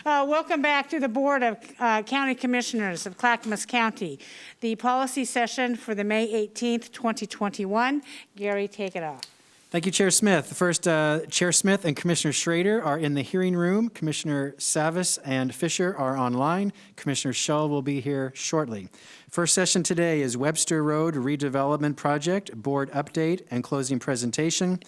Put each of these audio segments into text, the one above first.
Welcome back to the Board of County Commissioners of Clackamas County. The policy session for the May 18th, 2021. Gary, take it off. Thank you, Chair Smith. First, Chair Smith and Commissioner Schrader are in the hearing room. Commissioner Savis and Fisher are online. Commissioner Shull will be here shortly. First session today is Webster Road Redevelopment Project, Board Update and Closing Presentation.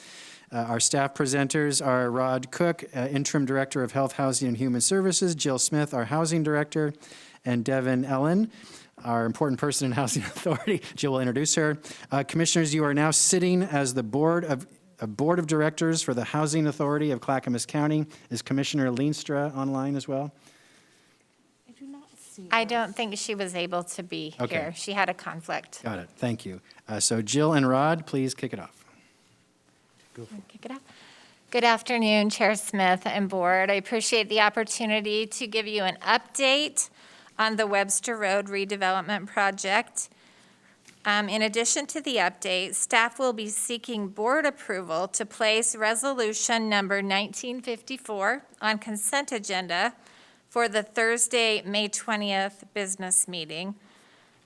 Our staff presenters are Rod Cook, Interim Director of Health, Housing, and Human Services, Jill Smith, our Housing Director, and Devin Ellen, our important person in Housing Authority. Jill will introduce her. Commissioners, you are now sitting as the Board of Directors for the Housing Authority of Clackamas County. Is Commissioner Leenstra online as well? I do not see her. I don't think she was able to be here. She had a conflict. Got it. Thank you. So Jill and Rod, please kick it off. Kick it off. Good afternoon, Chair Smith and Board. I appreciate the opportunity to give you an update on the Webster Road redevelopment project. In addition to the update, staff will be seeking board approval to place resolution number 1954 on consent agenda for the Thursday, May 20th business meeting.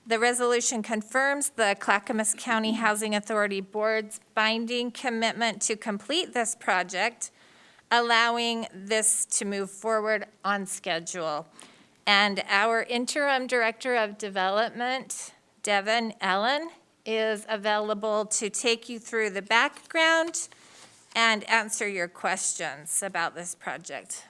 The resolution confirms the Clackamas County Housing Authority Board's binding commitment to complete this project, allowing this to move forward on schedule. And our Interim Director of Development, Devin Ellen, is available to take you through the background and answer your questions about this project.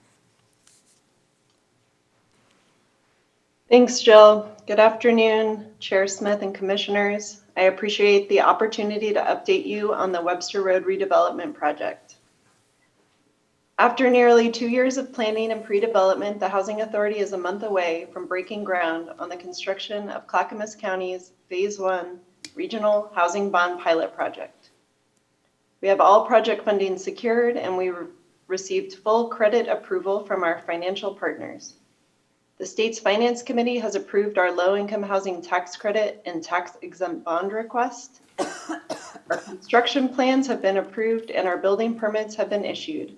Thanks, Jill. Good afternoon, Chair Smith and Commissioners. I appreciate the opportunity to update you on the Webster Road redevelopment project. After nearly 2 years of planning and pre-development, the Housing Authority is a month away from breaking ground on the construction of Clackamas County's Phase 1 Regional Housing Bond Pilot Project. We have all project funding secured, and we received full credit approval from our financial partners. The state's Finance Committee has approved our low-income housing tax credit and tax-exempt bond request. Our construction plans have been approved and our building permits have been issued.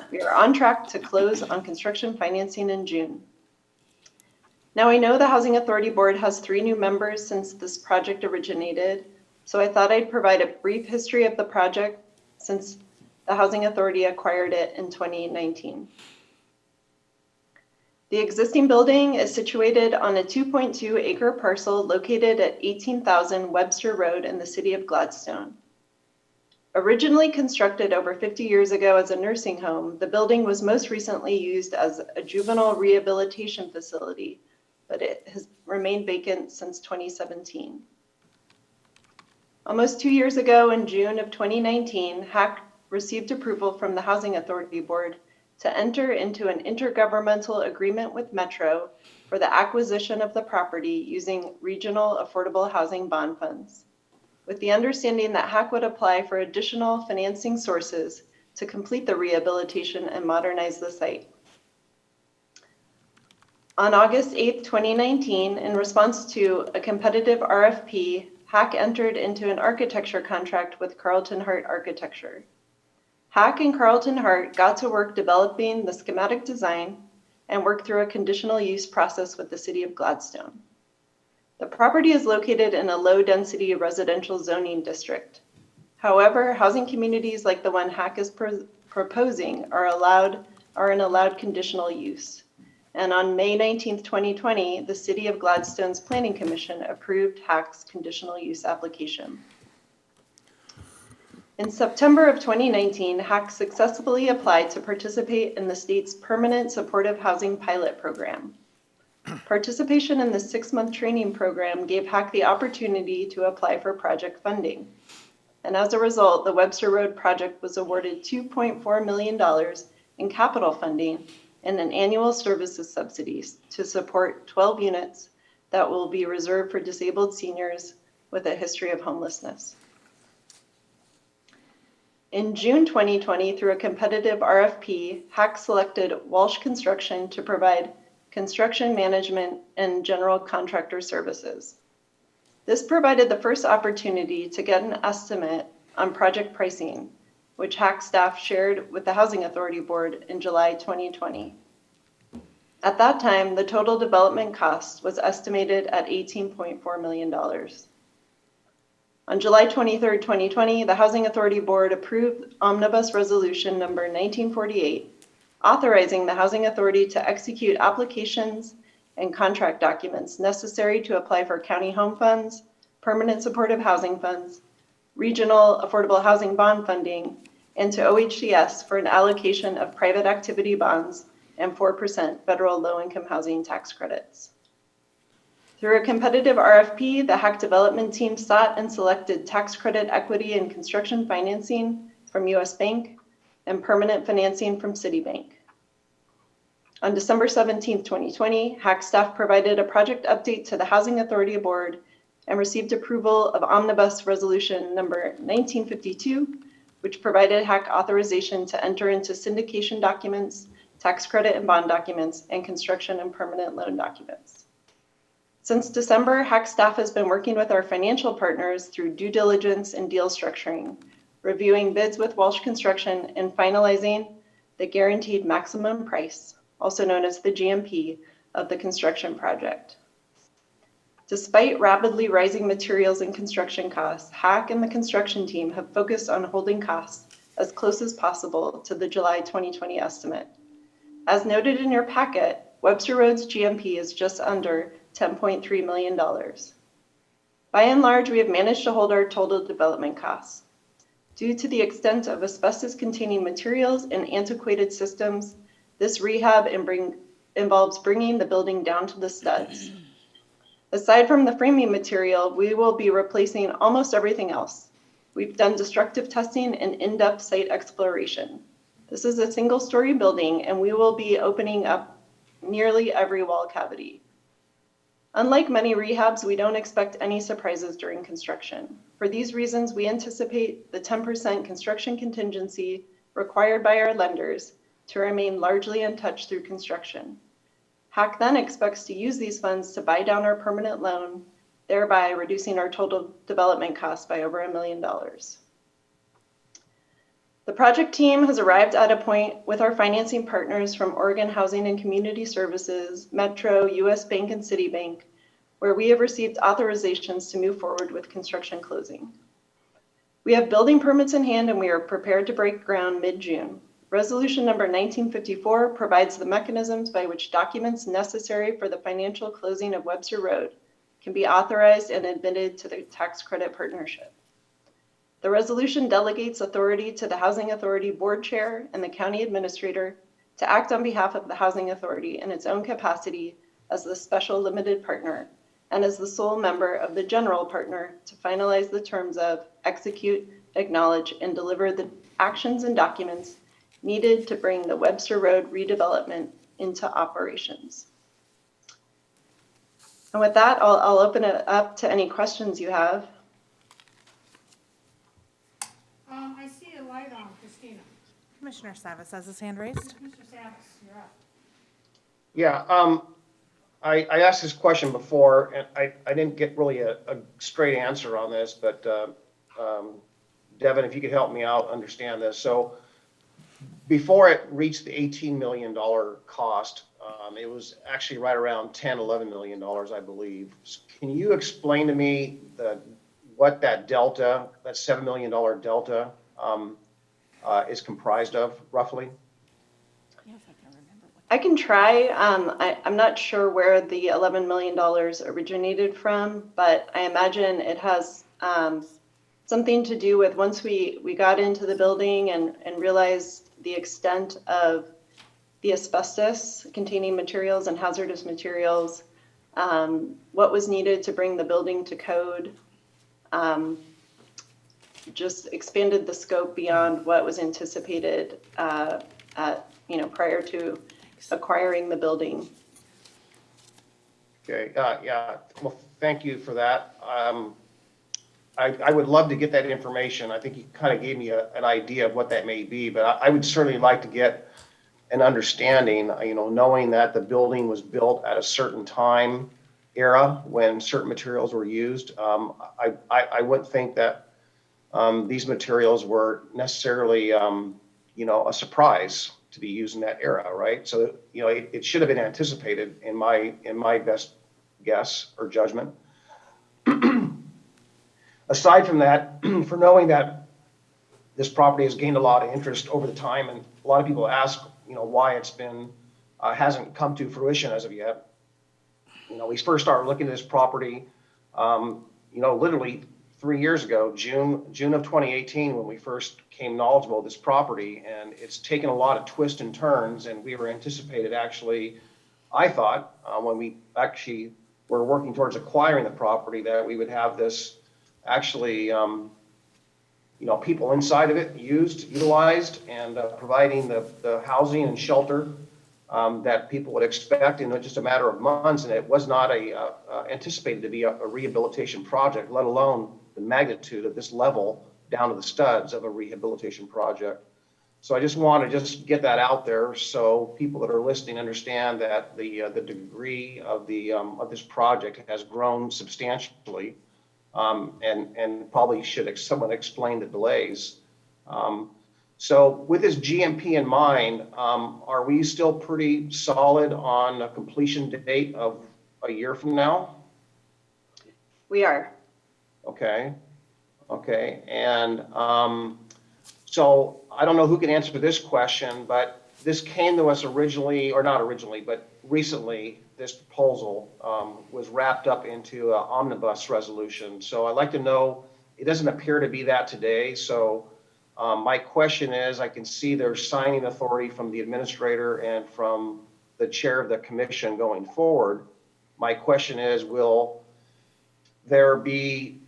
We are on track to close on construction financing in June. Now, I know the Housing Authority Board has 3 new members since this project originated, so I thought I'd provide a brief history of the project since the Housing Authority acquired it in 2019. The existing building is situated on a 2.2-acre parcel located at 18,000 Webster Road in the city of Gladstone. Originally constructed over 50 years ago as a nursing home, the building was most recently used as a juvenile rehabilitation facility, but it has remained vacant since 2017. Almost 2 years ago, in June of 2019, HAC received approval from the Housing Authority Board to enter into an intergovernmental agreement with Metro for the acquisition of the property using regional affordable housing bond funds, with the understanding that HAC would apply for additional financing sources to complete the rehabilitation and modernize the site. On August 8, 2019, in response to a competitive RFP, HAC entered into an architecture contract with Carlton Hart Architecture. HAC and Carlton Hart got to work developing the schematic design and worked through a conditional use process with the city of Gladstone. The property is located in a low-density residential zoning district. However, housing communities like the one HAC is proposing are in allowed conditional use. And on May 19, 2020, the City of Gladstone's Planning Commission approved HAC's conditional use application. In September of 2019, HAC successfully applied to participate in the state's Permanent Supportive Housing Pilot Program. Participation in the 6-month training program gave HAC the opportunity to apply for project funding. And as a result, the Webster Road project was awarded $2.4 million in capital funding and an annual services subsidies to support 12 units that will be reserved for disabled seniors with a history of homelessness. In June 2020, through a competitive RFP, HAC selected Walsh Construction to provide construction management and general contractor services. This provided the first opportunity to get an estimate on project pricing, which HAC staff shared with the Housing Authority Board in July 2020. At that time, the total development cost was estimated at $18.4 million. On July 23, 2020, the Housing Authority Board approved Omnibus Resolution number 1948, authorizing the Housing Authority to execute applications and contract documents necessary to apply for county home funds, permanent supportive housing funds, regional affordable housing bond funding, and to OHCS for an allocation of private activity bonds and 4% federal low-income housing tax credits. Through a competitive RFP, the HAC development team sought and selected tax credit equity and construction financing from U.S. Bank and permanent financing from Citibank. On December 17, 2020, HAC staff provided a project update to the Housing Authority Board and received approval of Omnibus Resolution number 1952, which provided HAC authorization to enter into syndication documents, tax credit and bond documents, and construction and permanent loan documents. Since December, HAC staff has been working with our financial partners through due diligence and deal structuring, reviewing bids with Walsh Construction, and finalizing the guaranteed maximum price, also known as the GMP, of the construction project. Despite rapidly rising materials and construction costs, HAC and the construction team have focused on holding costs as close as possible to the July 2020 estimate. As noted in your packet, Webster Road's GMP is just under $10.3 million. By and large, we have managed to hold our total development costs. Due to the extent of asbestos-containing materials and antiquated systems, this rehab involves bringing the building down to the studs. Aside from the framing material, we will be replacing almost everything else. We've done destructive testing and in-depth site exploration. This is a single-story building, and we will be opening up nearly every wall cavity. Unlike many rehabs, we don't expect any surprises during construction. For these reasons, we anticipate the 10% construction contingency required by our lenders to remain largely untouched through construction. HAC then expects to use these funds to buy down our permanent loan, thereby reducing our total development costs by over $1 million. The project team has arrived at a point with our financing partners from Oregon Housing and Community Services, Metro, U.S. Bank, and Citibank, where we have received authorizations to move forward with construction closing. We have building permits in hand, and we are prepared to break ground mid-June. Resolution number 1954 provides the mechanisms by which documents necessary for the financial closing of Webster Road can be authorized and admitted to the tax credit partnership. The resolution delegates authority to the Housing Authority Board Chair and the County Administrator to act on behalf of the Housing Authority in its own capacity as the special limited partner and as the sole member of the general partner to finalize the terms of, execute, acknowledge, and deliver the actions and documents needed to bring the Webster Road redevelopment into operations. And with that, I'll open it up to any questions you have. I see a light on, Christina. Commissioner Savas has his hand raised. Mr. Savas, you're up. Yeah, I asked this question before, and I didn't get really a straight answer on this, but Devin, if you could help me out understand this. So before it reached the $18 million cost, it was actually right around $11 million, I believe. So can you explain to me what that delta, that $7 million delta, is comprised of, roughly? I can try. I'm not sure where the $11 million originated from, but I imagine it has something to do with once we got into the building and realized the extent of the asbestos containing materials and hazardous materials, what was needed to bring the building to code, just expanded the scope beyond what was anticipated prior to acquiring the building. Okay, yeah, well, thank you for that. I would love to get that information. I think you kind of gave me an idea of what that may be, but I would certainly like to get an understanding, knowing that the building was built at a certain time era when certain materials were used. I wouldn't think that these materials were necessarily, a surprise to be used in that era, right? So, you know, it should have been anticipated in my best guess or judgment. Aside from that, for knowing that this property has gained a lot of interest over the time, and a lot of people ask, you know, why it's been, hasn't come to fruition as of yet. You know, we first started looking at this property, you know, literally 3 years ago, June of 2018, when we first came knowledgeable of this property, and it's taken a lot of twists and turns, and we were anticipated actually, I thought, when we actually were working towards acquiring the property, that we would have this actually, you know, people inside of it utilized, and providing the housing and shelter that people would expect in just a matter of months. And it was not anticipated to be a rehabilitation project, let alone the magnitude of this level down to the studs of a rehabilitation project. So I just want to get that out there so people that are listening understand that the degree of this project has grown substantially. And probably should someone explain the delays. So with this GMP in mind, are we still pretty solid on a completion date of a year from now? We are. Okay. And so I don't know who can answer this question, but this came to us originally, or not originally, but recently. This proposal was wrapped up into an omnibus resolution. So I'd like to know, it doesn't appear to be that today. So my question is, I can see there's signing authority from the administrator and from the chair of the commission going forward. My question is, will there be,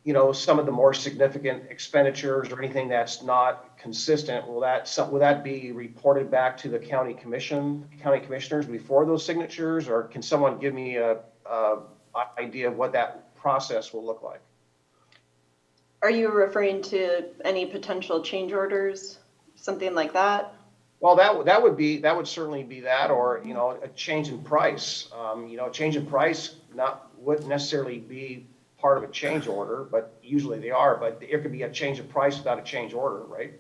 you know, some of the more significant expenditures or anything that's not consistent? Will that be reported back to the county commissioners before those signatures, or can someone give me a idea of what that process will look like? Are you referring to any potential change orders, something like that? Well, that would certainly be that, or, you know, a change in price. You know, a change in price wouldn't necessarily be part of a change order, but usually they are. But it could be a change of price without a change order, right?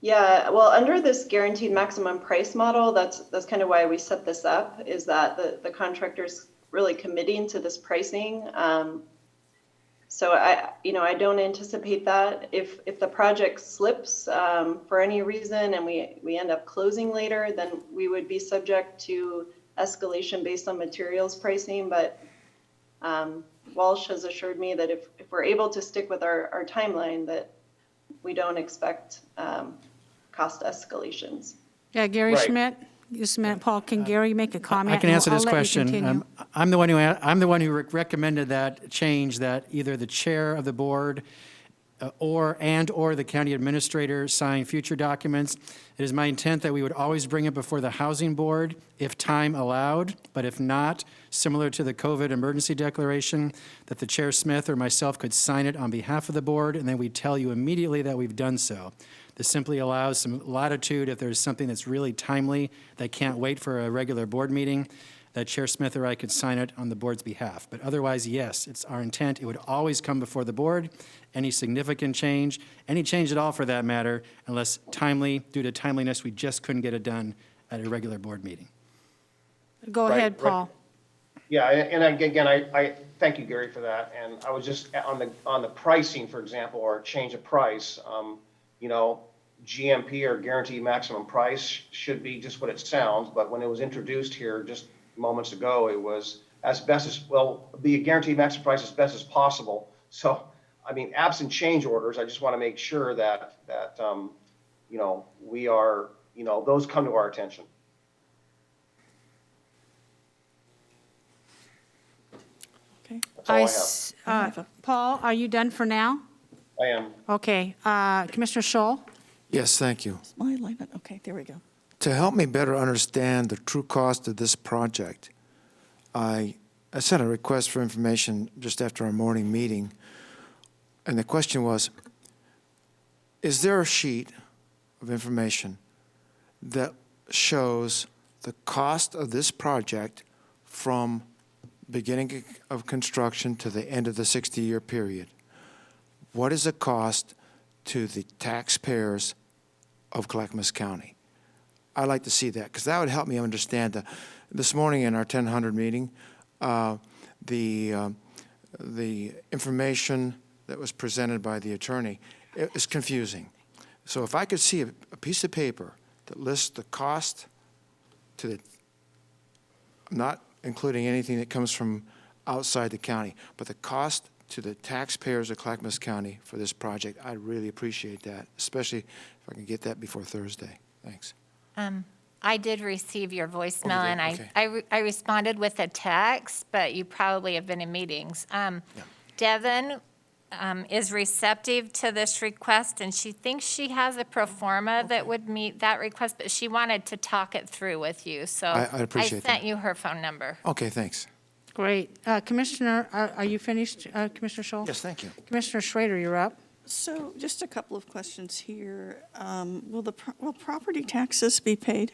Yeah, well, under this guaranteed maximum price model, that's kind of why we set this up, is that the contractor's really committing to this pricing. So I don't anticipate that. If the project slips for any reason and we end up closing later, then we would be subject to escalation based on materials pricing. But Walsh has assured me that if we're able to stick with our timeline, that we don't expect cost escalations. Yeah, Gary Right. Schmidt, just a minute, Paul, can Gary make a comment? I can answer I'll this let you question. continue. I'm the one who recommended that change, that either the chair of the board or the county administrator sign future documents. It is my intent that we would always bring it before the housing board if time allowed, but if not, similar to the COVID emergency declaration, that the Chair Smith or myself could sign it on behalf of the board, and then we'd tell you immediately that we've done so. This simply allows some latitude if there's something that's really timely that can't wait for a regular board meeting, that Chair Smith or I could sign it on the board's behalf. But otherwise, yes, it's our intent. It would always come before the board. Any significant change, any change at all for that matter, unless due to timeliness, we just couldn't get it done at a regular board meeting. Go Right, ahead, Paul. Yeah, and again, I thank you, Gary, for that. And I was just on the pricing, for example, or change of price. You know, GMP or guaranteed maximum price should be just what it sounds. But when it was introduced here just moments ago, it was be a guaranteed maximum price as best as possible. So, I mean, absent change orders, I just want to make sure that you know, we are, you know, those come to our attention. Okay. That's all I have. Paul, are you done for now? I am. Okay, Commissioner Scholl? Yes, thank you. My alignment, okay, there we go. To help me better understand the true cost of this project, I sent a request for information just after our morning meeting, and the question was, is there a sheet of information that shows the cost of this project from beginning of construction to the end of the 60-year period? What is the cost to the taxpayers of Clackamas County. I'd like to see that, because that would help me understand. This morning in our 1000 meeting, the information that was presented by the attorney is confusing. So if I could see a piece of paper that lists the cost to the, not including anything that comes from outside the county, but the cost to the taxpayers of Clackamas County for this project, I'd really appreciate that, especially if I can get that before Thursday. Thanks. I did receive your voicemail, did? and Okay. I responded with a text, but you probably have been in meetings. Devin is receptive to this request, and she thinks she has a pro forma that would meet that request, but she wanted to talk it through with you, so I appreciate I sent that. you her phone number. Okay, thanks. Great. Commissioner, are you finished, Commissioner Scholl? Yes, thank you. Commissioner Schrader, you're up. So just a couple of questions here. Will property taxes be paid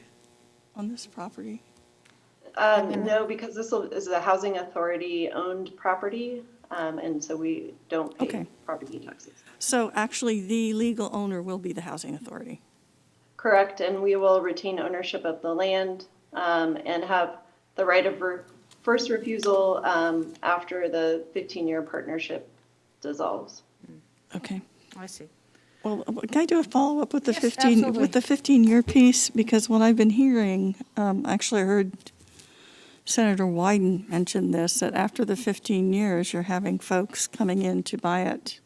on this property? No, because this is a housing authority-owned property, and so we don't pay Okay. property taxes. So actually, the legal owner will be the housing authority. Correct, and we will retain ownership of the land and have the right of first refusal after the 15-year partnership dissolves. Okay. I see. Well, can I do a follow-up with the Yes, 15, absolutely. with the 15-year piece? Because what I've been hearing, actually I heard Senator Wyden mention this, that after the 15 years, you're having folks coming in to buy it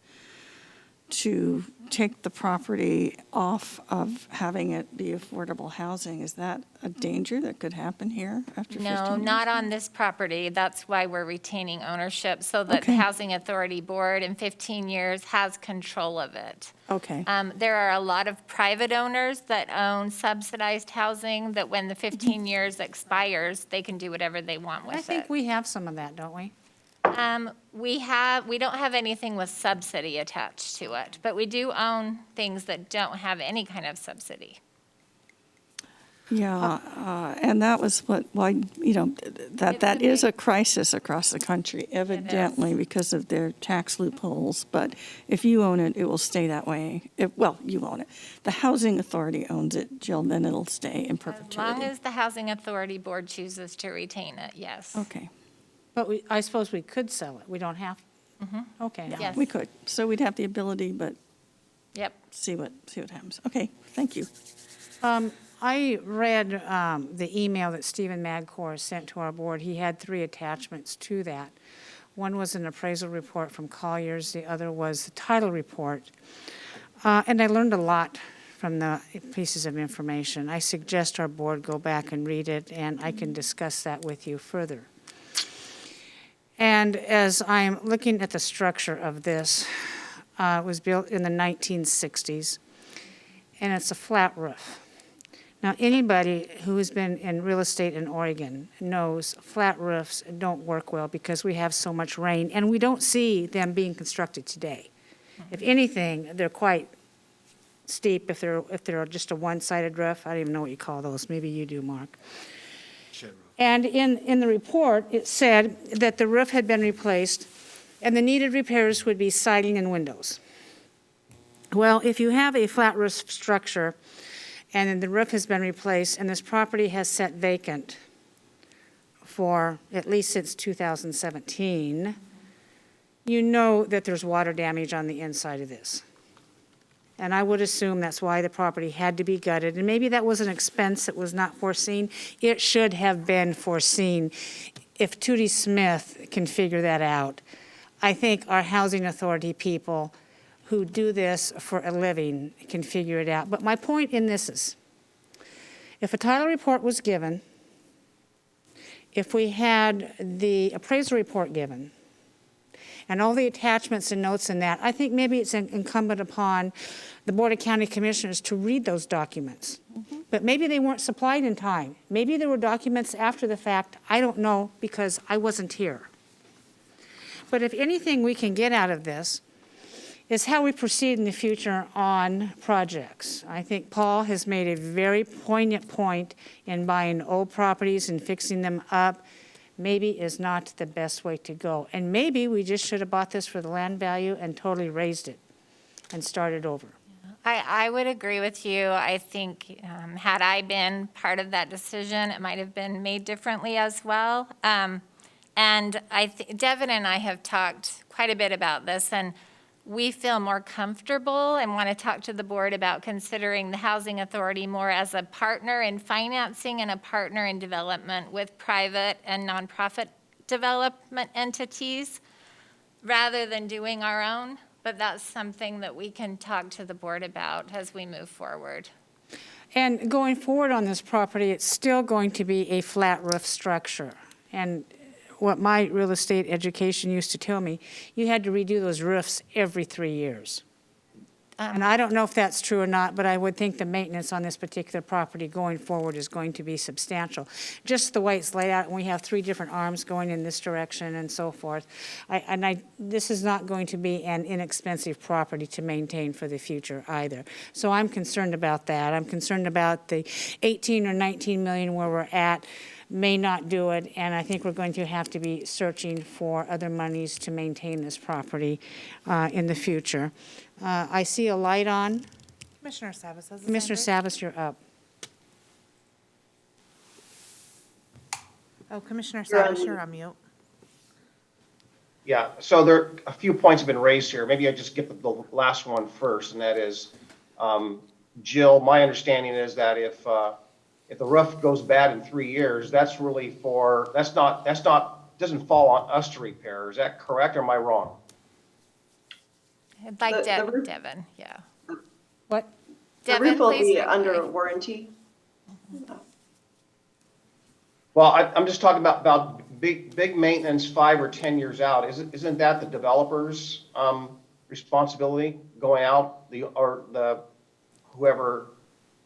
to take the property off of having it be affordable housing. Is that a danger that could happen here after 15 years? No, not on this property. That's why we're retaining ownership, so that the Okay. Housing Authority Board in 15 years has control of it. Okay. There are a lot of private owners that own subsidized housing, that when the 15 years expires, they can do whatever they want with it. I think we have some of that, don't we? We don't have anything with subsidy attached to it, but we do own things that don't have any kind of subsidy. Yeah, and that was why, that is a crisis across the country, evidently, because of their tax loopholes. But if you own it, it will stay that way. You own it. The housing authority owns it, Jill, then it'll stay in As long perpetuity. as the Housing Authority Board chooses to retain it, yes. Okay, But I suppose we could sell it. We don't have. Okay. Yes. we could. So we'd have the ability, but Yep. see what happens. Okay, thank you. I read the email that Stephen Madcore sent to our board. He had 3 attachments to that. One was an appraisal report from Colliers. The other was the title report. And I learned a lot from the pieces of information. I suggest our board go back and read it, and I can discuss that with you further. And as I'm looking at the structure of this, it was built in the 1960s, and it's a flat roof. Now, anybody who has been in real estate in Oregon knows flat roofs don't work well because we have so much rain, and we don't see them being constructed today. If anything, they're quite steep if they're just a one-sided roof. I don't even know what you call those. Maybe you do, Mark. And in the report, it said that the roof had been replaced and the needed repairs would be siding and windows. Well, if you have a flat roof structure and then the roof has been replaced and this property has sat vacant for at least since 2017, you know that there's water damage on the inside of this. And I would assume that's why the property had to be gutted. And maybe that was an expense that was not foreseen. It should have been foreseen. If Tootie Smith can figure that out, I think our housing authority people who do this for a living can figure it out. But my point in this is, if a title report was given, if we had the appraisal report given, and all the attachments and notes in that, I think maybe it's incumbent upon the Board of County Commissioners to read those documents. But maybe they weren't supplied in time. Maybe there were documents after the fact. I don't know because I wasn't here. But if anything we can get out of this is how we proceed in the future on projects. I think Paul has made a very poignant point in buying old properties and fixing them up. Maybe is not the best way to go. And maybe we just should have bought this for the land value and totally raised it and started over. I would agree with you. I think had I been part of that decision, it might have been made differently as well. And Devin and I have talked quite a bit about this, and we feel more comfortable and want to talk to the board about considering the Housing Authority more as a partner in financing and a partner in development with private and nonprofit development entities rather than doing our own. But that's something that we can talk to the board about as we move forward. And going forward on this property, it's still going to be a flat roof structure. And what my real estate education used to tell me, you had to redo those roofs every 3 years. And I don't know if that's true or not, but I would think the maintenance on this particular property going forward is going to be substantial. Just the way it's laid out, and we have 3 different arms going in this direction and so forth. This is not going to be an inexpensive property to maintain for the future either. So I'm concerned about that. I'm concerned about the 18 or 19 million where we're at may not do it, and I think we're going to have to be searching for other monies to maintain this property in the future. I see a light on. Commissioner Savas has his hand Commissioner raised. Savas, you're up. Oh, Commissioner You're on Savas, mute. you're on mute. Yeah, so there, a few points have been raised here. Maybe I just get the last one first, and that is, Jill, my understanding is that if the roof goes bad in 3 years, that's really doesn't fall on us to repair. Is that correct, or am I wrong? I'd like The roof- Devin, yeah. What? The Devin, roof will please be reply. under warranty. Well, I'm just talking about big maintenance 5 or 10 years out. Isn't that the developer's responsibility going out, whoever?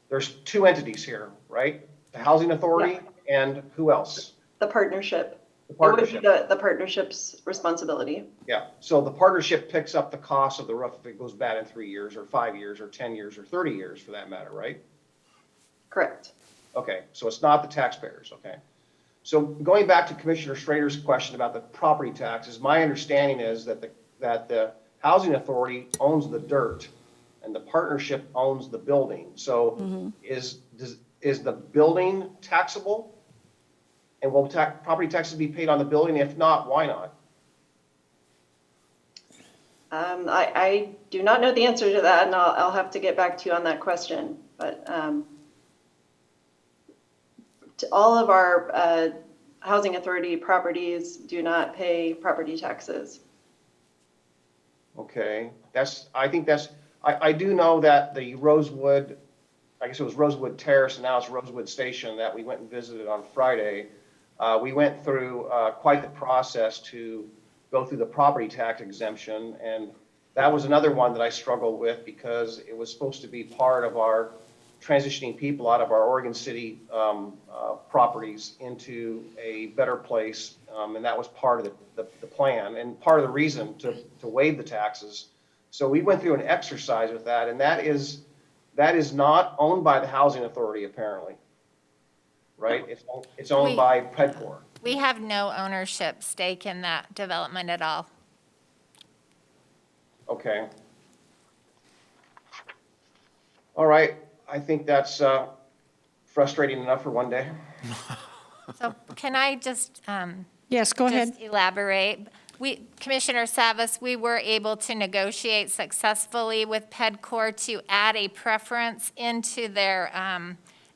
There's 2 entities here, right? The Housing Authority and who else? The partnership. The It would partnership. be the partnership's responsibility. Yeah, so the partnership picks up the cost of the roof if it goes bad in 3 years or 5 years or 10 years or 30 years for that matter, right? Correct. Okay, so it's not the taxpayers, okay? So going back to Commissioner Schrader's question about the property taxes, my understanding is that the Housing Authority owns the dirt and the partnership owns the building. So is the building taxable? And will property taxes be paid on the building? If not, why not? I do not know the answer to that, and I'll have to get back to you on that question. But to all of our Housing Authority properties do not pay property taxes. Okay, I do know that the Rosewood, I guess it was Rosewood Terrace and now it's Rosewood Station that we went and visited on Friday. We went through quite the process to go through the property tax exemption, and that was another one that I struggled with because it was supposed to be part of our transitioning people out of our Oregon City properties into a better place, and that was part of the plan and part of the reason to waive the taxes. So we went through an exercise with that, and that is not owned by the Housing Authority apparently, right? It's owned by PEDCOR. We have no ownership stake in that development at all. Okay. All right. I think that's frustrating enough for one day. So can I just Yes, go ahead. just elaborate? Commissioner Savas, we were able to negotiate successfully with PEDCOR to add a preference into their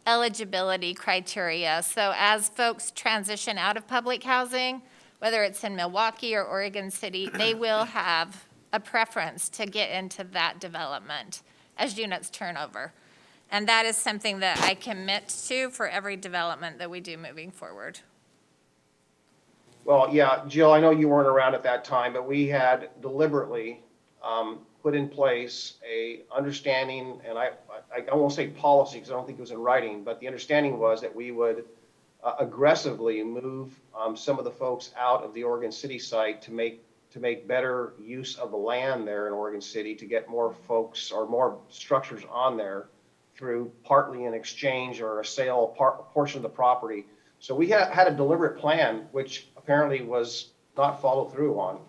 eligibility criteria. So as folks transition out of public housing, whether it's in Milwaukee or Oregon City, they will have a preference to get into that development as units turn over. And that is something that I commit to for every development that we do moving forward. Well, yeah, Jill, I know you weren't around at that time, but we had deliberately put in place a understanding, and I won't say policy because I don't think it was in writing, but the understanding was that we would aggressively move some of the folks out of the Oregon City site to make better use of the land there in Oregon City, to get more folks or more structures on there through partly an exchange or a sale of a portion of the property. So we had a deliberate plan, which apparently was not followed through on.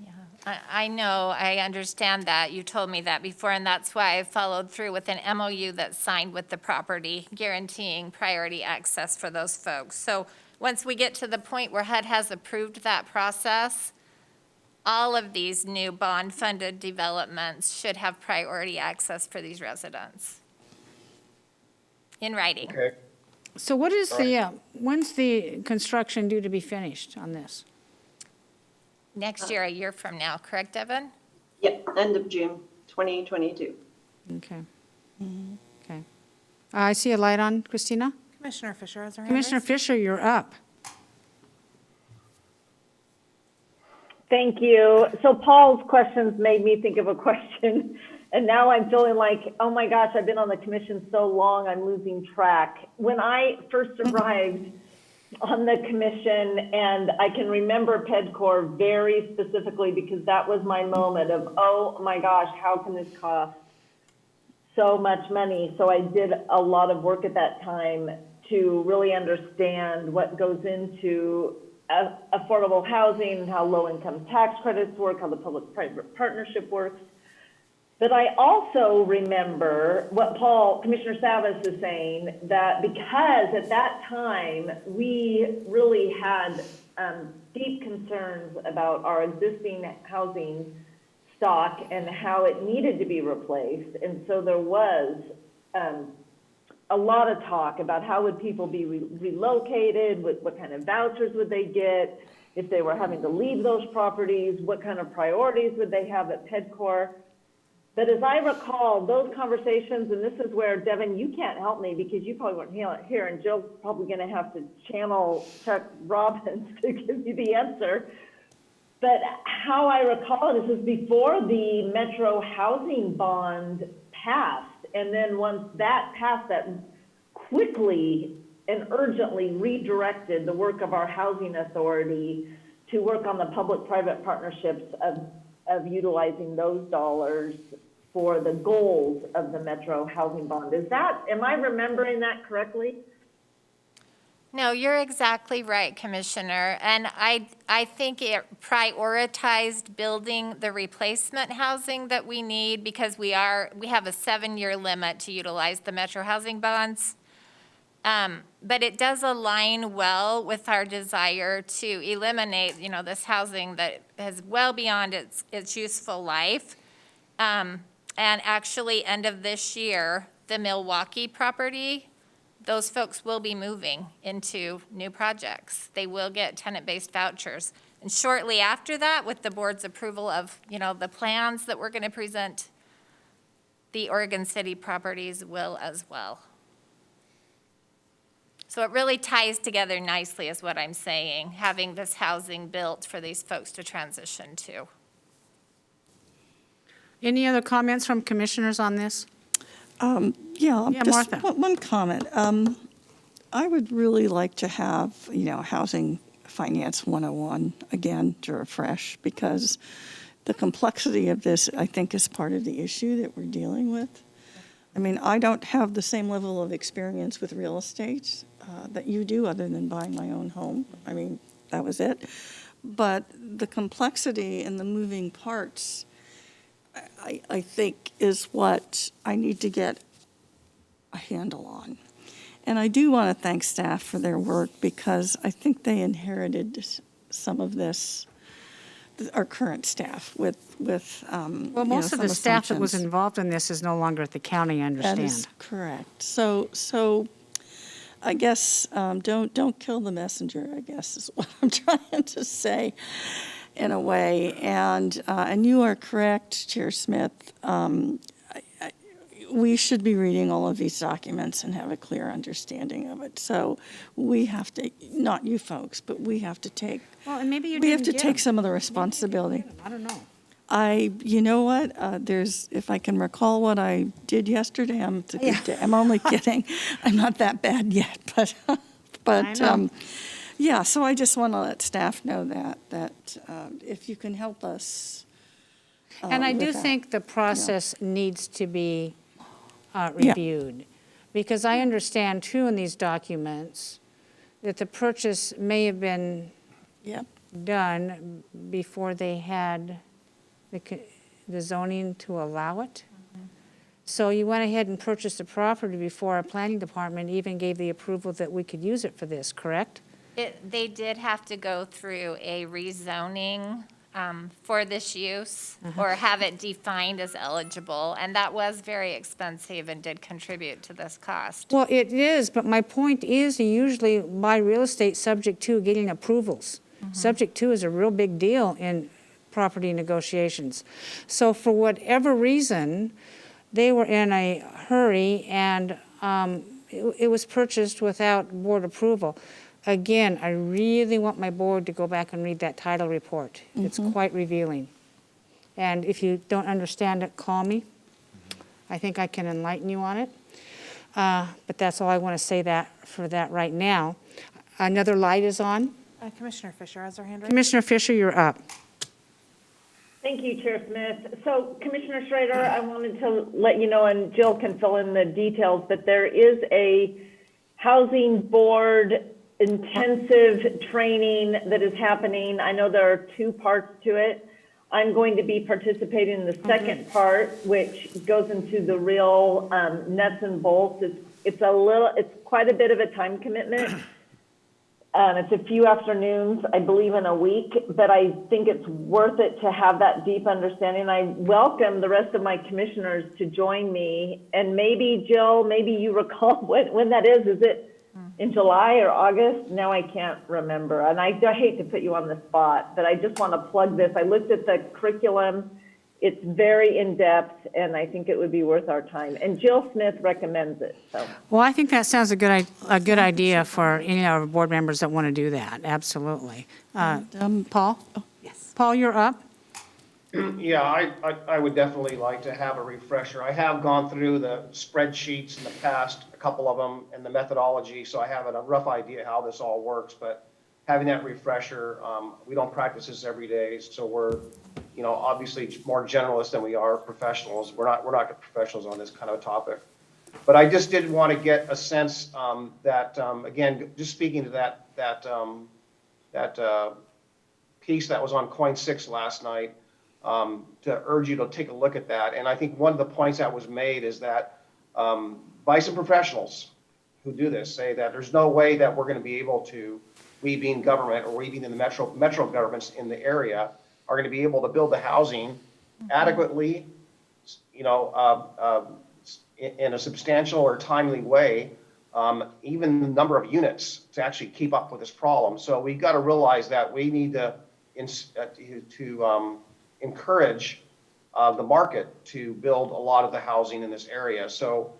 Yeah, I know, I understand that. You told me that before, and that's why I followed through with an MOU that's signed with the property guaranteeing priority access for those folks. So once we get to the point where HUD has approved that process, all of these new bond-funded developments should have priority access for these residents. In writing. Okay. So what is when's the construction due to be finished on this? Next year, a year from now, correct, Devin? Yep, end of June 2022. Okay. Okay. I see a light on, Christina. Commissioner Fisher has her hand Commissioner raised. Fisher, you're up. Thank you. So Paul's questions made me think of a question, and now I'm feeling like, oh my gosh, I've been on the commission so long, I'm losing track. When I first arrived on the commission, and I can remember PEDCOR very specifically because that was my moment of, oh my gosh, how can this cost so much money? So I did a lot of work at that time to really understand what goes into affordable housing, how low-income tax credits work, how the public-private partnership works. But I also remember what Commissioner Savas is saying, that because at that time, we really had deep concerns about our existing housing stock and how it needed to be replaced. And so there was a lot of talk about how would people be relocated, what kind of vouchers would they get, if they were having to leave those properties, what kind of priorities would they have at PEDCOR. But as I recall, those conversations, and this is where, Devin, you can't help me because you probably weren't here, and Jill's probably going to have to channel Chuck Robbins to give you the answer. But how I recall it is before the Metro Housing Bond passed, and then once that passed, that quickly and urgently redirected the work of our housing authority to work on the public-private partnerships of utilizing those dollars for the goals of the Metro Housing Bond. Am I remembering that correctly? No, you're exactly right, Commissioner. And I think it prioritized building the replacement housing that we need because we have a 7-year limit to utilize the Metro Housing Bonds. But it does align well with our desire to eliminate, this housing that is well beyond its useful life. And actually, end of this year, the Milwaukee property, those folks will be moving into new projects. They will get tenant-based vouchers. And shortly after that, with the board's approval of, the plans that we're going to present, the Oregon City properties will as well. So it really ties together nicely is what I'm saying, having this housing built for these folks to transition to. Any other comments from commissioners on this? Yeah, Yeah, just Martha. one comment. I would really like to have, Housing Finance 101 again to refresh, because the complexity of this, I think, is part of the issue that we're dealing with. I mean, I don't have the same level of experience with real estate that you do, other than buying my own home. I mean, that was it. But the complexity and the moving parts, I think, is what I need to get a handle on. And I do want to thank staff for their work, because I think they inherited some of this, our current staff, with Well, most of the staff that was involved in this is no longer at the county, I understand. That is correct. So I guess don't kill the messenger, I guess, is what I'm trying to say in a way. And you are correct, Chair Smith. We should be reading all of these documents and have a clear understanding of it. So we have to, not you folks, but we have to take, Well, and maybe you we have didn't to get take 'em. some of the responsibility. I don't know. You know what, if I can recall what I did yesterday, it's a good day. I'm only kidding. I'm not that bad yet, but, I know. yeah, so I just want to let staff know that if you can help us. And I do with that. think the process needs to be reviewed. Because I understand too in these documents that the purchase may have been Yep, done before they had the zoning to allow it. So you went ahead and purchased the property before our planning department even gave the approval that we could use it for this, correct? They did have to go through a rezoning for this use or have it defined as eligible, and that was very expensive and did contribute to this cost. Well, it is, but my point is you usually buy real estate subject to getting approvals. Subject to is a real big deal in property negotiations. So for whatever reason, they were in a hurry and it was purchased without board approval. Again, I really want my board to go back and read that title report. It's quite revealing. And if you don't understand it, call me. I think I can enlighten you on it. But that's all I want to say for that right now. Another light is on. Commissioner Fisher has her hand raised. Commissioner Fisher, you're up. Thank you, Chair Smith. So Commissioner Schrader, I wanted to let you know, and Jill can fill in the details, but there is a housing board intensive training that is happening. I know there are two parts to it. I'm going to be participating in the second part, which goes into the real nuts and bolts. It's quite a bit of a time commitment. It's a few afternoons, I believe, in a week, but I think it's worth it to have that deep understanding. I welcome the rest of my commissioners to join me. And maybe, Jill, maybe you recall when that is. Is it in July or August? Now I can't remember. And I hate to put you on the spot, but I just want to plug this. I looked at the curriculum. It's very in-depth, and I think it would be worth our time. And Jill Smith recommends it. So. Well, I think that sounds a good idea for any of our board members that want to do that. Absolutely. Paul? Yes. Paul, you're up. Yeah, I would definitely like to have a refresher. I have gone through the spreadsheets in the past, a couple of them, and the methodology, so I have a rough idea how this all works, but having that refresher, we don't practice this every day, so we're, obviously more generalists than we are professionals. We're not professionals on this kind of a topic. But I just did want to get a sense that, again, just speaking to that piece that was on Coin 6 last night, to urge you to take a look at that. And I think one of the points that was made is that by some professionals who do this say that there's no way that we're going to be able to, we being government or we being in the metro governments in the area, are going to be able to build the housing adequately, in a substantial or timely way, even the number of units to actually keep up with this problem. So we've got to realize that we need to encourage the market to build a lot of the housing in this area. So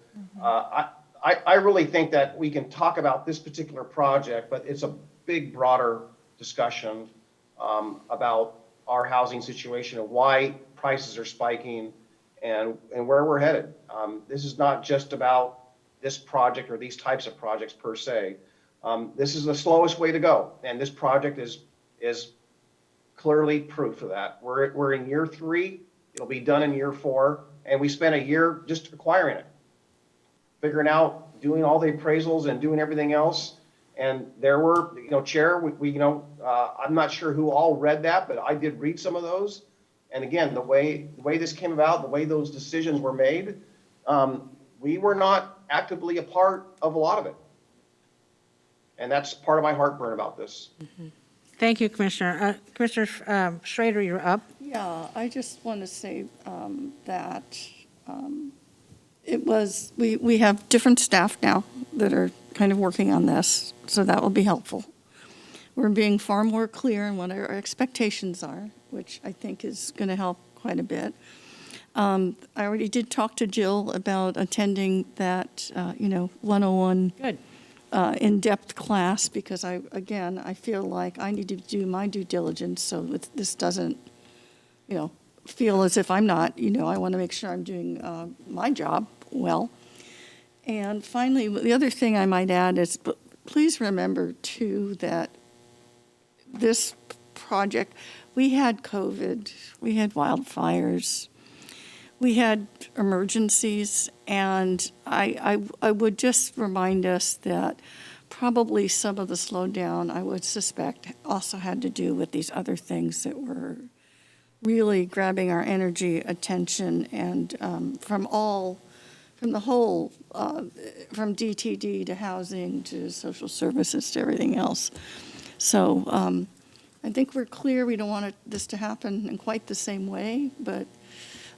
I really think that we can talk about this particular project, but it's a big, broader discussion about our housing situation and why prices are spiking and where we're headed. This is not just about this project or these types of projects per se. This is the slowest way to go, and this project is clearly proof of that. We're in year 3. It'll be done in year 4, and we spent a year just acquiring it, figuring out, doing all the appraisals and doing everything else. And there were, Chair, I'm not sure who all read that, but I did read some of those. And again, the way this came about, the way those decisions were made, we were not actively a part of a lot of it. And that's part of my heartburn about this. Thank you, Commissioner. Commissioner Schrader, you're up. Yeah, I just want to say that we have different staff now that are kind of working on this, so that will be helpful. We're being far more clear in what our expectations are, which I think is going to help quite a bit. I already did talk to Jill about attending that, 101 Good. In-depth class, because I feel like I need to do my due diligence so this doesn't, feel as if I'm not, I want to make sure I'm doing my job well. And finally, the other thing I might add is, please remember too that this project, we had COVID, we had wildfires, we had emergencies, and I would just remind us that probably some of the slowdown, I would suspect, also had to do with these other things that were really grabbing our energy, attention, and from the whole, from DTD to housing to social services to everything else. So I think we're clear we don't want this to happen in quite the same way, but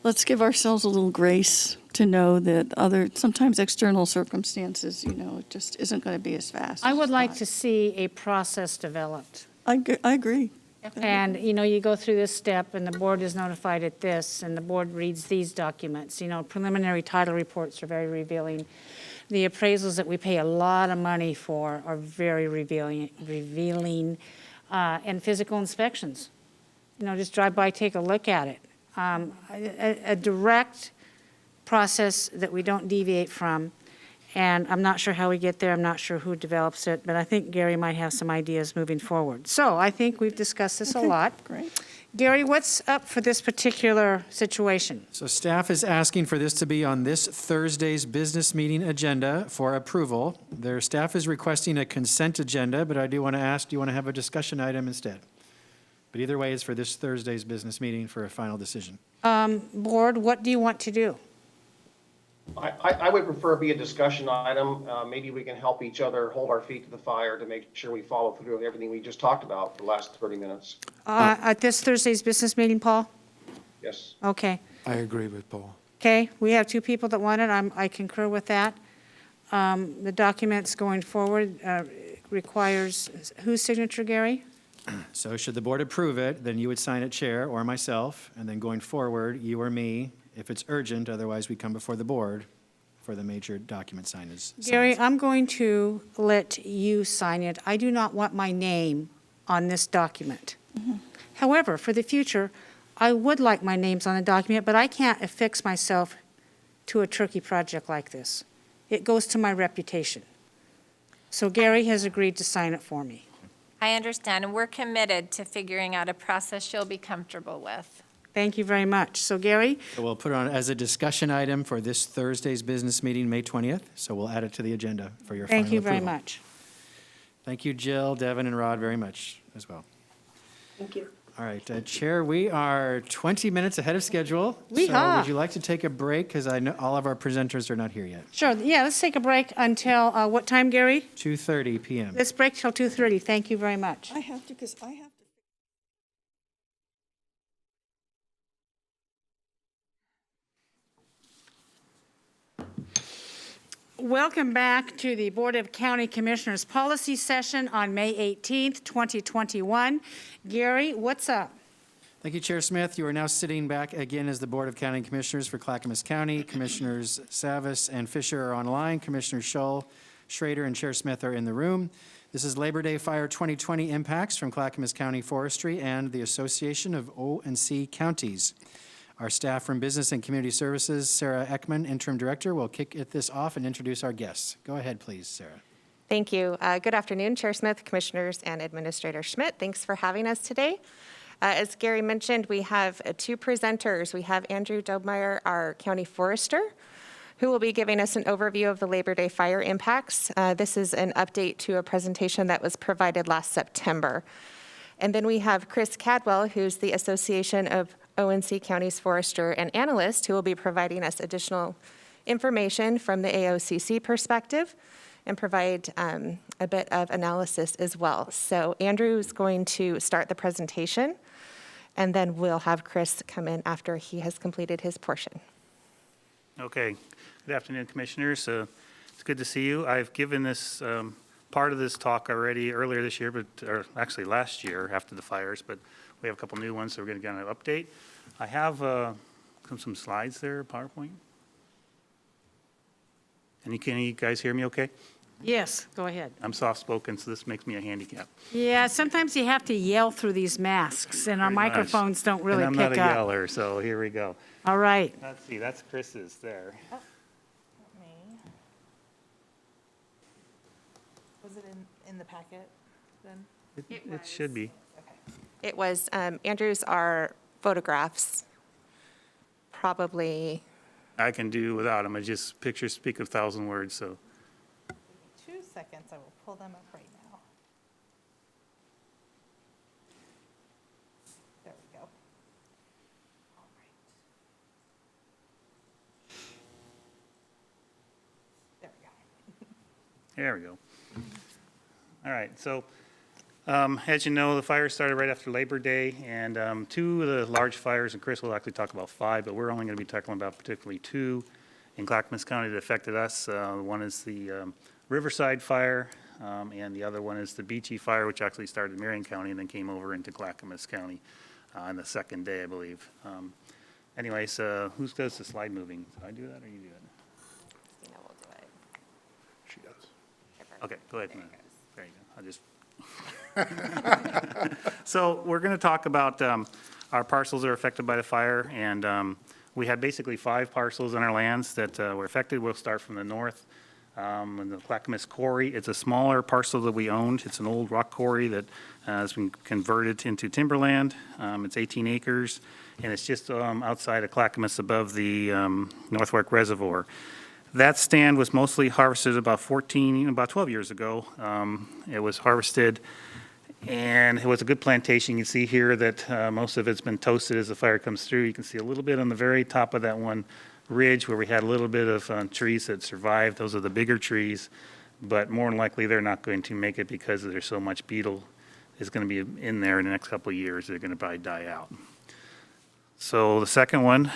let's give ourselves a little grace to know that sometimes external circumstances, it just isn't going to be as fast. I would as like thought. to see a process developed. I agree. And, you go through this step, and the board is notified at this, and the board reads these documents. Preliminary title reports are very revealing. The appraisals that we pay a lot of money for are very revealing, and physical inspections. Just drive by, take a look at it. A direct process that we don't deviate from. And I'm not sure how we get there. I'm not sure who develops it, but I think Gary might have some ideas moving forward. So I think we've discussed this a lot. Great. Gary, what's up for this particular situation? So staff is asking for this to be on this Thursday's business meeting agenda for approval. Their staff is requesting a consent agenda, but I do want to ask, do you want to have a discussion item instead? But either way, it's for this Thursday's business meeting for a final decision. Board, what do you want to do? I would prefer it be a discussion item. Maybe we can help each other hold our feet to the fire to make sure we follow through with everything we just talked about for the last 30 minutes. At this Thursday's business meeting, Paul? Yes. Okay. I agree with Paul. Okay, we have two people that want it. I concur with that. The documents going forward requires whose signature, Gary? So should the board approve it, then you would sign it, Chair, or myself, and then going forward, you or me, if it's urgent, otherwise we come before the board for the major document signage. Gary, I'm going to let you sign it. I do not want my name on this document. However, for the future, I would like my names on the document, but I can't affix myself to a turkey project like this. It goes to my reputation. So Gary has agreed to sign it for me. I understand, and we're committed to figuring out a process you'll be comfortable with. Thank you very much. So Gary, So we'll put it on as a discussion item for this Thursday's business meeting, May 20th. So we'll add it to the agenda for your final thank you very approval. much. Thank you, Jill, Devin, and Rod very much as well. Thank you. All right, Chair, we are 20 minutes ahead of schedule. So Weehaw. would you like to take a break? Because I know all of our presenters are not here yet. Sure, yeah, let's take a break until, what time, Gary? 2:30 p.m. Let's break till 2:30. Thank you very much. I have to, because I have to. Welcome back to the Board of County Commissioners Policy Session on May 18th, 2021. Gary, what's up? Thank you, Chair Smith. You are now sitting back again as the Board of County Commissioners for Clackamas County. Commissioners Savas and Fisher are online. Commissioners Shull, Schrader, and Chair Smith are in the room. This is Labor Day Fire 2020 impacts from Clackamas County Forestry and the Association of O&C Counties. Our staff from Business and Community Services, Sarah Ekman, Interim Director, will kick this off and introduce our guests. Go ahead, please, Sarah. Thank you. Good afternoon, Chair Smith, Commissioners, and Administrator Schmidt. Thanks for having us today. As Gary mentioned, we have two presenters. We have Andrew Dobmeyer, our County Forester, who will be giving us an overview of the Labor Day fire impacts. This is an update to a presentation that was provided last September. And then we have Chris Cadwell, who's the Association of O&C Counties Forester and Analyst, who will be providing us additional information from the AOCC perspective and provide a bit of analysis as well. So Andrew is going to start the presentation, and then we'll have Chris come in after he has completed his portion. Okay. Good afternoon, Commissioners. It's good to see you. I've given this part of this talk already earlier this year, or actually last year after the fires, but we have a couple new ones, so we're going to get an update. I have some slides there, PowerPoint. And can you guys hear me okay? Yes, go ahead. I'm soft-spoken, so this makes me a handicap. Yeah, sometimes you have to yell through these masks, and our Pretty much. microphones don't really And pick I'm not a up. yeller, so here we go. All right. Let's see, that's Chris's there. Was it in the packet then? It should be. It was, Andrew's are photographs, probably. I can do without them. I just pictures speak a thousand words, so. 2 seconds, I will pull them up right now. There we go. There we go. All right, so as you know, the fire started right after Labor Day, and two of the large fires, and Chris will actually talk about 5, but we're only going to be talking about particularly 2 in Clackamas County that affected us. One is the Riverside Fire, and the other one is the Beachy Fire, which actually started in Marion County and then came over into Clackamas County on the second day, I believe. Anyways, who does the slide moving? Do I do that or you do it? Christina will do it. She does. Okay, go ahead. There you go. I'll just. So we're going to talk about our parcels that are affected by the fire, and we had basically 5 parcels on our lands that were affected. We'll start from the north. In the Clackamas Quarry, it's a smaller parcel that we owned. It's an old rock quarry that has been converted into timberland. It's 18 acres, and it's just outside of Clackamas above the North Fork Reservoir. That stand was mostly harvested about 12 years ago. It was harvested, and it was a good plantation. You can see here that most of it's been toasted as the fire comes through. You can see a little bit on the very top of that one ridge where we had a little bit of trees that survived. Those are the bigger trees, but more than likely they're not going to make it because there's so much beetle is going to be in there in the next couple of years. They're going to probably die out. So the second one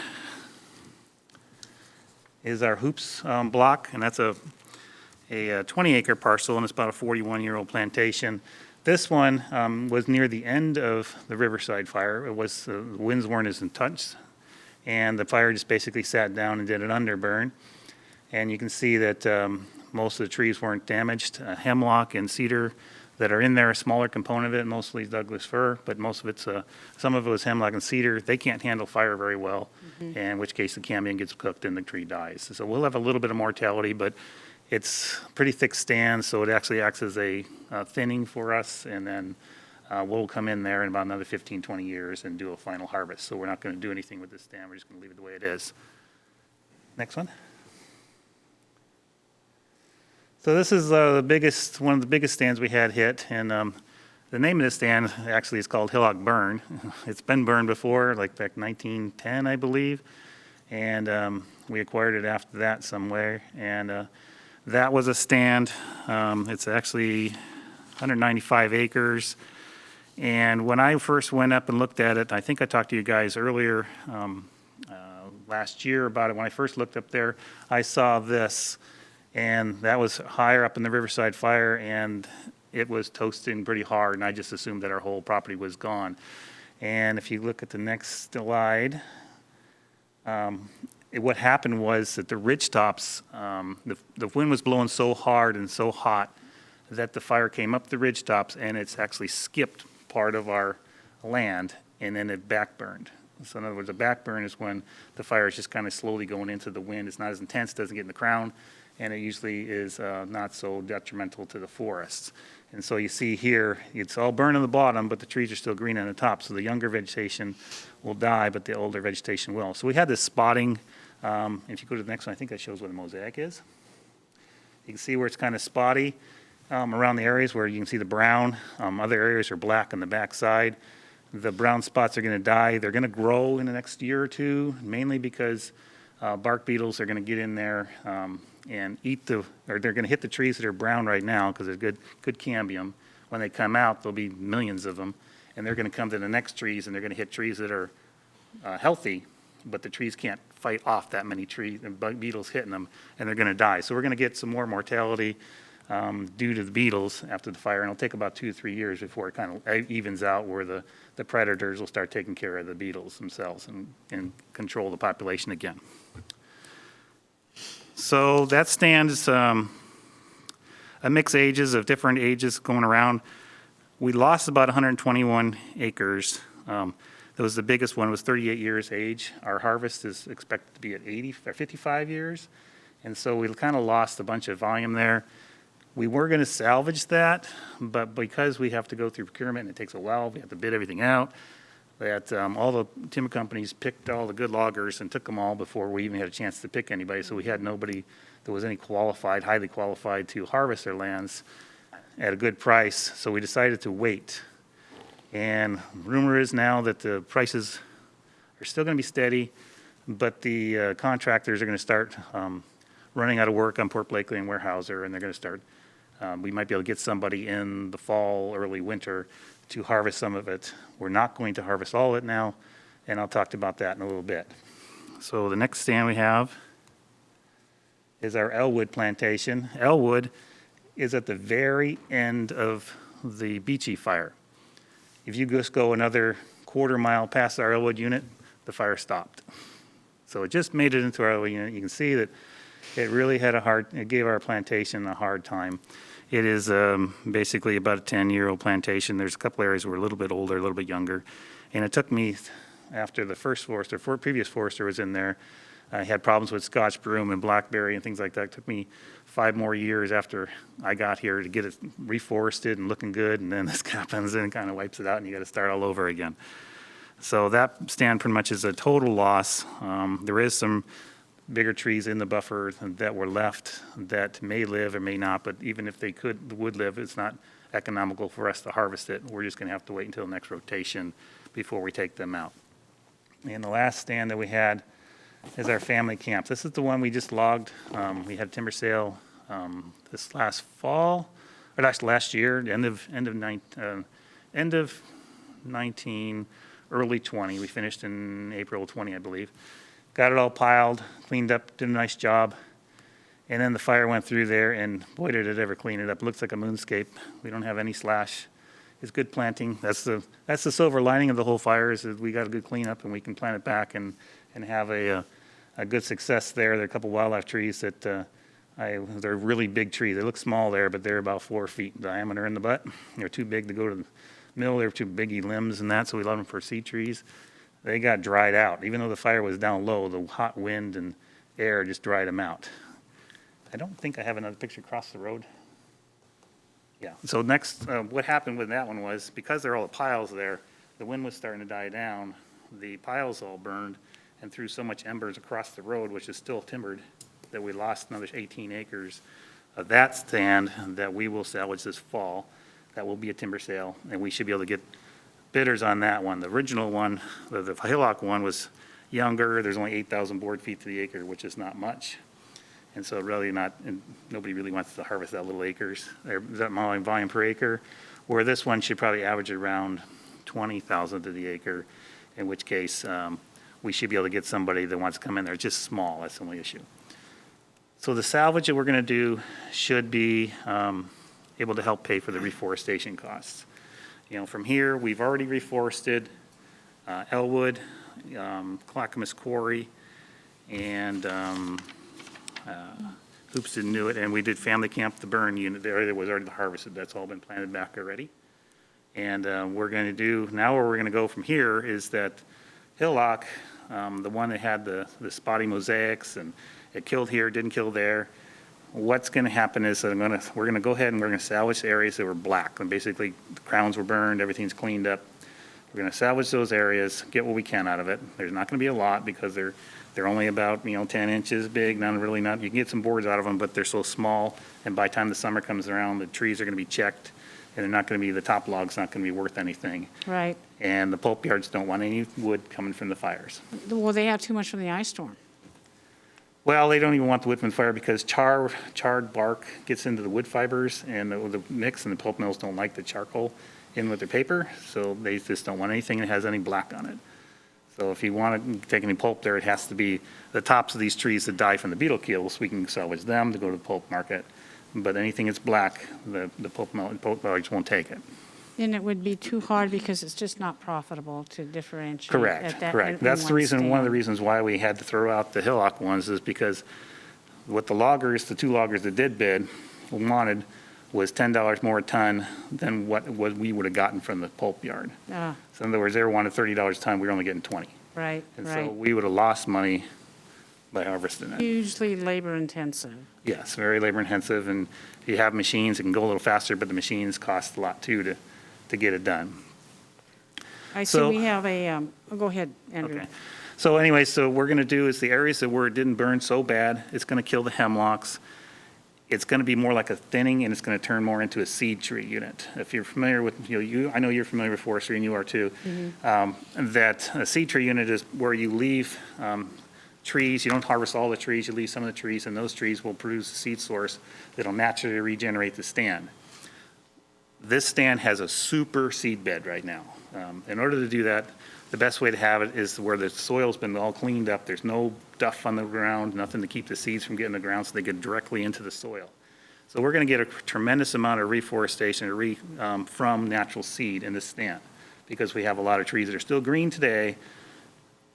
is our hoops block, and that's a 20-acre parcel, and it's about a 41-year-old plantation. This one was near the end of the Riverside Fire. It was the winds weren't as intense, and the fire just basically sat down and did an underburn. And you can see that most of the trees weren't damaged. Hemlock and cedar that are in there, a smaller component of it, mostly Douglas fir, but most of it's, some of it was hemlock and cedar. They can't handle fire very well, in which case the cambium gets cooked and the tree dies. So we'll have a little bit of mortality, but it's pretty thick stand, so it actually acts as a thinning for us, and then we'll come in there in about another 15, 20 years and do a final harvest. So we're not going to do anything with this stand. We're just going to leave it the way it is. Next one. So this is one of the biggest stands we had hit, and the name of this stand actually is called Hillock Burn. It's been burned before, like back 1910, I believe, and we acquired it after that somewhere, and that was a stand. It's actually 195 acres. And when I first went up and looked at it, I think I talked to you guys earlier last year about it. When I first looked up there, I saw this, and that was higher up in the Riverside Fire, and it was toasting pretty hard, and I just assumed that our whole property was gone. And if you look at the next slide, what happened was that the ridge tops, the wind was blowing so hard and so hot that the fire came up the ridge tops, and it's actually skipped part of our land, and then it backburned. So in other words, a backburn is when the fire is just kind of slowly going into the wind. It's not as intense, doesn't get in the crown, and it usually is not so detrimental to the forests. And so you see here, it's all burned on the bottom, but the trees are still green on the top. So the younger vegetation will die, but the older vegetation will. So we had this spotting. If you go to the next one, I think that shows what a mosaic is. You can see where it's kind of spotty around the areas where you can see the brown. Other areas are black on the back side. The brown spots are going to die. They're going to grow in the next year or two, mainly because bark beetles are going to get in there and they're going to hit the trees that are brown right now because they're good cambium. When they come out, there'll be millions of them, and they're going to come to the next trees, and they're going to hit trees that are healthy, but the trees can't fight off that many trees and beetles hitting them, and they're going to die. So we're going to get some more mortality due to the beetles after the fire, and it'll take about 2 to 3 years before it kind of evens out where the predators will start taking care of the beetles themselves and control the population again. So that stand is a mixed ages of different ages going around. We lost about 121 acres. That was the biggest one, was 38 years age. Our harvest is expected to be at 80 or 55 years. And so we kind of lost a bunch of volume there. We were going to salvage that, but because we have to go through procurement and it takes a while, we have to bid everything out, that all the timber companies picked all the good loggers and took them all before we even had a chance to pick anybody. So we had nobody that was any qualified, highly qualified to harvest their lands at a good price. So we decided to wait. And rumor is now that the prices are still going to be steady, but the contractors are going to start running out of work on Port Blakely and Weyerhaeuser, and they're going to start We might be able to get somebody in the fall, early winter to harvest some of it. We're not going to harvest all of it now, and I'll talk about that in a little bit. So the next stand we have is our Elwood plantation. Elwood is at the very end of the Beachy fire. If you just go another quarter mile past our Elwood unit, the fire stopped. So it just made it into our Elwood unit. You can see that it really had it gave our plantation a hard time. It is basically about a 10-year-old plantation. There's a couple areas where a little bit older, a little bit younger. And it took me, after the previous forester was in there, I had problems with Scotch broom and blackberry and things like that. It took me 5 more years after I got here to get it reforested and looking good, and then this happens and kind of wipes it out, and you got to start all over again. So that stand pretty much is a total loss. There is some bigger trees in the buffer that were left that may live or may not, but even if they would live, it's not economical for us to harvest it. We're just going to have to wait until the next rotation before we take them out. And the last stand that we had is our family camp. This is the one we just logged. We had timber sale this last fall, or last year, end of 19, early 20. We finished in April 20, I believe. Got it all piled, cleaned up, did a nice job. And then the fire went through there, and boy, did it ever clean it up. It looks like a moonscape. We don't have any slash. It's good planting. That's the silver lining of the whole fire, is that we got a good cleanup, and we can plant it back and have a good success there. There are a couple wildlife trees that they're really big trees. They look small there, but they're about 4 feet in diameter in the butt. They're too big to go to the mill. They're too biggy limbs and that, so we love them for seed trees. They got dried out. Even though the fire was down low, the hot wind and air just dried them out. I don't think I have another picture across the road. Yeah, so next, what happened with that one was, because there are all the piles there, the wind was starting to die down, the piles all burned and threw so much embers across the road, which is still timbered, that we lost another 18 acres of that stand that we will salvage this fall. That will be a timber sale, and we should be able to get bidders on that one. The original one, the Hillock one, was younger. There's only 8,000 board feet to the acre, which is not much. And so really and nobody really wants to harvest that little acres, that volume per acre, where this one should probably average around 20,000 to the acre, in which case we should be able to get somebody that wants to come in there. It's just small, that's the only issue. So the salvage that we're gonna do should be able to help pay for the reforestation costs. You know, from here, we've already reforested Elwood, Clackamas Quarry, and Hoops didn't do it, and we did family camp, the burn unit there that was already harvested. That's all been planted back already. And we're going to do, now where we're going to go from here is that Hillock, the one that had the spotty mosaics, and it killed here, didn't kill there. What's going to happen is that we're going to go ahead and we're going to salvage the areas that were black. And basically, the crowns were burned, everything's cleaned up. We're going to salvage those areas, get what we can out of it. There's not going to be a lot because they're only about 10 inches big. You can get some boards out of them, but they're so small. And by the time the summer comes around, the trees are going to be checked, and they're not going to be, the top log's not going to be worth anything. Right. And the pulp yards don't want any wood coming from the fires. Well, they have too much from the ice storm. Well, they don't even want the wood from the fire because charred bark gets into the wood fibers, and the mix, and the pulp mills don't like the charcoal in with their paper, so they just don't want anything that has any black on it. So if you want to take any pulp there, it has to be the tops of these trees that die from the beetle kills. We can salvage them to go to the pulp market, but anything that's black, the pulp yards won't take it. And it would be too hard because it's just not profitable to differentiate. Correct. That's the reason, one of the reasons why we had to throw out the Hillock ones is because what the loggers, the 2 loggers that did bid, wanted was $10 more a ton than what we would have gotten from the pulp yard. So in other words, they wanted $30 a ton, we were only getting 20. Right, And so we would have lost money by harvesting it. Hugely labor intensive. Yes, very labor intensive, and if you have machines, it can go a little faster, but the machines cost a lot too to get it done. I see we have a, go ahead, Andrew. Okay. So anyway, so what we're going to do is the areas where it didn't burn so bad, it's going to kill the hemlocks. It's going to be more like a thinning, and it's going to turn more into a seed tree unit. If you're familiar with, I know you're familiar with forestry, and you are too, that a seed tree unit is where you leave trees, you don't harvest all the trees, you leave some of the trees, and those trees will produce a seed source that'll naturally regenerate the stand. This stand has a super seed bed right now. In order to do that, the best way to have it is where the soil's been all cleaned up, there's no duff on the ground, nothing to keep the seeds from getting in the ground, so they get directly into the soil. So we're going to get a tremendous amount of reforestation from natural seed in this stand, because we have a lot of trees that are still green today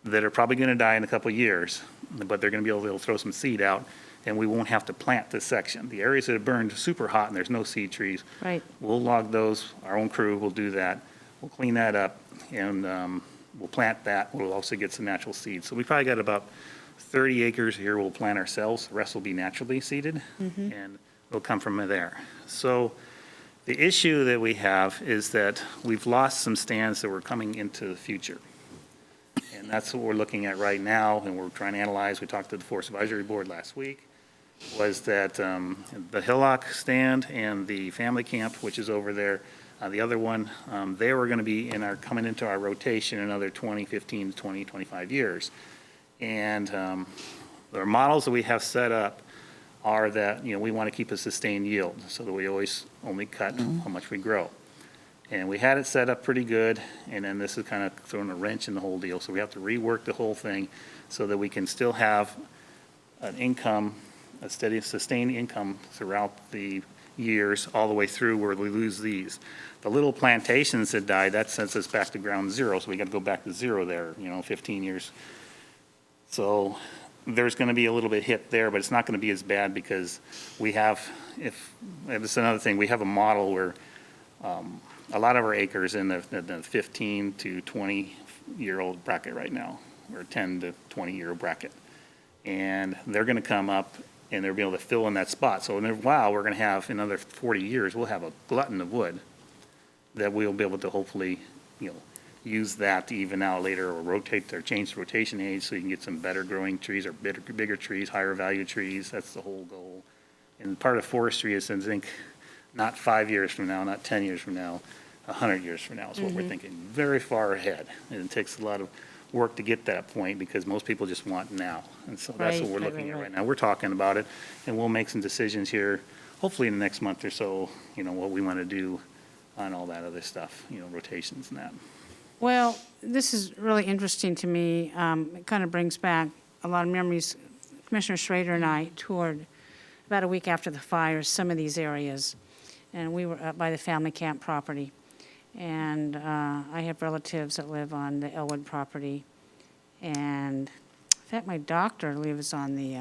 that are probably going to die in a couple of years, but they're going to be able to throw some seed out, and we won't have to plant this section. The areas that have burned super hot and there's no seed trees, Right. we'll log those, our own crew will do that, we'll clean that up, and we'll plant that, we'll also get some natural seed. So we probably got about 30 acres here we'll plant ourselves, the rest will be naturally seeded, and it'll come from there. So the issue that we have is that we've lost some stands that were coming into the future. And that's what we're looking at right now, and we're trying to analyze. We talked to the Forest Advisory Board last week, was that the Hillock stand and the family camp, which is over there, the other one, they were going to be coming into our rotation another 15 to 20, 25 years. And the models that we have set up are that, we want to keep a sustained yield so that we always only cut how much we grow. And we had it set up pretty good, and then this is kind of throwing a wrench in the whole deal. So we have to rework the whole thing so that we can still have an income, a steady, sustained income throughout the years, all the way through where we lose these. The little plantations that died, that sends us back to ground zero, so we got to go back to zero there, 15 years. So there's going to be a little bit hit there, but it's not going to be as bad because we have, it's another thing, we have a model where a lot of our acres in the 15 to 20-year-old bracket right now, or 10 to 20-year-old bracket. And they're going to come up and they'll be able to fill in that spot. So in a while, we're going to have, in another 40 years, we'll have a glutton of wood that we'll be able to hopefully, use that to even out later, or rotate or change the rotation age so you can get some better growing trees or bigger trees, higher value trees. That's the whole goal. And part of forestry is, I think, not 5 years from now, not 10 years from now, 100 years from now is what we're thinking. Very far ahead. And it takes a lot of work to get that point because most people just want now. And so that's what we're looking at right now. We're talking about it, and we'll make some decisions here, hopefully in the next month or so, what we want to do on all that other stuff, rotations and that. Well, this is really interesting to me. It kind of brings back a lot of memories. Commissioner Schrader and I toured about a week after the fires some of these areas, and we were up by the family camp property. And I have relatives that live on the Elwood property. And in fact, my doctor lives on the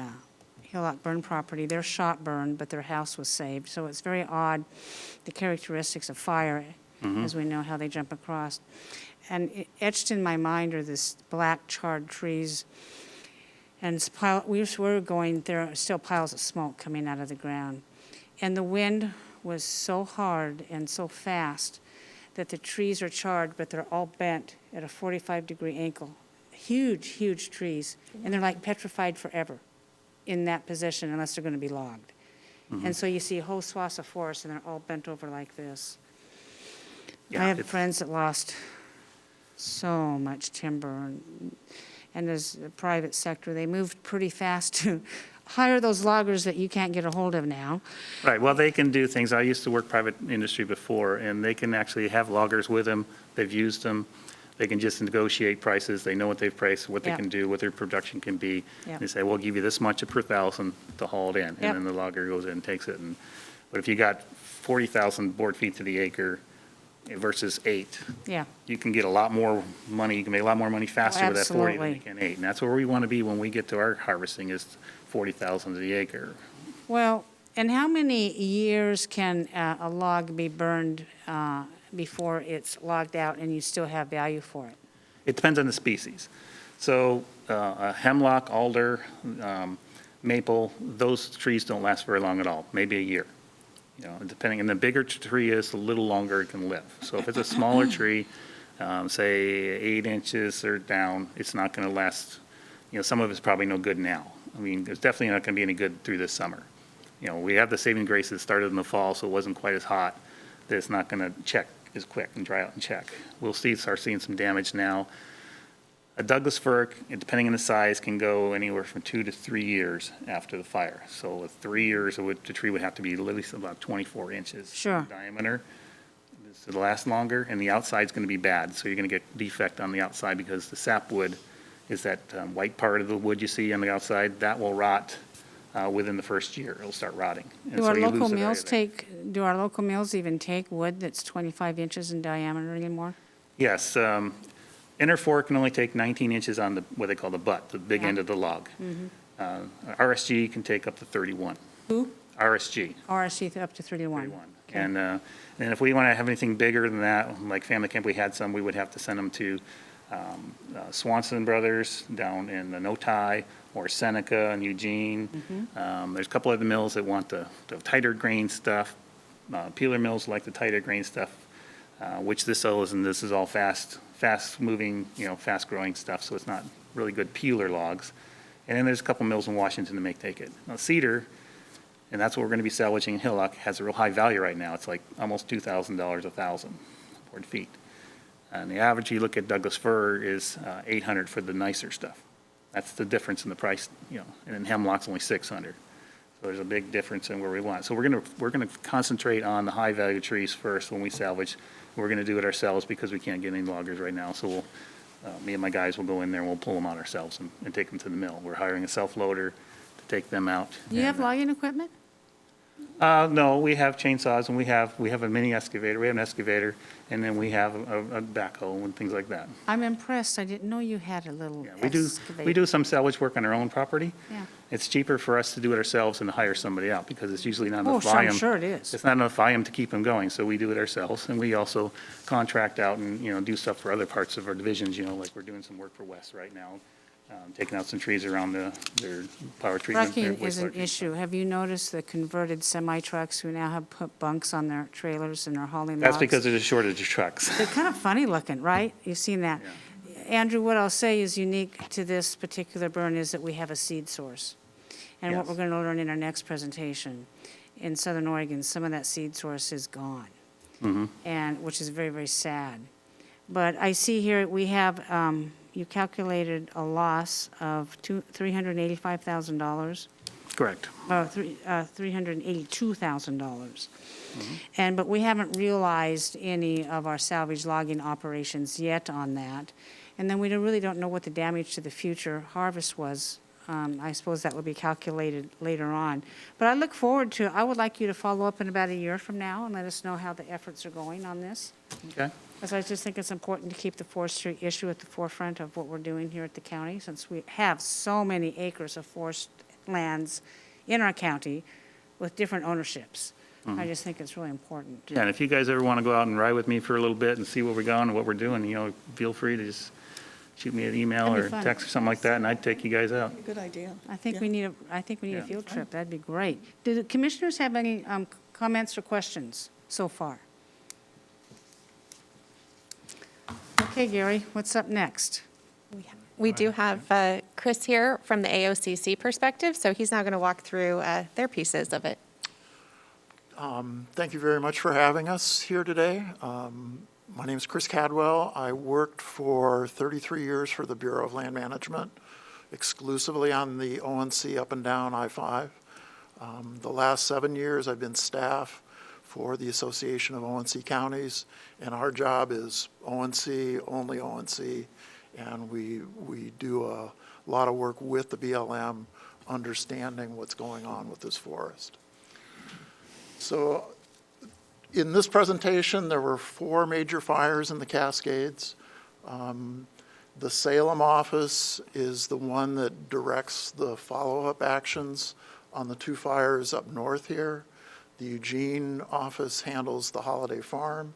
Hillock Burn property. Their shop burned, but their house was saved. So it's very odd, the characteristics of fire, as we know how they jump across. And etched in my mind are this black charred trees. And it's we were going, there are still piles of smoke coming out of the ground. And the wind was so hard and so fast that the trees are charred, but they're all bent at a 45-degree angle. Huge, huge trees. And they're like petrified forever in that position unless they're going to be logged. And so you see whole swaths of forest, and they're all bent over like this. Yeah, I have friends that lost so much timber. And as a private sector, they moved pretty fast to hire those loggers that you can't get a hold of now. Right, well, they can do things. I used to work private industry before, and they can actually have loggers with them. They've used them. They can just negotiate prices. They know what they've priced, what they Yeah. can do, what their production can be. Yeah. They say, we'll give you this much per thousand to haul it in. And Yep. then the logger goes in and takes it. But if you got 40,000 board feet to the acre versus 8, Yeah, you can get a lot more money. You can make a lot more money faster with that 40 than you absolutely. can 8. And that's where we want to be when we get to our harvesting is 40,000 to the acre. well, and how many years can a log be burned before it's logged out and you still have value for it? It depends on the species. So a hemlock, alder, maple, those trees don't last very long at all, maybe a year. Depending, and the bigger tree is, the little longer it can live. So if it's a smaller tree, say 8 inches or down, it's not going to last, some of it's probably no good now. I mean, it's definitely not going to be any good through this summer. We have the saving grace that started in the fall, so it wasn't quite as hot, that it's not going to check as quick and dry out and check. We'll start seeing some damage now. A Douglas fir, depending on the size, can go anywhere from 2 to 3 years after the fire. So with 3 years, the tree would have to be at least about 24 inches Sure. in diameter to last longer, and the outside's going to be bad. So you're going to get defect on the outside because the sapwood is that white part of the wood you see on the outside. That will rot within the first year. It'll start rotting. And Do so our you lose local the value mills there. do our local mills even take wood that's 25 inches in diameter anymore? Yes, Interfor can only take 19 inches on what they call the butt, the big Yeah. end of the log. RSG can take up to 31. Who? RSG. RSC up to 31. 31. And if we want to have anything bigger than that, like Family Camp, we had some, we would have to send them to Swanson Brothers down in the Notai, or Seneca and Eugene. There's a couple of the mills that want the tighter grain stuff. Peeler mills like the tighter grain stuff, which this is, and this is all fast moving, fast growing stuff, so it's not really good peeler logs. And then there's a couple mills in Washington that take it. Now cedar, and that's what we're going to be salvaging in Hillock, has a real high value right now. It's like almost $2,000 a thousand board feet. And the average, you look at Douglas fir, is $800 for the nicer stuff. That's the difference in the price, and then hemlock's only $600. So there's a big difference in where we want. So we're gonna concentrate on the high value trees first when we salvage. We're gonna do it ourselves because we can't get any loggers right now. So we'll, me and my guys will go in there and we'll pull them out ourselves and take them to the mill. We're hiring a self-loader to take them out. Do you have logging equipment? No, we have chainsaws and we have a mini excavator. We have an excavator, and then we have a backhoe and things like that. I'm impressed. I didn't know you had a little Yeah, we do some salvage work on our own property. Yeah. It's cheaper for us to do it ourselves than to hire somebody out because it's usually not Oh, enough volume. I'm sure it is. It's not enough volume to keep them going, so we do it ourselves. And we also contract out and, do stuff for other parts of our divisions, like we're doing some work for West right now, taking out some trees around their power treatment. their Trucking is an wastewater treatment. issue. Have you noticed the converted semi-trucks who now have put bunks on their trailers and are hauling logs? That's because there's a shortage of trucks. They're kind of funny looking, right? You've seen that. Andrew, what I'll say is unique to this particular burn is that we have a seed source. And what Yes. we're going to learn in our next presentation, in Southern Oregon, some of that seed source is gone. And, which is very, very sad. But I see here, we have, you calculated a loss of $385,000. Correct. $382,000. But we haven't realized any of our salvage logging operations yet on that. And then we really don't know what the damage to the future harvest was. I suppose that will be calculated later on. But I look forward to, I would like you to follow up in about a year from now and let us know how the efforts are going on this. Okay. Because I just think it's important to keep the forestry issue at the forefront of what we're doing here at the county, since we have so many acres of forest lands in our county with different ownerships. I just think it's really important. Yeah, and if you guys ever want to go out and ride with me for a little bit and see where we're going and what we're doing, feel free to just shoot me an email That'd be or fun. text or something like that, and I'd take you guys out. Good idea. I think we need a Yeah. field trip. That'd be great. Do the commissioners have any comments or questions so far? Okay, Gary, what's up next? We do have Chris here from the AOCC perspective, so he's now going to walk through their pieces of it. Thank you very much for having us here today. My name is Chris Cadwell. I worked for 33 years for the Bureau of Land Management, exclusively on the ONC up and down I-5. The last 7 years, I've been staff for the Association of ONC Counties, and our job is ONC, only ONC, and we do a lot of work with the BLM, understanding what's going on with this forest. So in this presentation, there were 4 major fires in the Cascades. The Salem office is the one that directs the follow-up actions on the 2 fires up north here. The Eugene office handles the Holiday Farm,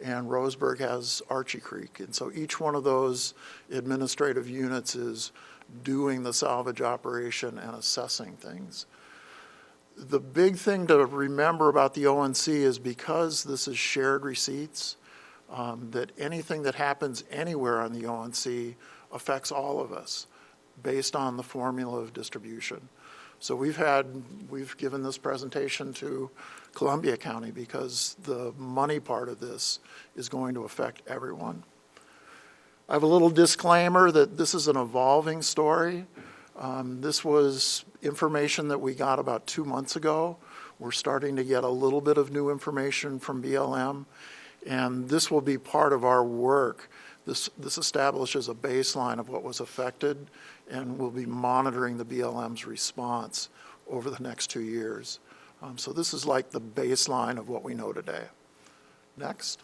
and Roseburg has Archie Creek. And so each one of those administrative units is doing the salvage operation and assessing things. The big thing to remember about the ONC is because this is shared receipts, that anything that happens anywhere on the ONC affects all of us based on the formula of distribution. So we've given this presentation to Columbia County because the money part of this is going to affect everyone. I have a little disclaimer that this is an evolving story. This was information that we got about 2 months ago. We're starting to get a little bit of new information from BLM, and this will be part of our work. This establishes a baseline of what was affected, and we'll be monitoring the BLM's response over the next 2 years. So this is like the baseline of what we know today. Next.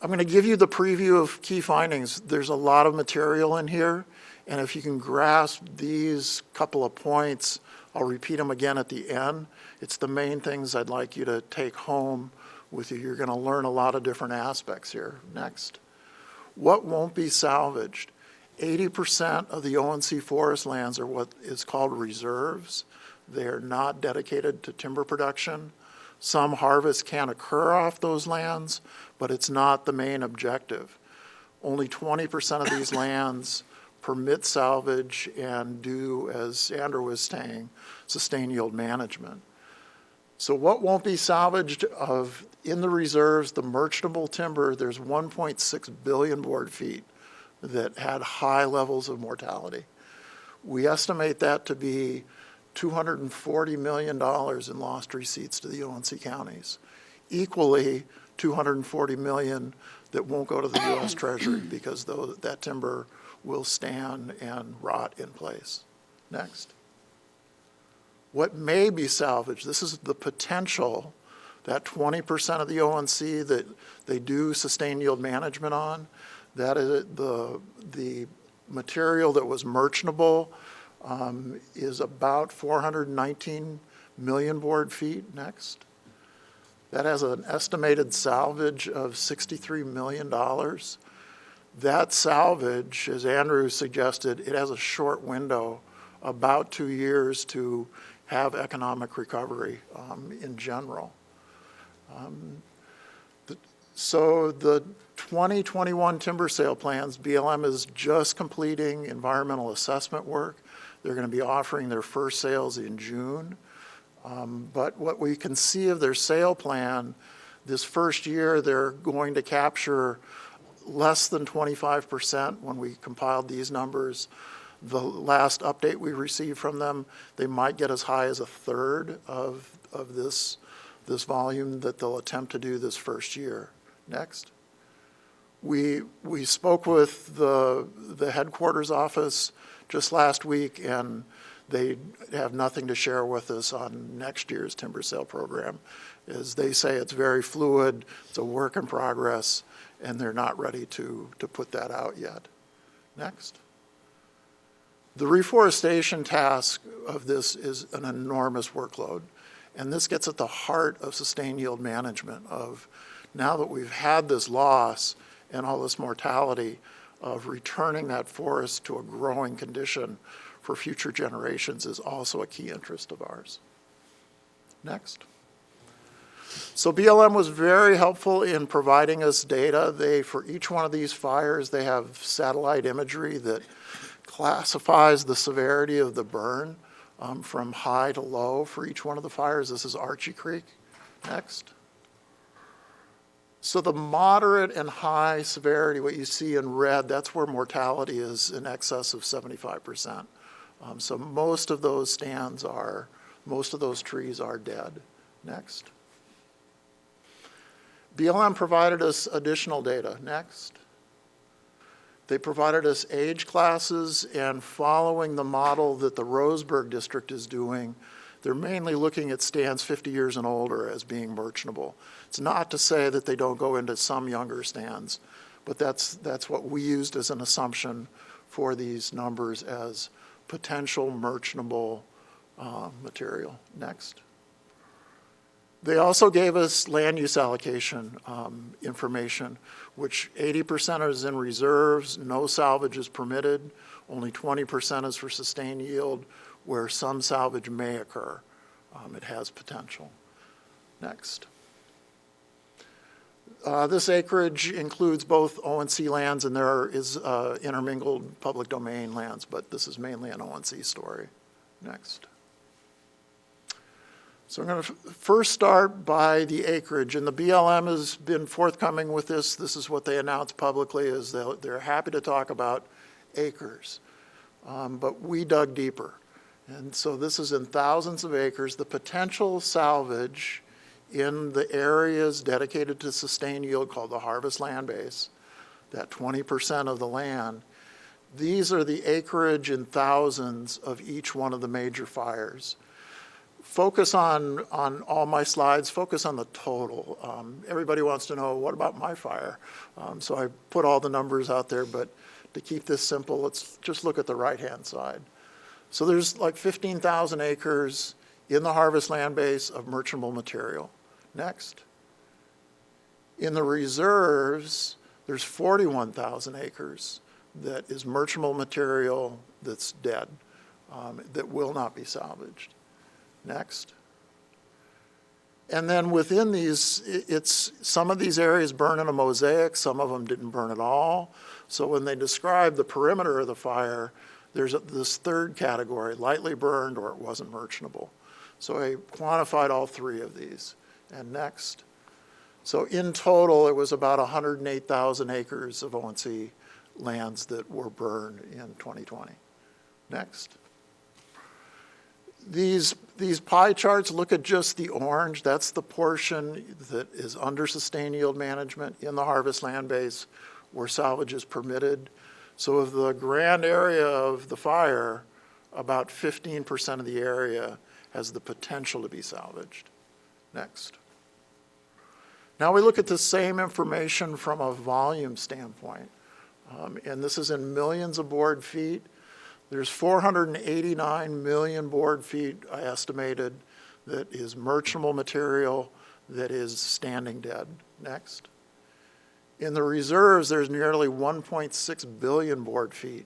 I'm going to give you the preview of key findings. There's a lot of material in here, and if you can grasp these couple of points, I'll repeat them again at the end. It's the main things I'd like you to take home with you. You're going to learn a lot of different aspects here. Next. What won't be salvaged? 80% of the ONC forest lands are what is called reserves. They are not dedicated to timber production. Some harvest can occur off those lands, but it's not the main objective. Only 20% of these lands permit salvage and do, as Andrew was saying, sustain yield management. So what won't be salvaged in the reserves, the merchantable timber, there's 1.6 billion board feet that had high levels of mortality. We estimate that to be $240 million in lost receipts to the ONC counties. Equally, $240 million that won't go to the U.S. Treasury because that timber will stand and rot in place. Next. What may be salvaged, this is the potential, that 20% of the ONC that they do sustain yield management on, that is the material that was merchantable is about 419 million board feet. Next. That has an estimated salvage of $63 million. That salvage, as Andrew suggested, it has a short window, about 2 years to have economic recovery in general. So the 2021 timber sale plans, BLM is just completing environmental assessment work. They're going to be offering their first sales in June. But what we can see of their sale plan, this first year they're going to capture less than 25% when we compiled these numbers. The last update we received from them, they might get as high as a third of this volume that they'll attempt to do this first year. Next. We spoke with the headquarters office just last week, and they have nothing to share with us on next year's timber sale program. As they say, it's very fluid, it's a work in progress, and they're not ready to put that out yet. Next. The reforestation task of this is an enormous workload, and this gets at the heart of sustained yield management of now that we've had this loss and all this mortality of returning that forest to a growing condition for future generations is also a key interest of ours. Next. So BLM was very helpful in providing us data. For each one of these fires, they have satellite imagery that classifies the severity of the burn from high to low for each one of the fires. This is Archie Creek. Next. So the moderate and high severity, what you see in red, that's where mortality is in excess of 75%. So most of those trees are dead. Next. BLM provided us additional data. Next. They provided us age classes, and following the model that the Roseburg District is doing, they're mainly looking at stands 50 years and older as being merchantable. It's not to say that they don't go into some younger stands, but that's what we used as an assumption for these numbers as potential merchantable material. Next. They also gave us land use allocation information, which 80% is in reserves, no salvage is permitted, only 20% is for sustained yield, where some salvage may occur. It has potential. Next. This acreage includes both ONC lands, and there is intermingled public domain lands, but this is mainly an ONC story. Next. So I'm going to first start by the acreage, and the BLM has been forthcoming with this. This is what they announced publicly, is they're happy to talk about acres. But we dug deeper. And so this is in thousands of acres. The potential salvage in the areas dedicated to sustained yield called the harvest land base, that 20% of the land, these are the acreage in thousands of each one of the major fires. Focus on all my slides, focus on the total. Everybody wants to know, what about my fire? So I put all the numbers out there, but to keep this simple, let's just look at the right-hand side. So there's like 15,000 acres in the harvest land base of merchantable material. Next. In the reserves, there's 41,000 acres that is merchantable material that's dead, that will not be salvaged. Next. And then within these, some of these areas burn in a mosaic, some of them didn't burn at all. So when they describe the perimeter of the fire, there's this third category, lightly burned or it wasn't merchantable. So I quantified all three of these. And next. So in total, it was about 108,000 acres of O&C lands that were burned in 2020. Next. These pie charts look at just the orange. That's the portion that is under sustained yield management in the harvest land base where salvage is permitted. So of the grand area of the fire, about 15% of the area has the potential to be salvaged. Next. Now we look at the same information from a volume standpoint. And this is in millions of board feet. There's 489 million board feet, I estimated, that is merchantable material that is standing dead. Next. In the reserves, there's nearly 1.6 billion board feet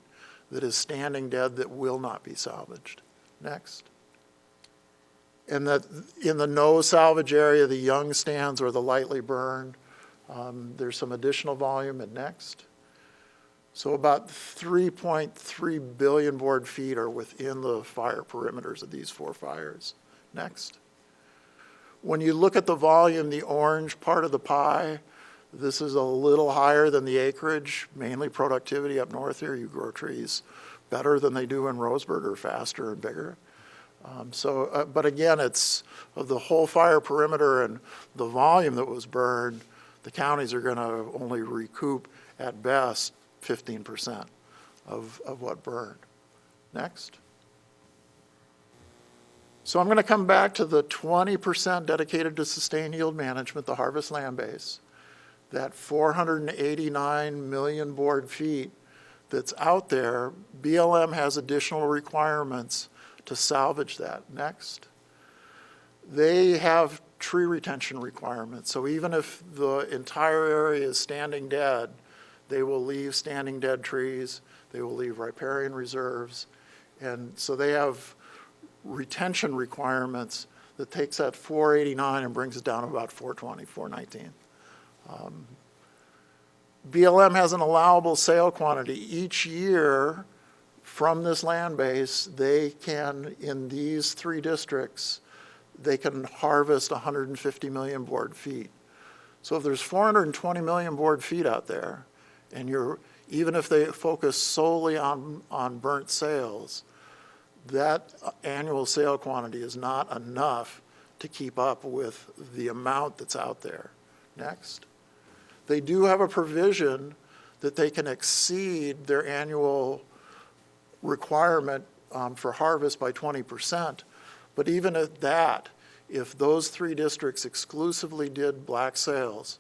that is standing dead that will not be salvaged. Next. And that in the no salvage area, the young stands or the lightly burned, there's some additional volume. And next. So about 3.3 billion board feet are within the fire perimeters of these four fires. Next. When you look at the volume, the orange part of the pie, this is a little higher than the acreage, mainly productivity up north here. You grow trees better than they do in Roseburg or faster and bigger. But again, it's of the whole fire perimeter and the volume that was burned, the counties are going to only recoup at best 15% of what burned. Next. So I'm going to come back to the 20% dedicated to sustained yield management, the harvest land base. That 489 million board feet that's out there, BLM has additional requirements to salvage that. Next. They have tree retention requirements. So even if the entire area is standing dead, they will leave standing dead trees. They will leave riparian reserves. And so they have retention requirements that takes that 489 and brings it down to about 420, 419. BLM has an allowable sale quantity. Each year from this land base, they can, in these three districts, they can harvest 150 million board feet. So if there's 420 million board feet out there, and even if they focus solely on burnt sales, that annual sale quantity is not enough to keep up with the amount that's out there. Next. They do have a provision that they can exceed their annual requirement for harvest by 20%. But even at that, if those three districts exclusively did black sales,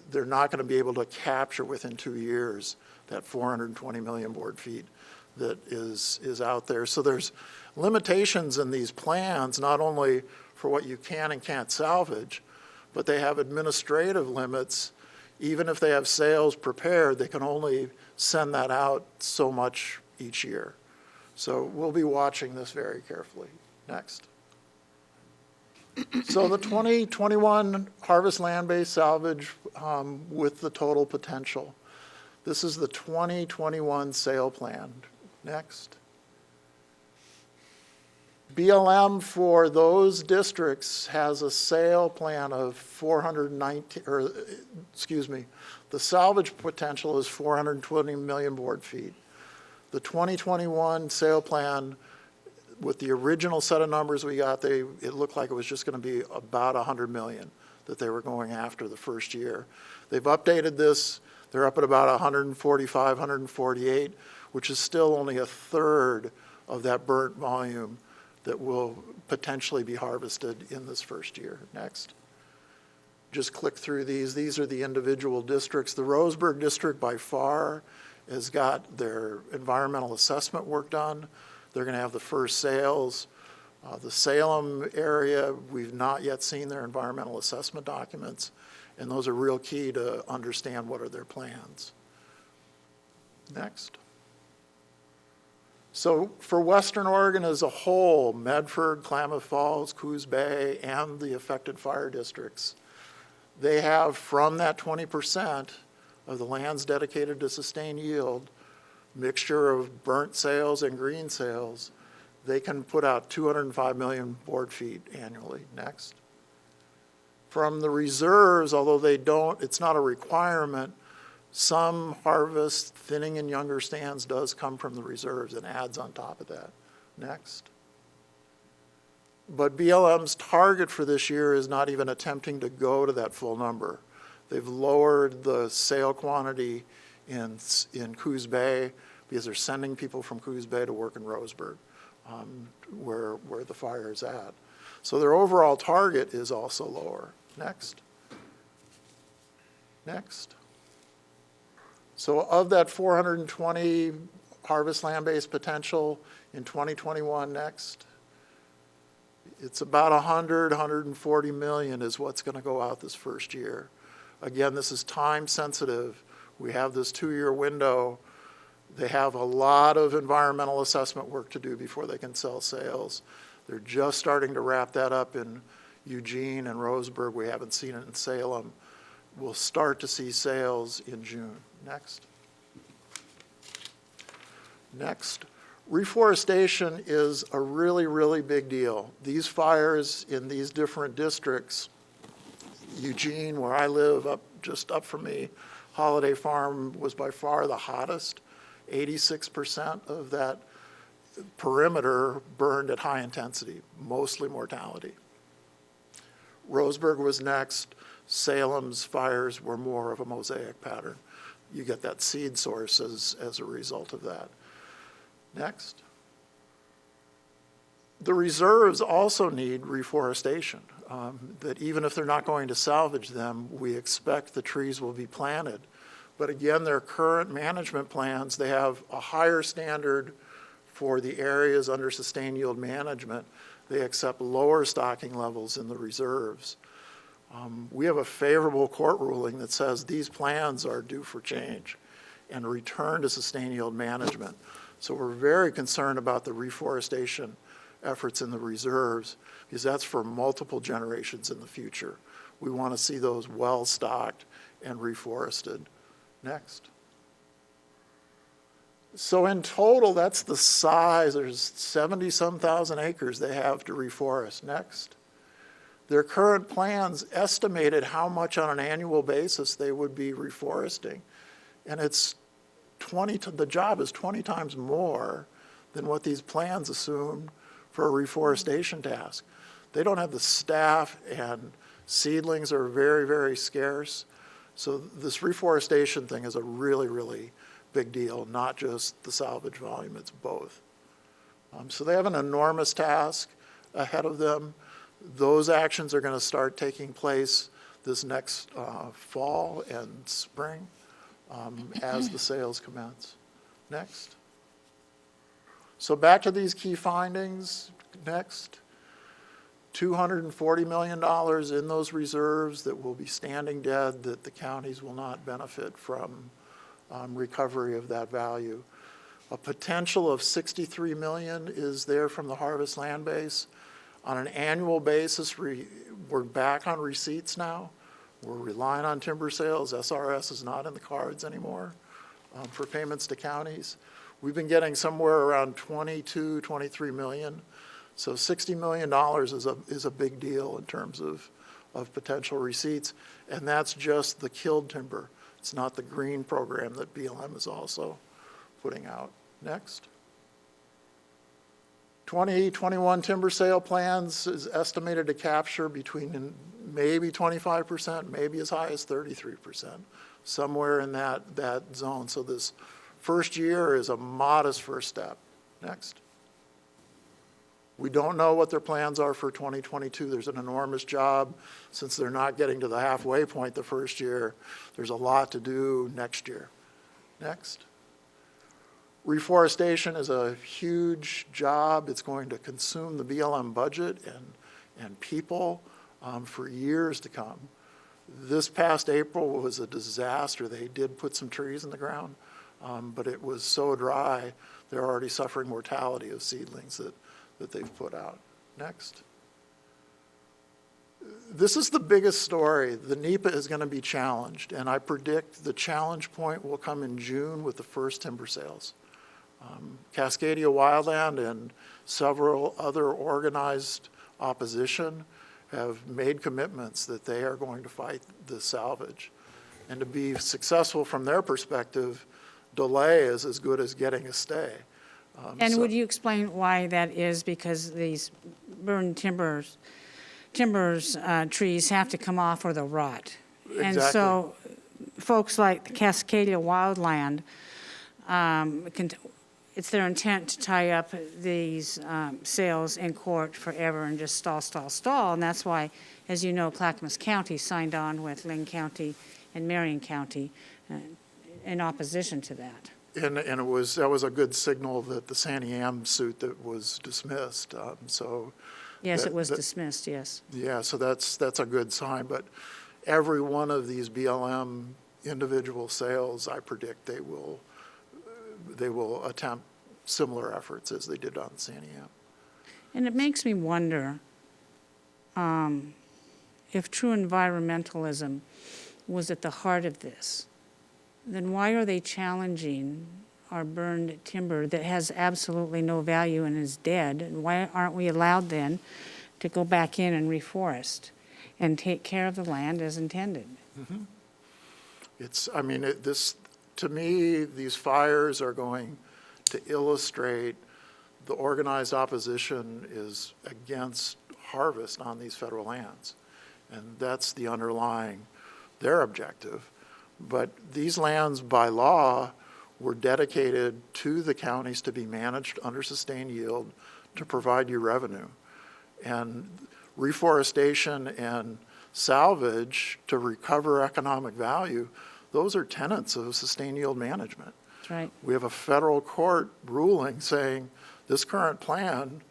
they're not going to be able to capture within 2 years that 420 million board feet that is out there. So there's limitations in these plans, not only for what you can and can't salvage, but they have administrative limits. Even if they have sales prepared, they can only send that out so much each year. So we'll be watching this very carefully. Next. So the 2021 harvest land-based salvage with the total potential. This is the 2021 sale plan. Next. BLM for those districts has a sale plan of 419, or excuse me, the salvage potential is 420 million board feet. The 2021 sale plan, with the original set of numbers we got, it looked like it was just going to be about 100 million that they were going after the first year. They've updated this. They're up at about 145, 148, which is still only a third of that burnt volume that will potentially be harvested in this first year. Next. Just click through these. These are the individual districts. The Roseburg District by far has got their environmental assessment work done. They're going to have the first sales. The Salem area, we've not yet seen their environmental assessment documents, and those are real key to understand what are their plans. Next. So for Western Oregon as a whole, Medford, Klamath Falls, Coos Bay, and the affected fire districts, they have from that 20% of the lands dedicated to sustained yield, mixture of burnt sales and green sales, they can put out 205 million board feet annually. Next. From the reserves, although they don't, it's not a requirement, some harvest, thinning in younger stands does come from the reserves and adds on top of that. Next. But BLM's target for this year is not even attempting to go to that full number. They've lowered the sale quantity in Coos Bay because they're sending people from Coos Bay to work in Roseburg, where the fire is at. So their overall target is also lower. Next. Next. So of that 420 harvest land-based potential in 2021, next, it's about 140 million is what's going to go out this first year. Again, this is time sensitive. We have this 2-year window. They have a lot of environmental assessment work to do before they can sell sales. They're just starting to wrap that up in Eugene and Roseburg. We haven't seen it in Salem. We'll start to see sales in June. Next. Next. Reforestation is a really, really big deal. These fires in these different districts, Eugene, where I live, just up from me, Holiday Farm was by far the hottest. 86% of that perimeter burned at high intensity, mostly mortality. Roseburg was next. Salem's fires were more of a mosaic pattern. You get that seed source as a result of that. Next. The reserves also need reforestation, that even if they're not going to salvage them, we expect the trees will be planted. But again, their current management plans, they have a higher standard for the areas under sustained yield management. They accept lower stocking levels in the reserves. We have a favorable court ruling that says these plans are due for change and return to sustained yield management. So we're very concerned about the reforestation efforts in the reserves because that's for multiple generations in the future. We want to see those well stocked and reforested. Next. So in total, that's the size. There's 70-some thousand acres they have to reforest. Next. Their current plans estimated how much on an annual basis they would be reforesting. And it's the job is 20 times more than what these plans assume for a reforestation task. They don't have the staff, and seedlings are very, very scarce. So this reforestation thing is a really, really big deal, not just the salvage volume, it's both. So they have an enormous task ahead of them. Those actions are going to start taking place this next fall and spring as the sales commence. Next. So back to these key findings. Next. $240 million in those reserves that will be standing dead, that the counties will not benefit from recovery of that value. A potential of $63 million is there from the harvest land base. On an annual basis, we're back on receipts now. We're relying on timber sales. SRS is not in the cards anymore for payments to counties. We've been getting somewhere around 22, 23 million. So $60 million is a big deal in terms of potential receipts, and that's just the killed timber. It's not the green program that BLM is also putting out. Next. 2021 timber sale plans is estimated to capture between maybe 25%, maybe as high as 33%, somewhere in that zone. So this first year is a modest first step. Next. We don't know what their plans are for 2022. There's an enormous job. Since they're not getting to the halfway point the first year, there's a lot to do next year. Next. Reforestation is a huge job. It's going to consume the BLM budget and people for years to come. This past April was a disaster. They did put some trees in the ground, but it was so dry, they're already suffering mortality of seedlings that they've put out. Next. This is the biggest story. The NEPA is going to be challenged, and I predict the challenge point will come in June with the first timber sales. Cascadia Wildland and several other organized opposition have made commitments that they are going to fight the salvage. And to be successful from their perspective, delay is as good as getting a stay. And would you explain why that is? Because these burned trees have to come off or they'll rot. Exactly. And so folks like the Cascadia Wildland, it's their intent to tie up these sales in court forever and just stall. And that's why, as you know, Clackamas County signed on with Lynn County and Marion County in opposition to that. And that was a good signal that the Sandy Am suit that was dismissed. Yes, it was dismissed, yes. Yeah, so that's a good sign. But every one of these BLM individual sales, I predict they will attempt similar efforts as they did on Sandy Am. And it makes me wonder if true environmentalism was at the heart of this, then why are they challenging our burned timber that has absolutely no value and is dead? And why aren't we allowed then to go back in and reforest and take care of the land as intended? Mm-hmm. To me, these fires are going to illustrate the organized opposition is against harvest on these federal lands. And that's the underlying, their objective. But these lands by law were dedicated to the counties to be managed under sustained yield to provide you revenue. And reforestation and salvage to recover economic value, those are tenets of sustained yield management. That's right. We have a federal court ruling saying this current plan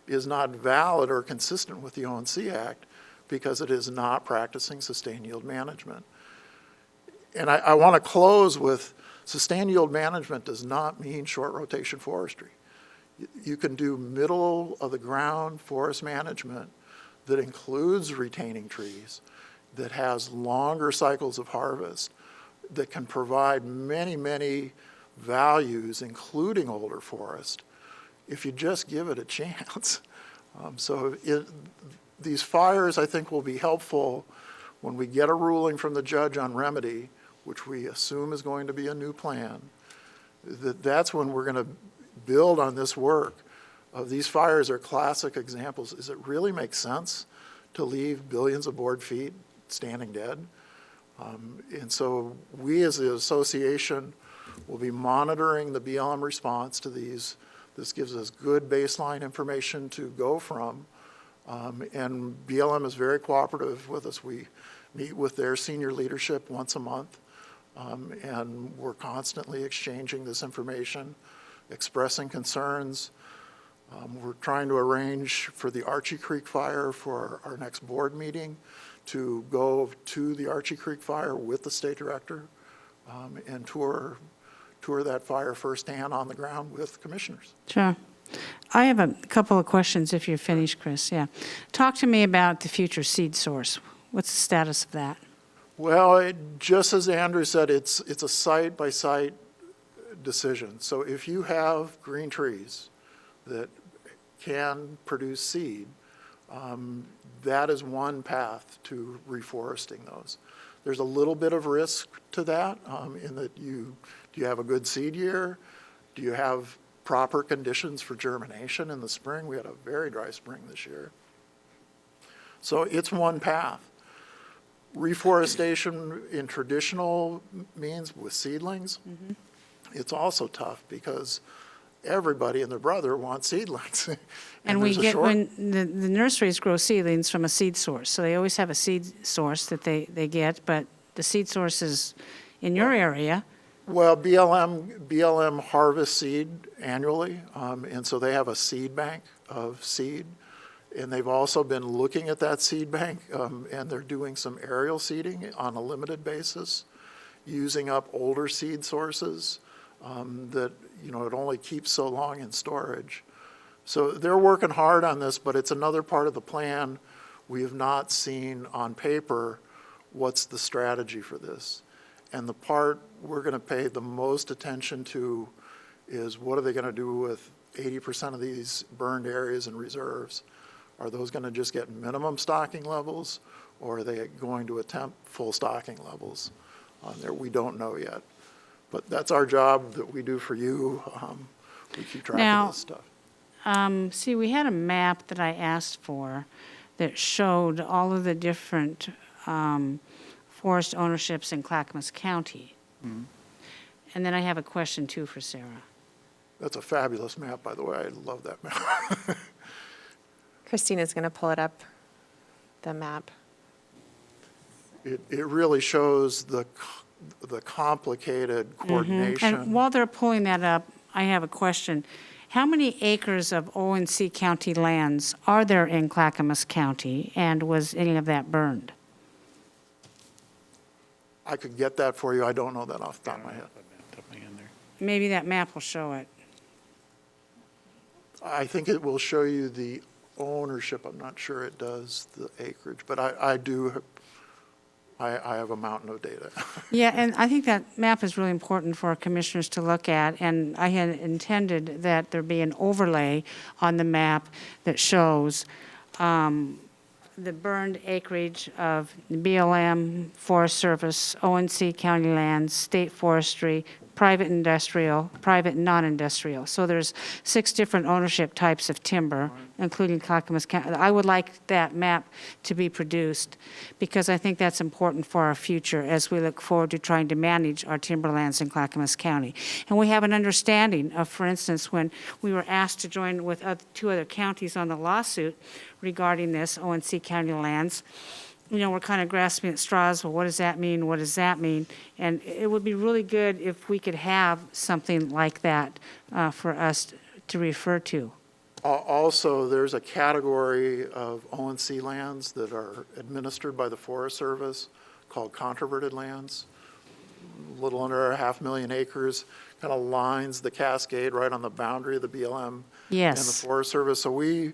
is not valid or consistent with the ONC Act because it is not practicing sustained yield management. And I want to close with sustained yield management does not mean short rotation forestry. You can do middle of the ground forest management that includes retaining trees, that has longer cycles of harvest, that can provide many, many values, including older forest, if you just give it a chance. These fires, I think, will be helpful when we get a ruling from the judge on remedy, which we assume is going to be a new plan. That's when we're going to build on this work. These fires are classic examples. Does it really make sense to leave billions of board feet standing dead? And so we as an association will be monitoring the BLM response to these. This gives us good baseline information to go from. And BLM is very cooperative with us. We meet with their senior leadership once a month. And we're constantly exchanging this information, expressing concerns. We're trying to arrange for the Archie Creek fire for our next board meeting to go to the Archie Creek fire with the state director and tour that fire firsthand on the ground with commissioners. Sure. I have a couple of questions if you're finished, Chris. Yeah. Talk to me about the future seed source. What's the status of that? Well, just as Andrew said, it's a site-by-site decision. So if you have green trees that can produce seed, that is one path to reforesting those. There's a little bit of risk to that in that do you have a good seed year? Do you have proper conditions for germination in the spring? We had a very dry spring this year. So it's one path. Reforestation in traditional means with seedlings, it's also tough because everybody and their brother wants seedlings. And we there's a get, short- when the nurseries grow seedlings from a seed source, so they always have a seed source that they get, but the seed source is in your area. Well, BLM harvests seed annually, and so they have a seed bank of seed. And they've also been looking at that seed bank, and they're doing some aerial seeding on a limited basis, using up older seed sources that, it only keeps so long in storage. So they're working hard on this, but it's another part of the plan. We have not seen on paper what's the strategy for this. And the part we're going to pay the most attention to is what are they going to do with 80% of these burned areas and reserves? Are those going to just get minimum stocking levels, or are they going to attempt full stocking levels on there? We don't know yet. But that's our job that we do for you. We keep track of this stuff. See, we had a map that I asked for that showed all of the different forest ownerships in Clackamas County. And then I have a question too for Sarah. That's a fabulous map, by the way. I love that map. Christina's going to pull it up, the map. It really shows the complicated coordination. And while they're pulling that up, I have a question. How many acres of O&C County lands are there in Clackamas County, and was any of that burned? I could get that for you. I don't know that off the top of my head. Maybe that map will show it. I think it will show you the ownership. I'm not sure it does the acreage, but I have a mountain of data. Yeah, and I think that map is really important for our commissioners to look at, and I had intended that there be an overlay on the map that shows the burned acreage of BLM, Forest Service, O&C County lands, state forestry, private industrial, private non-industrial. So there's 6 different ownership types of timber, including Clackamas County. I would like that map to be produced because I think that's important for our future as we look forward to trying to manage our timberlands in Clackamas County. And we have an understanding of, for instance, when we were asked to join with 2 other counties on the lawsuit regarding this, O&C County lands, we're kind of grasping at straws. Well, what does that mean? What does that mean? And it would be really good if we could have something like that for us to refer to. Also, there's a category of O&C lands that are administered by the Forest Service called controverted lands. A little under 500,000 acres, kind of lines the Cascade right on the boundary of the BLM and the Forest Service. So we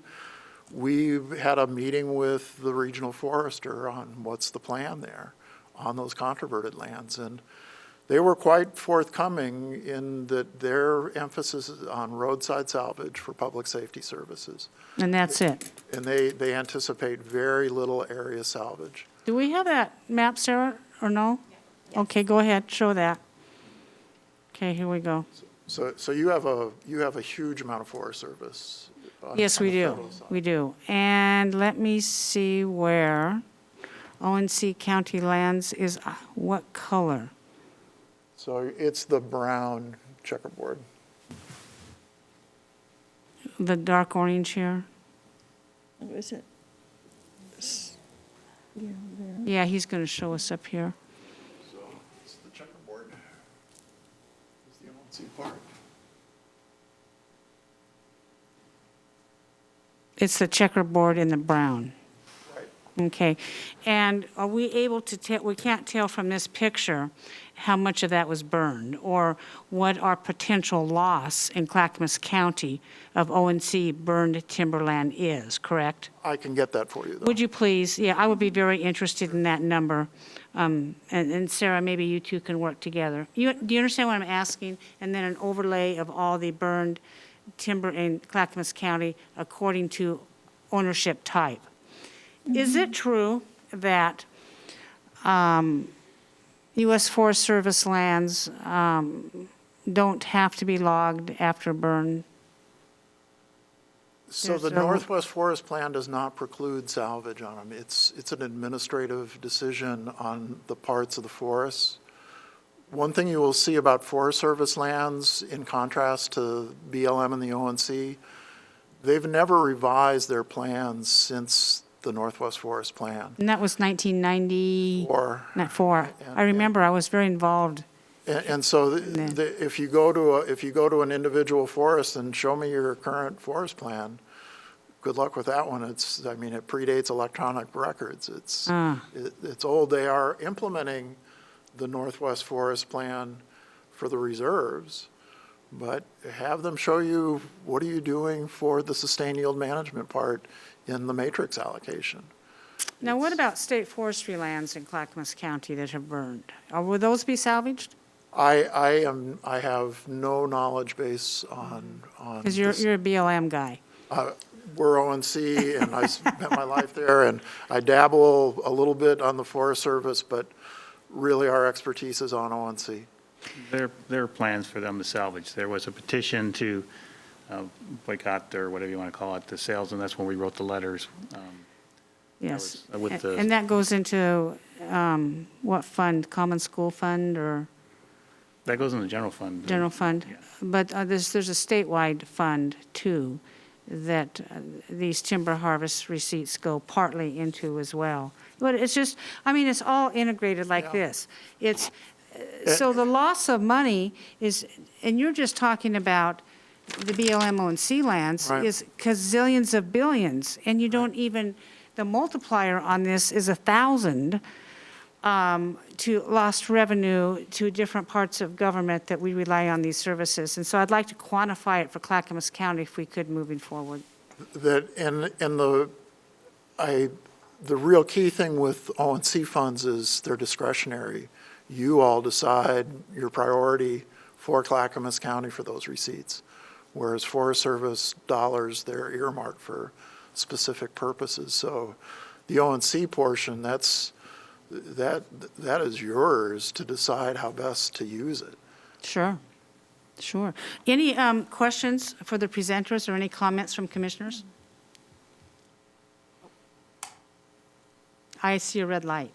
had a meeting with the regional forester on what's the plan there on those controverted lands. And they were quite forthcoming in that their emphasis is on roadside salvage for public safety services. And that's it. And they anticipate very little area salvage. Do we have that map, Sarah, or no? Yeah. Okay, go ahead, show that. Okay, here we go. So you have a huge amount of Forest Service. Yes, we do. We do. And let me see where O&C County lands is, what color? So it's the brown checkerboard. The dark orange here? What is it? Yeah, there. Yeah, he's going to show us up here. So it's the checkerboard. It's the O&C part. It's the checkerboard in the brown. Right. Okay. And are we able to tell, we can't tell from this picture how much of that was burned or what our potential loss in Clackamas County of O&C burned timberland is, correct? I can get that for you, though. Would you please? Yeah, I would be very interested in that number. And Sarah, maybe you two can work together. Do you understand what I'm asking? And then an overlay of all the burned timber in Clackamas County according to ownership type. Is it true that U.S. Forest Service lands don't have to be logged after burn? So the There's a- Northwest Forest Plan does not preclude salvage on them. It's an administrative decision on the parts of the forests. One thing you will see about Forest Service lands, in contrast to BLM and the ONC, they've never revised their plans since the Northwest Forest Plan. And that was 1994. Or, I remember, I was very involved. and so if you go to an individual forest and show me your current forest plan, good luck with that one. It predates electronic records. It's old. They are implementing the Northwest Forest Plan for the reserves, but have them show you what are you doing for the sustained yield management part in the matrix allocation. Now, what about state forestry lands in Clackamas County that have burned? Will those be salvaged? I have no knowledge base on. Because you're a BLM guy. We're ONC, and I spent my life there, and I dabble a little bit on the Forest Service, but really our expertise is on ONC. There are plans for them to salvage. There was a petition to boycott, or whatever you want to call it, the sales, and that's when we wrote the letters. Yes. was with the- And that goes into what fund? Common School Fund or That goes in the general fund. general fund? Yeah. But there's a statewide fund too that these timber harvest receipts go partly into as well. But it's just, it's all integrated like this. It's, so the loss of money is, and you're just talking about the BLM ONC lands, Right. is gazillions of billions, and you don't even, the multiplier on this is 1,000 to lost revenue to different parts of government that we rely on these services. And so I'd like to quantify it for Clackamas County if we could moving forward. The real key thing with ONC funds is they're discretionary. You all decide your priority for Clackamas County for those receipts. Whereas Forest Service dollars, they're earmarked for specific purposes. So the ONC portion, that is yours to decide how best to use it. Sure. Any questions for the presenters or any comments from commissioners? I see a red light.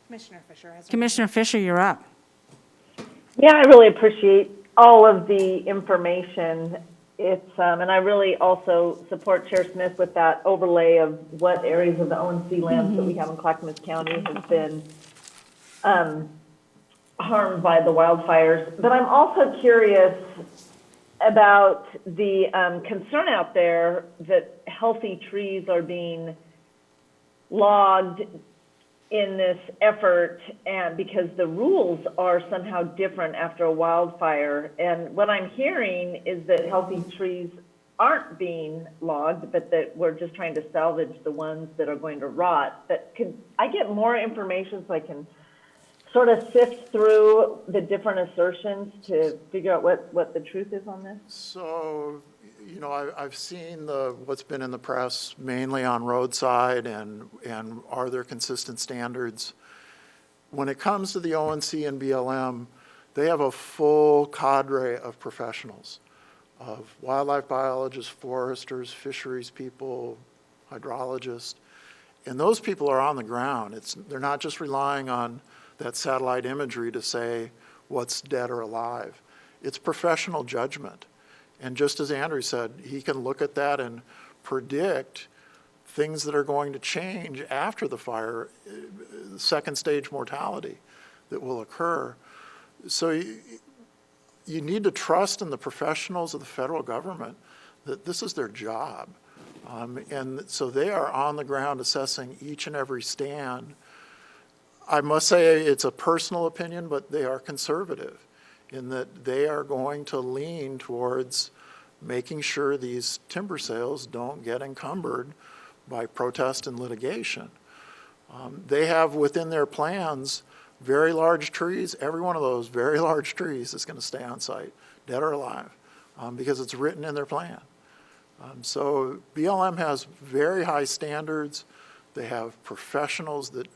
Commissioner Fisher has. Commissioner Fisher, you're up. Yeah, I really appreciate all of the information. It's, and I really also support Chair Smith with that overlay of what areas of the ONC lands that we have in Clackamas County have been harmed by the wildfires. But I'm also curious about the concern out there that healthy trees are being logged in this effort, and because the rules are somehow different after a wildfire. And what I'm hearing is that healthy trees aren't being logged, but that we're just trying to salvage the ones that are going to rot. But can I get more information so I can sort of sift through the different assertions to figure out what the truth is on this? So, I've seen what's been in the press mainly on roadside and are there consistent standards. When it comes to the ONC and BLM, they have a full cadre of professionals, of wildlife biologists, foresters, fisheries people, hydrologists, and those people are on the ground. They're not just relying on that satellite imagery to say what's dead or alive. It's professional judgment. And just as Andrew said, he can look at that and predict things that are going to change after the fire, second stage mortality that will occur. So you need to trust in the professionals of the federal government that this is their job. And so they are on the ground assessing each and every stand. I must say it's a personal opinion, but they are conservative in that they are going to lean towards making sure these timber sales don't get encumbered by protest and litigation. They have within their plans very large trees. Every one of those very large trees is going to stay on site, dead or alive. because it's written in their plan. So BLM has very high standards. They have professionals that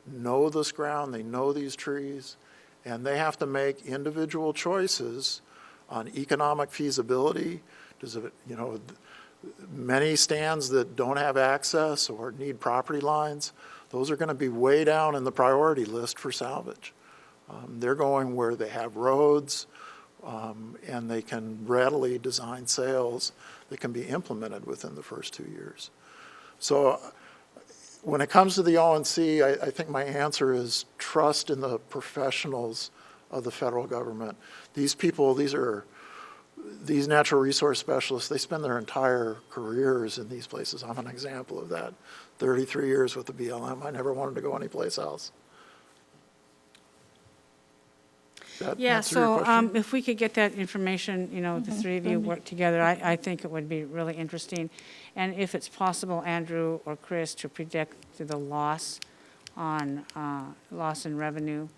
know this ground, they know these trees, and they have to make individual choices on economic feasibility. Does it, you know, many stands that don't have access or need property lines, those are going to be way down in the priority list for salvage. They're going where they have roads, and they can readily design sales that can be implemented within the first 2 years. So when it comes to the ONC, I think my answer is trust in the professionals of the federal government. These people, these natural resource specialists, they spend their entire careers in these places. I'm an example of that. 33 years with the BLM. I never wanted to go anyplace else. That Yeah, answer your so question? if we could get that information, you know, the three of you work together, I think it would be really interesting. And if it's possible, Andrew or Chris, to predict the loss on, loss in revenue,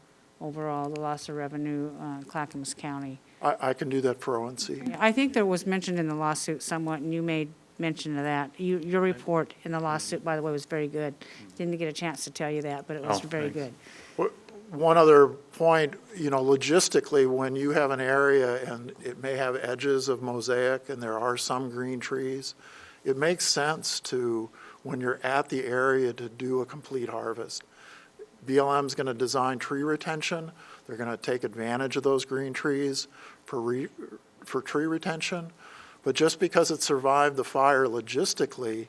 overall, the loss of revenue, Clackamas County. I can do that for ONC. I think there was mentioned in the lawsuit somewhat, and you made mention of that. Your report in the lawsuit, by the way, was very good. Didn't get a chance to tell you that, but it was Oh, very thanks. good. One other point, you know, logistically, when you have an area and it may have edges of mosaic and there are some green trees, it makes sense to, when you're at the area, to do a complete harvest. BLM's going to design tree retention. They're going to take advantage of those green trees for tree retention. But just because it survived the fire logistically,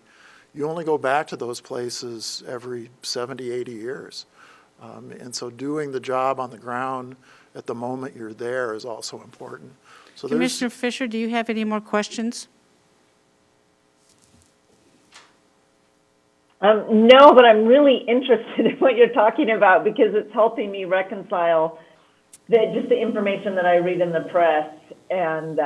you only go back to those places every 70, 80 years. And so doing the job on the ground at the moment you're there is also important. So Commissioner Fisher, do you have any more questions? No, but I'm really interested in what you're talking about because it's helping me reconcile just the information that I read in the press and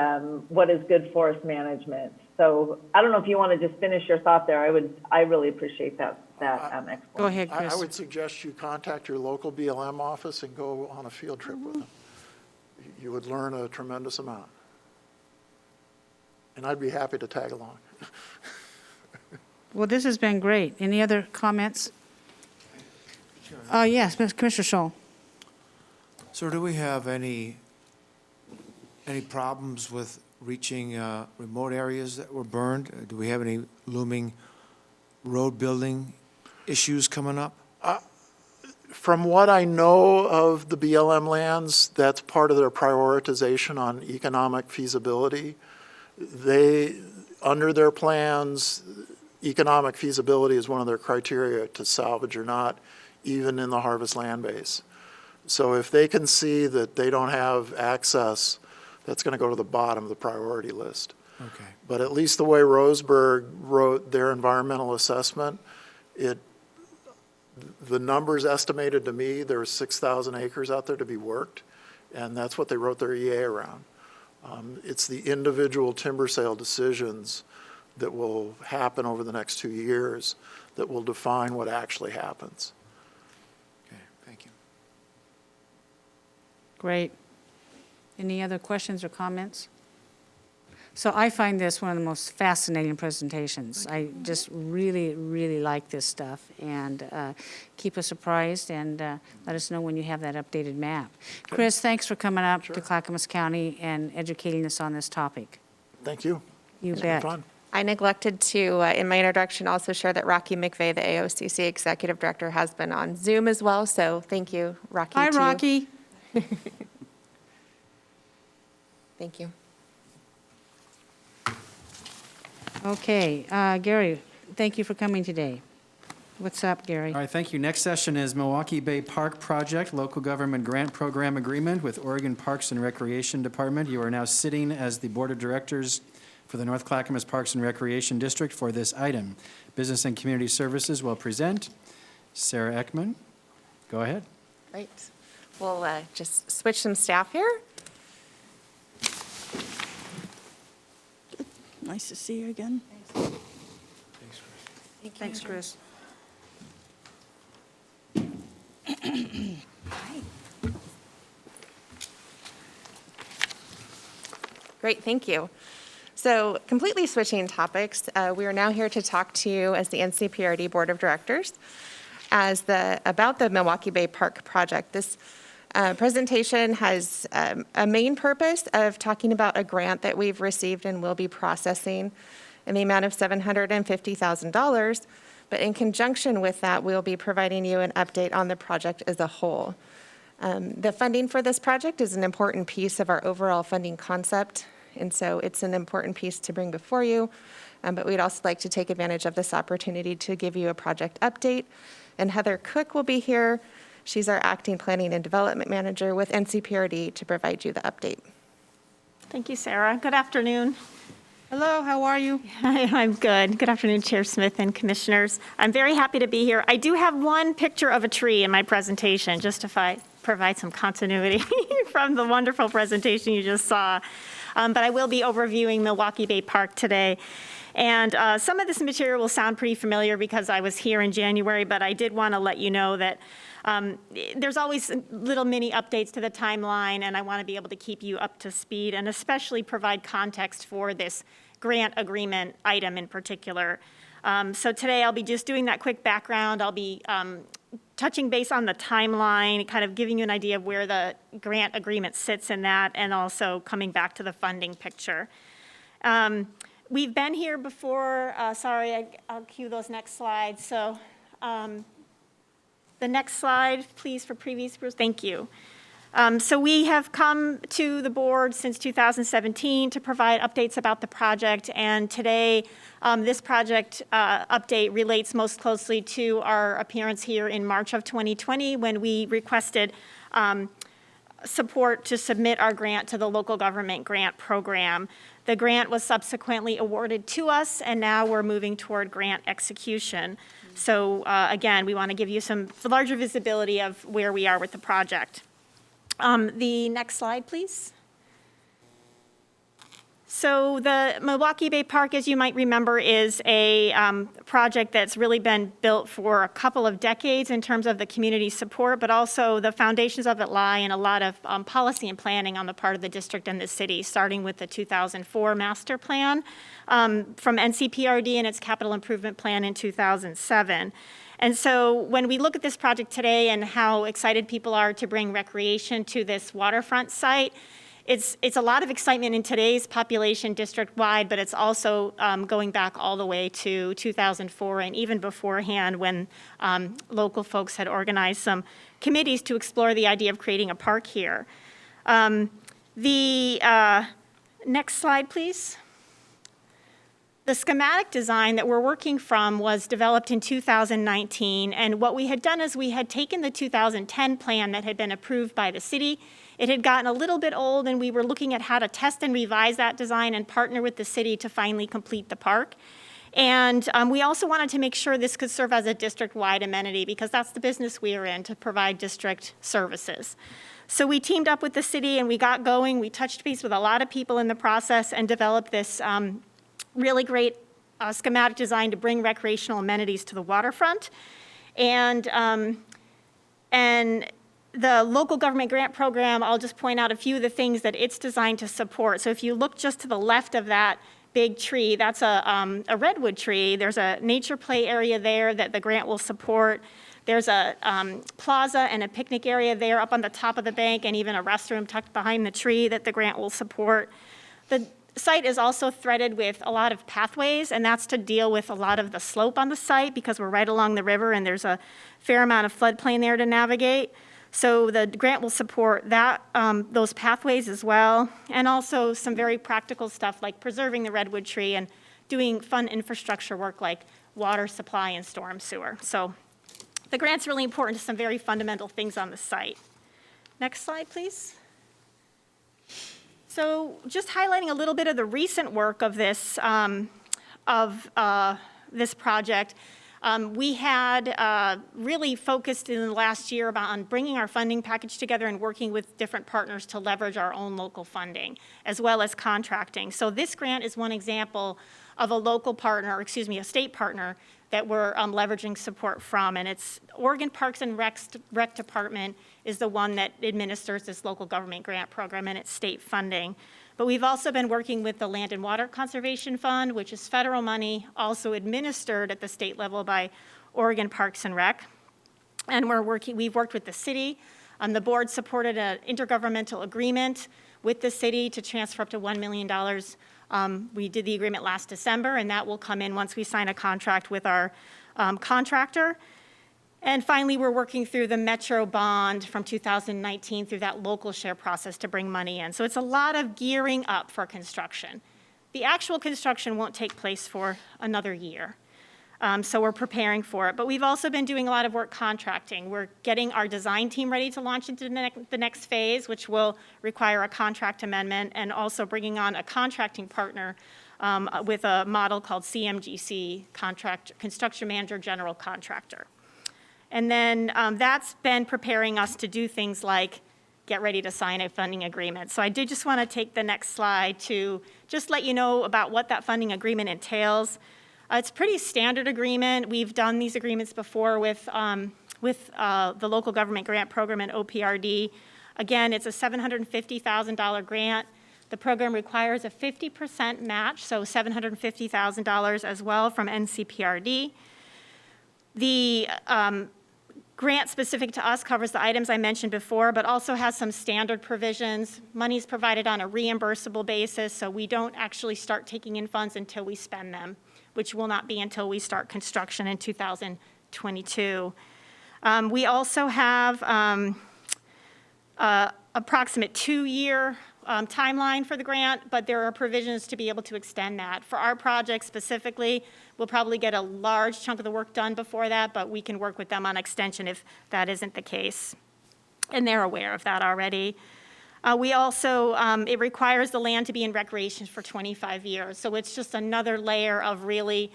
what is good forest management. So I don't know if you want to just finish your thought there. I really appreciate that explanation. Go ahead, I Chris. would suggest you contact your local BLM office and go on a field trip with them. You would learn a tremendous amount. And I'd be happy to tag along. Well, this has been great. Any other comments? Yes, Commissioner Scholl. So do we have any problems with reaching remote areas that were burned? Do we have any looming road building issues coming up? From what I know of the BLM lands, that's part of their prioritization on economic feasibility. Under their plans, economic feasibility is one of their criteria to salvage or not, even in the harvest land base. So if they can see that they don't have access, that's going to go to the bottom of the priority list. Okay. But at least the way Roseburg wrote their environmental assessment, the numbers estimated to me, there were 6,000 acres out there to be worked, and that's what they wrote their EA around. It's the individual timber sale decisions that will happen over the next 2 years that will define what actually happens. Okay, thank you. Great. Any other questions or comments? So I find this one of the most fascinating presentations. I just really, really like this stuff. And keep us apprised and let us know when you have that updated map. Chris, thanks for coming up to Clackamas County and educating us on this topic. Thank you. You It's been bet. fun. I neglected to, in my introduction, also share that Rocky McVeigh, the AOCC Executive Director, has been on Zoom as well. So thank you, Rocky. Hi, to you. Rocky. Thank you. Okay, Gary, thank you for coming today. What's up, Gary? All right, thank you. Next session is Milwaukee Bay Park Project, Local Government Grant Program Agreement with Oregon Parks and Recreation Department. You are now sitting as the Board of Directors for the North Clackamas Parks and Recreation District for this item. Business and Community Services will present. Sarah Ekman, go ahead. Right. We'll just switch some staff here. Nice to see you again. Thanks, Chris. Great, thank you. So completely switching topics, we are now here to talk to you as the NCPRD Board of Directors about the Milwaukee Bay Park project. This presentation has a main purpose of talking about a grant that we've received and will be processing in the amount of $750,000. But in conjunction with that, we'll be providing you an update on the project as a whole. The funding for this project is an important piece of our overall funding concept, and so it's an important piece to bring before you. But we'd also like to take advantage of this opportunity to give you a project update. And Heather Cook will be here. She's our Acting Planning and Development Manager with NCPRD to provide you the update. Thank you, Sarah. Good afternoon. Hello, how are you? Hi, I'm good. Good afternoon, Chair Smith and Commissioners. I'm very happy to be here. I do have one picture of a tree in my presentation, just to provide some continuity from the wonderful presentation you just saw. But I will be overviewing Milwaukee Bay Park today. And some of this material will sound pretty familiar because I was here in January, but I did want to let you know that there's always little mini updates to the timeline, and I want to be able to keep you up to speed and especially provide context for this grant agreement item in particular. So today I'll be just doing that quick background. I'll be touching base on the timeline, kind of giving you an idea of where the grant agreement sits in that, and also coming back to the funding picture. We've been here before. Sorry, I'll cue those next slides. So the next slide, please, for previous groups. Thank you. So we have come to the board since 2017 to provide updates about the project, and today this project update relates most closely to our appearance here in March of 2020 when we requested support to submit our grant to the local government grant program. The grant was subsequently awarded to us, and now we're moving toward grant execution. So again, we want to give you some larger visibility of where we are with the project. The next slide, please. So the Milwaukee Bay Park, as you might remember, is a project that's really been built for a couple of decades in terms of the community support, but also the foundations of it lie in a lot of policy and planning on the part of the district and the city, starting with the 2004 master plan from NCPRD and its capital improvement plan in 2007. And so when we look at this project today and how excited people are to bring recreation to this waterfront site, it's a lot of excitement in today's population district-wide, but it's also going back all the way to 2004 and even beforehand when local folks had organized some committees to explore the idea of creating a park here. The next slide, please. The schematic design that we're working from was developed in 2019, and what we had done is we had taken the 2010 plan that had been approved by the city. It had gotten a little bit old, and we were looking at how to test and revise that design and partner with the city to finally complete the park. And we also wanted to make sure this could serve as a district-wide amenity because that's the business we are in, to provide district services. So we teamed up with the city and we got going. We touched base with a lot of people in the process and developed this really great schematic design to bring recreational amenities to the waterfront. And the local government grant program, I'll just point out a few of the things that it's designed to support. So if you look just to the left of that big tree, that's a redwood tree. There's a nature play area there that the grant will support. There's a plaza and a picnic area there up on the top of the bank, and even a restroom tucked behind the tree that the grant will support. The site is also threaded with a lot of pathways, and that's to deal with a lot of the slope on the site because we're right along the river and there's a fair amount of floodplain there to navigate. So the grant will support that, those pathways as well, and also some very practical stuff like preserving the redwood tree and doing fun infrastructure work like water supply and storm sewer. So the grant's really important to some very fundamental things on the site. Next slide, please. So just highlighting a little bit of the recent work of this project. We had really focused in the last year on bringing our funding package together and working with different partners to leverage our own local funding, as well as contracting. So this grant is one example of a local partner, a state partner, that we're leveraging support from. And it's Oregon Parks and Rec Department is the one that administers this local government grant program, and it's state funding. But we've also been working with the Land and Water Conservation Fund, which is federal money, also administered at the state level by Oregon Parks and Rec. And we've worked with the city. The board supported an intergovernmental agreement with the city to transfer up to $1 million. We did the agreement last December, and that will come in once we sign a contract with our contractor. And finally, we're working through the Metro bond from 2019 through that local share process to bring money in. So it's a lot of gearing up for construction. The actual construction won't take place for another year. So we're preparing for it. But we've also been doing a lot of work contracting. We're getting our design team ready to launch into the next phase, which will require a contract amendment, and also bringing on a contracting partner with a model called CMGC, Construction Manager General Contractor. And then that's been preparing us to do things like get ready to sign a funding agreement. So I did just want to take the next slide to just let you know about what that funding agreement entails. It's a pretty standard agreement. We've done these agreements before with the local government grant program and OPRD. Again, it's a $750,000 grant. The program requires a 50% match, so $750,000 as well from NCPRD. The grant specific to us covers the items I mentioned before, but also has some standard provisions. Money's provided on a reimbursable basis, so we don't actually start taking in funds until we spend them, which will not be until we start construction in 2022. We also have approximate 2-year timeline for the grant, but there are provisions to be able to extend that. For our project specifically, we'll probably get a large chunk of the work done before that, but we can work with them on extension if that isn't the case. And they're aware of that already. We also, it requires the land to be in recreation for 25 years. So it's just another layer of really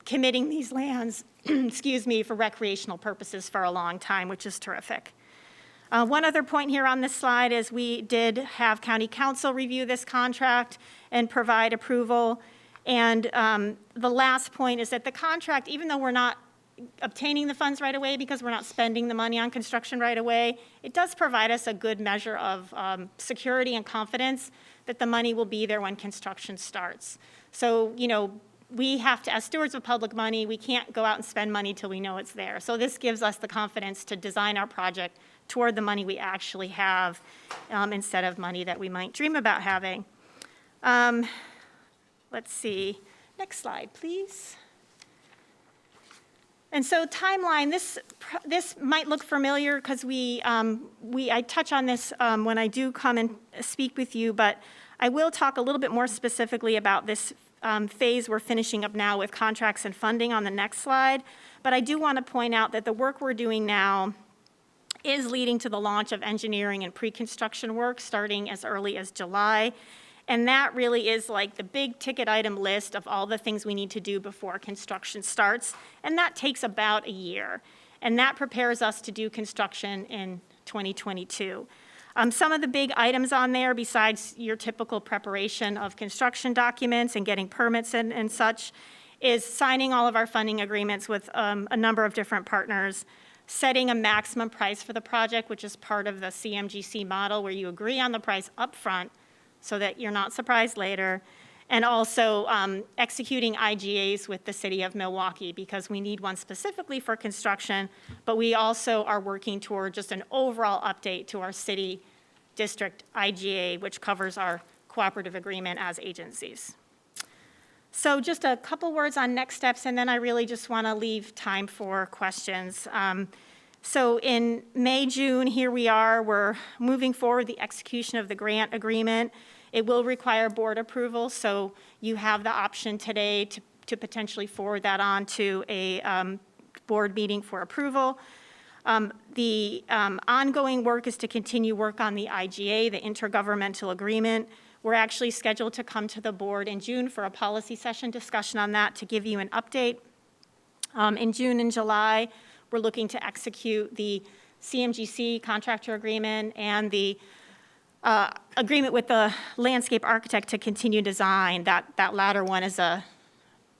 committing these lands, excuse me, for recreational purposes for a long time, which is terrific. One other point here on this slide is we did have county council review this contract and provide approval. And the last point is that the contract, even though we're not obtaining the funds right away because we're not spending the money on construction right away, it does provide us a good measure of security and confidence that the money will be there when construction starts. So, you know, we have to, as stewards of public money, we can't go out and spend money till we know it's there. So this gives us the confidence to design our project toward the money we actually have instead of money that we might dream about having. Let's see, next slide, please. And so timeline, this might look familiar because I touch on this when I do come and speak with you, but I will talk a little bit more specifically about this phase we're finishing up now with contracts and funding on the next slide. But I do want to point out that the work we're doing now is leading to the launch of engineering and pre-construction work starting as early as July. And that really is like the big ticket item list of all the things we need to do before construction starts. And that takes about a year. And that prepares us to do construction in 2022. Some of the big items on there, besides your typical preparation of construction documents and getting permits and such, is signing all of our funding agreements with a number of different partners, setting a maximum price for the project, which is part of the CMGC model where you agree on the price up front so that you're not surprised later, and also executing IGAs with the city of Milwaukee because we need one specifically for construction, but we also are working toward just an overall update to our city district IGA, which covers our cooperative agreement as agencies. So just a couple words on next steps, and then I really just want to leave time for questions. So in May, June, here we are. We're moving forward the execution of the grant agreement. It will require board approval, so you have the option today to potentially forward that on to a board meeting for approval. The ongoing work is to continue work on the IGA, the intergovernmental agreement. We're actually scheduled to come to the board in June for a policy session discussion on that to give you an update. In June and July, we're looking to execute the CMGC contractor agreement and the agreement with the landscape architect to continue design. That latter one is a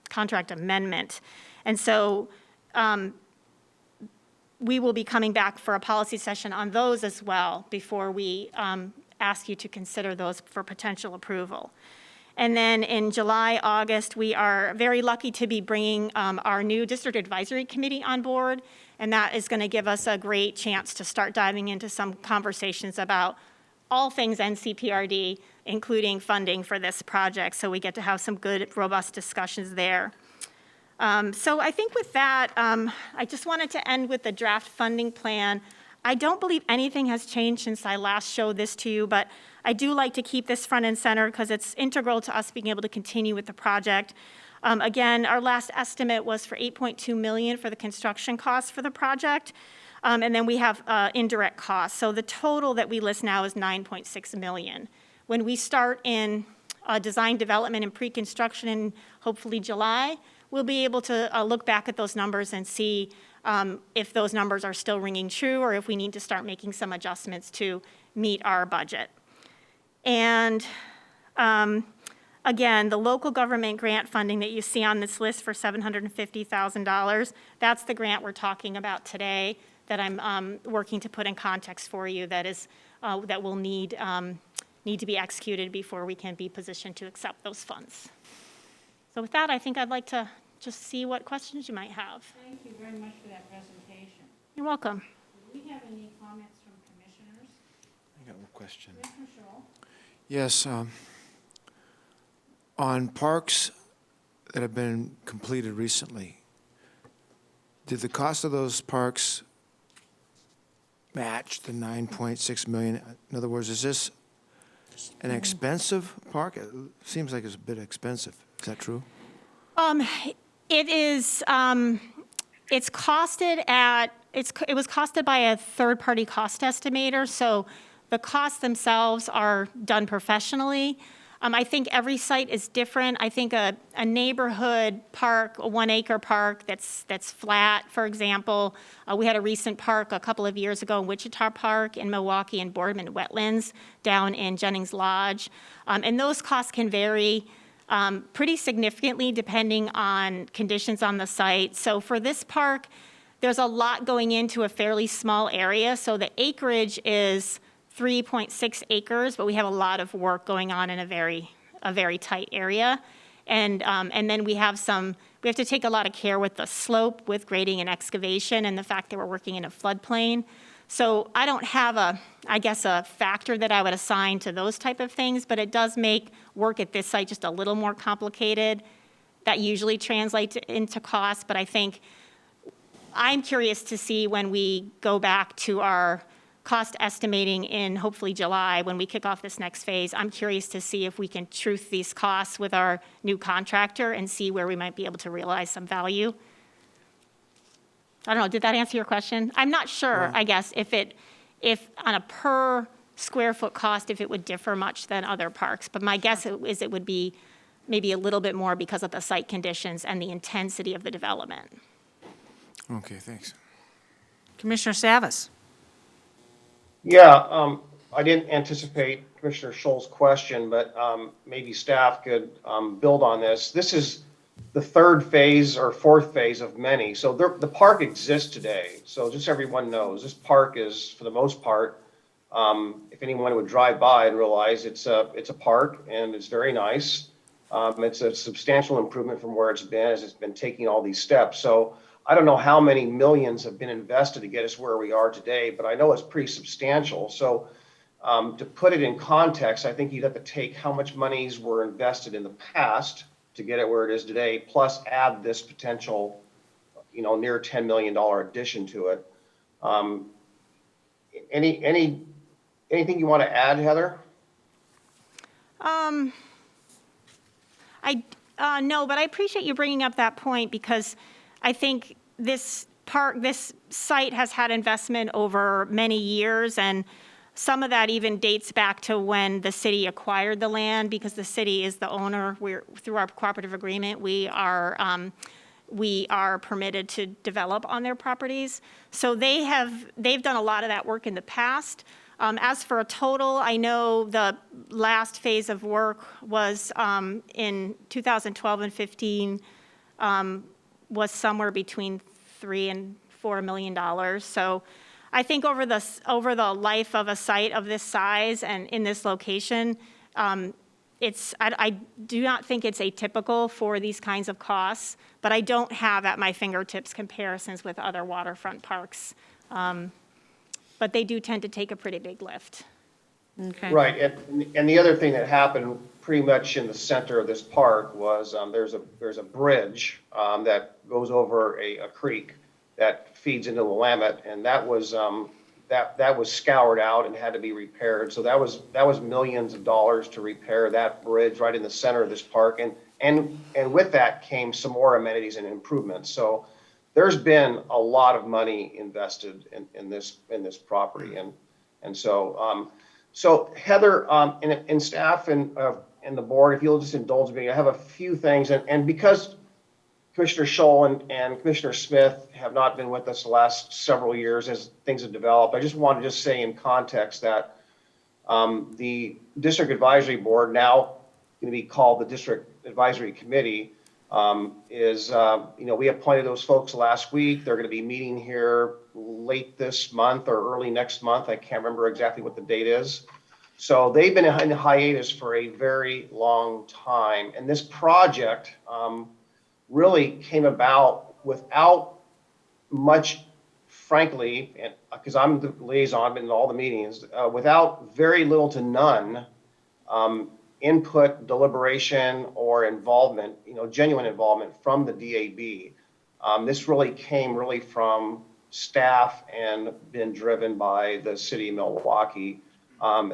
contract amendment. And so we will be coming back for a policy session on those as well before we ask you to consider those for potential approval. And then in July, August, we are very lucky to be bringing our new district advisory committee on board, and that is going to give us a great chance to start diving into some conversations about all things NCPRD, including funding for this project, so we get to have some good, robust discussions there. So I think with that, I just wanted to end with the draft funding plan. I don't believe anything has changed since I last showed this to you, but I do like to keep this front and center because it's integral to us being able to continue with the project. Again, our last estimate was for $8.2 million for the construction costs for the project, and then we have indirect costs. So the total that we list now is $9.6 million. When we start in design development and pre-construction in hopefully July, we'll be able to look back at those numbers and see if those numbers are still ringing true or if we need to start making some adjustments to meet our budget. And again, the local government grant funding that you see on this list for $750,000, that's the grant we're talking about today that I'm working to put in context for you that will need to be executed before we can be positioned to accept those funds. So with that, I think I'd like to just see what questions you might have. Thank you very much for that presentation. You're welcome. Do we have any comments from commissioners? I got one question. Commissioner Scholl? Yes, on parks that have been completed recently, did the cost of those parks match the $9.6 million? In other words, is this an expensive park? It seems like it's a bit expensive. Is that true? It is. It was costed by a third-party cost estimator, so the costs themselves are done professionally. I think every site is different. I think a neighborhood park, a 1 acre park that's flat, for example. We had a recent park a couple of years ago in Wichita Park, in Milwaukee, and Boardman Wetlands down in Jennings Lodge. And those costs can vary pretty significantly depending on conditions on the site. So for this park, there's a lot going into a fairly small area. So the acreage is 3.6 acres, but we have a lot of work going on in a very tight area. And then we have to take a lot of care with the slope, with grading and excavation, and the fact that we're working in a floodplain. So I don't have a factor that I would assign to those type of things, but it does make work at this site just a little more complicated. That usually translates into cost, but I think I'm curious to see when we go back to our cost estimating in hopefully July, when we kick off this next phase, I'm curious to see if we can truth these costs with our new contractor and see where we might be able to realize some value. I don't know, did that answer your question? I'm not sure, I guess, if on a per square foot cost, if it would differ much than other parks. But my guess is it would be maybe a little bit more because of the site conditions and the intensity of the development. Okay, thanks. Commissioner Savas? Yeah, I didn't anticipate Commissioner Scholl's question, but maybe staff could build on this. This is the third phase or fourth phase of many. So the park exists today. So just so everyone knows, this park is, for the most part, if anyone would drive by and realize it's a park and it's very nice. It's a substantial improvement from where it's been as it's been taking all these steps. So I don't know how many millions have been invested to get us where we are today, but I know it's pretty substantial. So to put it in context, I think you'd have to take how much monies were invested in the past to get it where it is today, plus add this potential, near $10 million addition to it. Anything you want to add, Heather? No, but I appreciate you bringing up that point because I think this site has had investment over many years, and some of that even dates back to when the city acquired the land because the city is the owner. Through our cooperative agreement, we are permitted to develop on their properties. So they've done a lot of that work in the past. As for a total, I know the last phase of work was in 2012 and 15. was somewhere between $3 and $4 million. So I think over the life of a site of this size and in this location, I do not think it's atypical for these kinds of costs, but I don't have at my fingertips comparisons with other waterfront parks. But they do tend to take a pretty big lift. Okay. Right, and the other thing that happened pretty much in the center of this park was there's a bridge that goes over a creek that feeds into the Willamette, and that was scoured out and had to be repaired. So that was millions of dollars to repair that bridge right in the center of this park, and with that came some more amenities and improvements. So there's been a lot of money invested in this property, and so. So Heather and staff and the board, if you'll just indulge me, I have a few things. And because Commissioner Scholl and Commissioner Smith have not been with us the last several years as things have developed, I just want to just say in context that the District Advisory Board, now going to be called the District Advisory Committee, we appointed those folks last week. They're going to be meeting here late this month or early next month. I can't remember exactly what the date is. So they've been in hiatus for a very long time. And this project really came about without much, frankly, and because I'm the liaison, I've been in all the meetings, without very little to none input, deliberation, or involvement, genuine involvement from the DAB. This really came from staff and been driven by the city of Milwaukee.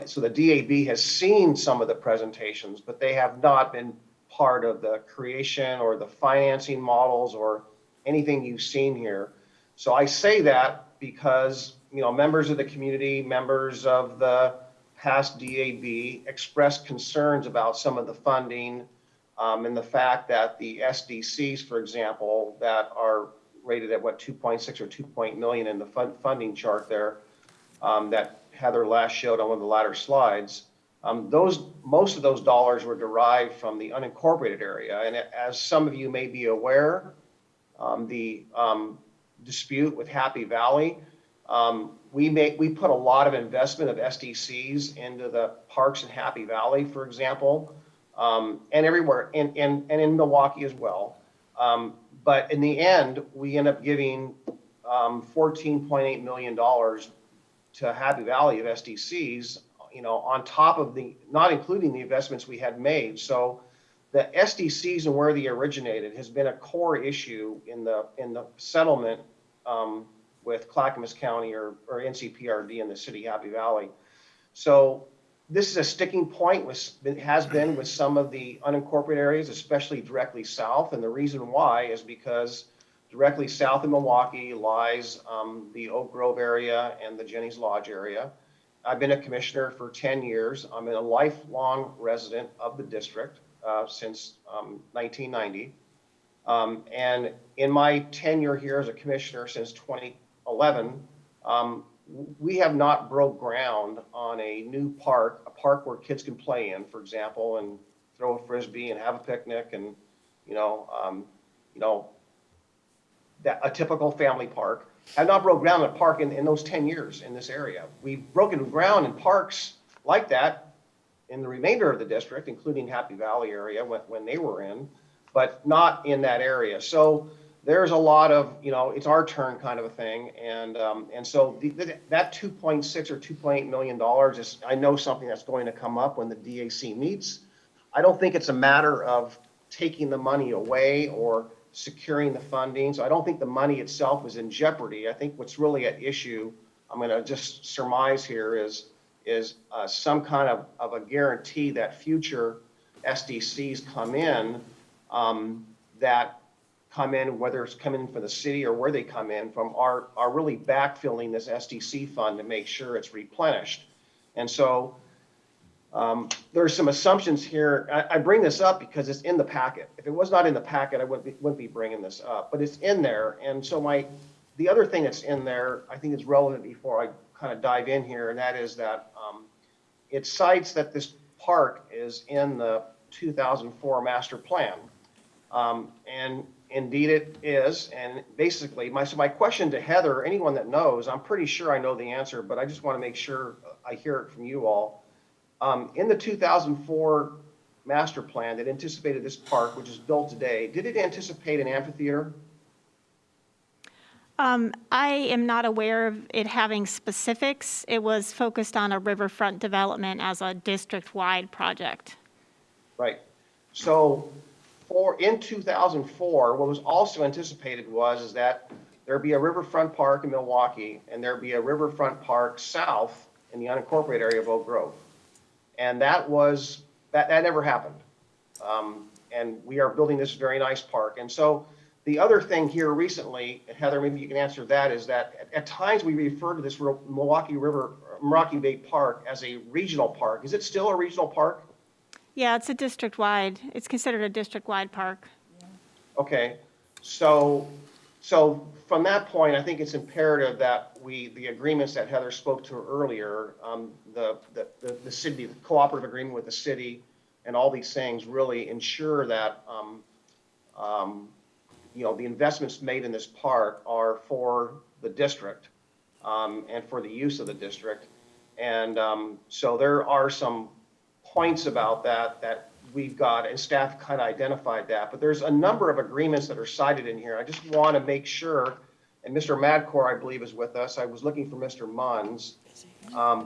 So the DAB has seen some of the presentations, but they have not been part of the creation or the financing models or anything you've seen here. So I say that because, members of the community, members of the past DAB expressed concerns about some of the funding and the fact that the SDCs, for example, that are rated at 2.6 or 2 million in the funding chart there that Heather last showed on one of the latter slides, most of those dollars were derived from the unincorporated area. And as some of you may be aware, the dispute with Happy Valley, we put a lot of investment of SDCs into the parks in Happy Valley, for example, and everywhere, and in Milwaukee as well. But in the end, we end up giving $14.8 million to Happy Valley of SDCs, on top of not including the investments we had made. So the SDCs and where they originated has been a core issue in the settlement with Clackamas County or NCPRD in the city of Happy Valley. So this is a sticking point, has been with some of the unincorporated areas, especially directly south. And the reason why is because directly south of Milwaukee lies the Oak Grove area and the Jenny's Lodge area. I've been a commissioner for 10 years. I'm a lifelong resident of the district since 1990. And in my tenure here as a commissioner since 2011, we have not broke ground on a new park, a park where kids can play in, for example, and throw a frisbee and have a picnic and, a typical family park. Have not broke ground in a park in those 10 years in this area. We've broken ground in parks like that in the remainder of the district, including Happy Valley area when they were in, but not in that area. So there's a lot of, it's our turn kind of a thing. And so that 2.6 or $2.8 million is, I know, something that's going to come up when the DAC meets. I don't think it's a matter of taking the money away or securing the funding. So I don't think the money itself is in jeopardy. I think what's really at issue, I'm going to just surmise here, is some kind of a guarantee that future SDCs come in, whether it's coming from the city or where they come in from, are really backfilling this SDC fund to make sure it's replenished. And so there's some assumptions here. I bring this up because it's in the packet. If it was not in the packet, I wouldn't be bringing this up, but it's in there. And so the other thing that's in there, I think is relevant before I kind of dive in here, and that is that it cites that this park is in the 2004 master plan. And indeed it is. And basically, my question to Heather, anyone that knows, I'm pretty sure I know the answer, but I just want to make sure I hear it from you all. In the 2004 master plan that anticipated this park, which is built today, did it anticipate an amphitheater? I am not aware of it having specifics. It was focused on a riverfront development as a district-wide project. Right. So in 2004, what was also anticipated is that there'd be a riverfront park in Milwaukee and there'd be a riverfront park south in the unincorporated area of Oak Grove. And that never happened. And we are building this very nice park. And so the other thing here recently, Heather, maybe you can answer that, is that at times we refer to this Milwaukee Bay Park as a regional park. Is it still a regional park? Yeah, it's a district-wide, it's considered a district-wide park. Okay, so from that point, I think it's imperative that the agreements that Heather spoke to earlier, the city, the cooperative agreement with the city, and all these things really ensure that the investments made in this park are for the district and for the use of the district, and so there are some points about that we've got, and staff kind of identified that, but there's a number of agreements that are cited in here. I just want to make sure, and Mr. Madcore, I believe, is with us. I was looking for Mr. Munns,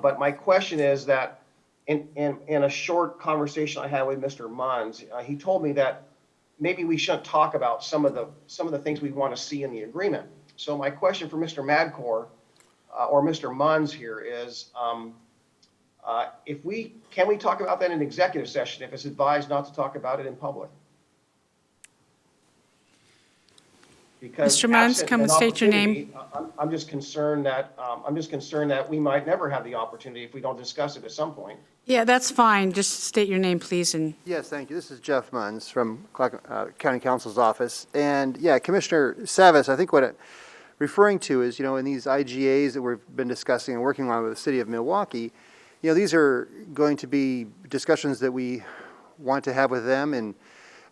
but my question is that in a short conversation I had with Mr. Munns, he told me that maybe we shouldn't talk about some of the things we want to see in the agreement. So my question for Mr. Madcore or Mr. Munns here is, can we talk about that in executive session if it's advised not to talk about it in public? Because Mr. Munns, absent come an and state your name. opportunity, I'm just concerned that we might never have the opportunity if we don't discuss it at some point. Yeah, that's fine. Just state your name, please, and Yes, thank you. This is Jeff Munns from County Counsel's office. And yeah, Commissioner Savis, I think what it referring to is, in these IGAs that we've been discussing and working on with the city of Milwaukee, these are going to be discussions that we want to have with them in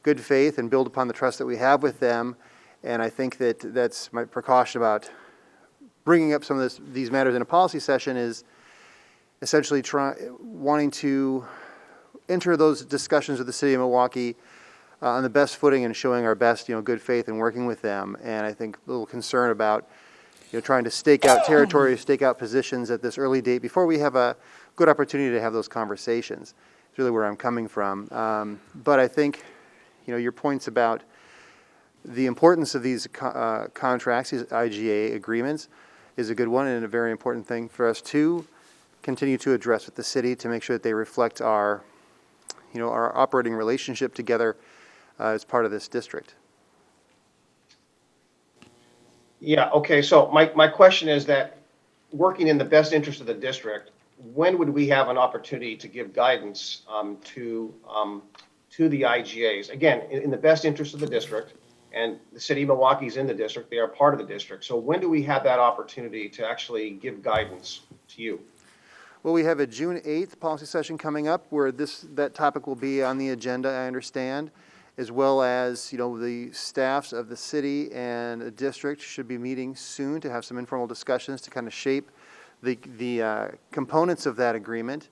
good faith and build upon the trust that we have with them. And I think that's my precaution about bringing up some of these matters in a policy session is essentially wanting to enter those discussions with the city of Milwaukee on the best footing and showing our best, good faith and working with them. And I think a little concern about, trying to stake out territory, stake out positions at this early date before we have a good opportunity to have those conversations. It's really where I'm coming from. But I think, your points about the importance of these contracts, these IGA agreements, is a good one and a very important thing for us to continue to address with the city to make sure that they reflect our operating relationship together as part of this district. Yeah, okay, so my question is that working in the best interest of the district, when would we have an opportunity to give guidance to the IGAs? Again, in the best interest of the district, and the city of Milwaukee is in the district, they are part of the district. So when do we have that opportunity to actually give guidance to you? Well, we have a June 8th policy session coming up where that topic will be on the agenda, I understand, as well as, the staffs of the city and the district should be meeting soon to have some informal discussions to kind of shape the components of that agreement.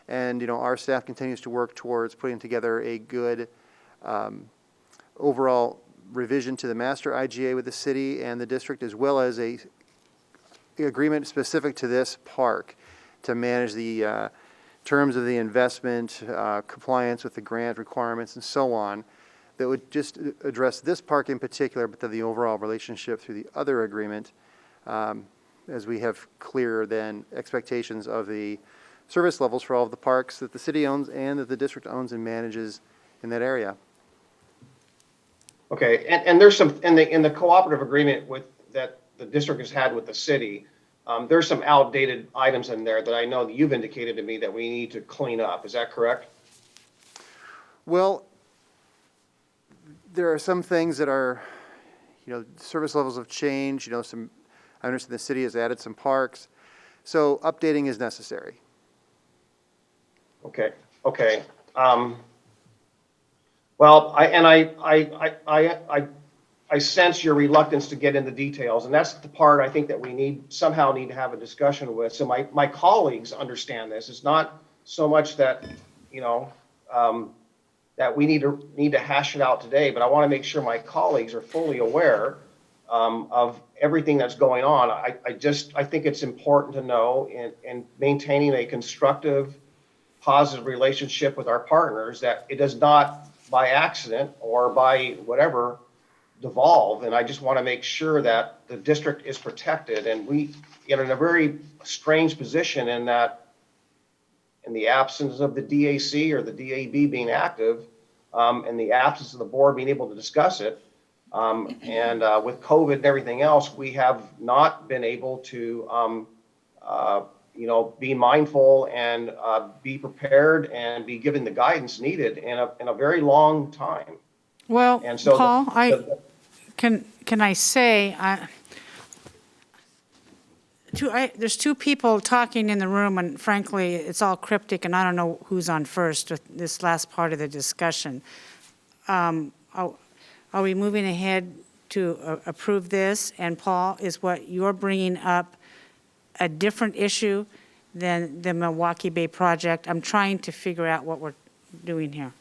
And, our staff continues to work towards putting together a good overall revision to the master IGA with the city and the district, as well as a agreement specific to this park to manage the terms of the investment, compliance with the grant requirements, and so on, that would just address this park in particular, but then the overall relationship through the other agreement, as we have clearer than expectations of the service levels for all of the parks that the city owns and that the district owns and manages in that area. Okay, and there's some in the cooperative agreement that the district has had with the city. There's some outdated items in there that I know that you've indicated to me that we need to clean up. Is that correct? Well, there are some things that are, service levels have changed. I understand the city has added some parks, so updating is necessary. Okay. Well, I I sense your reluctance to get into details, and that's the part I think that we somehow need to have a discussion with. So my colleagues understand this. It's not so much that, that we need to hash it out today, but I want to make sure my colleagues are fully aware of everything that's going on. I think it's important to know in maintaining a constructive, positive relationship with our partners that it does not by accident or by whatever devolve. And I just want to make sure that the district is protected. And we get in a very strange position in that in the absence of the DAC or the DAB being active, in the absence of the board being able to discuss it, and with COVID and everything else, we have not been able to be mindful and be prepared and be given the guidance needed in a very long time. Well, And so Paul, can I say, there's two people talking in the room, and frankly, it's all cryptic, and I don't know who's on first with this last part of the discussion. Are we moving ahead to approve this? And Paul, is what you're bringing up a different issue than the Milwaukee Bay project? I'm trying to figure out what we're doing here.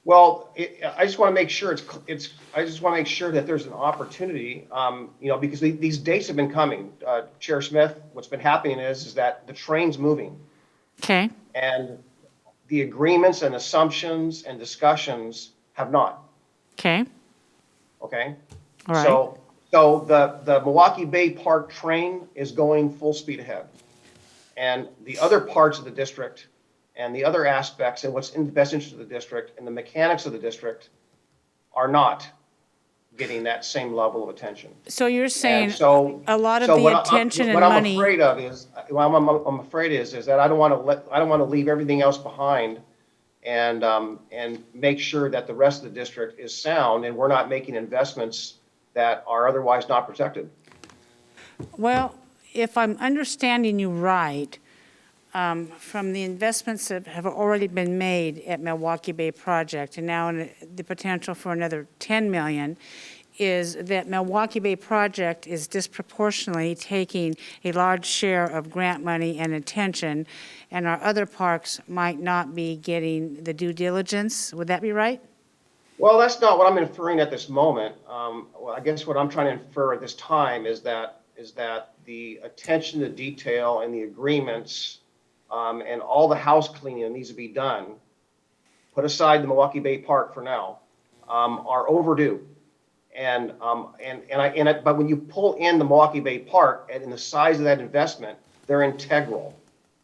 Well, I just want to make sure I just want to make sure that there's an opportunity, because these dates have been coming. Chair Smith, what's been happening is that the train's moving. Okay. And the agreements and assumptions and discussions have not. Okay. Okay. All right. So the Milwaukee Bay Park train is going full speed ahead. And the other parts of the district and the other aspects and what's in the best interest of the district and the mechanics of the district are not getting that same level of attention. So you're saying so a lot of the attention and what I'm money. afraid of is, what I'm afraid is that I don't want to leave everything else behind and make sure that the rest of the district is sound and we're not making investments that are otherwise not protected. Well, if I'm understanding you right, from the investments that have already been made at Milwaukee Bay Project and now the potential for another 10 million, is that Milwaukee Bay Project is disproportionately taking a large share of grant money and attention, and our other parks might not be getting the due diligence. Would that be right? Well, that's not what I'm inferring at this moment. Well, I guess what I'm trying to infer at this time is that the attention to detail and the agreements and all the house cleaning that needs to be done, put aside the Milwaukee Bay Park for now, are overdue. But when you pull in the Milwaukee Bay Park and in the size of that investment, they're integral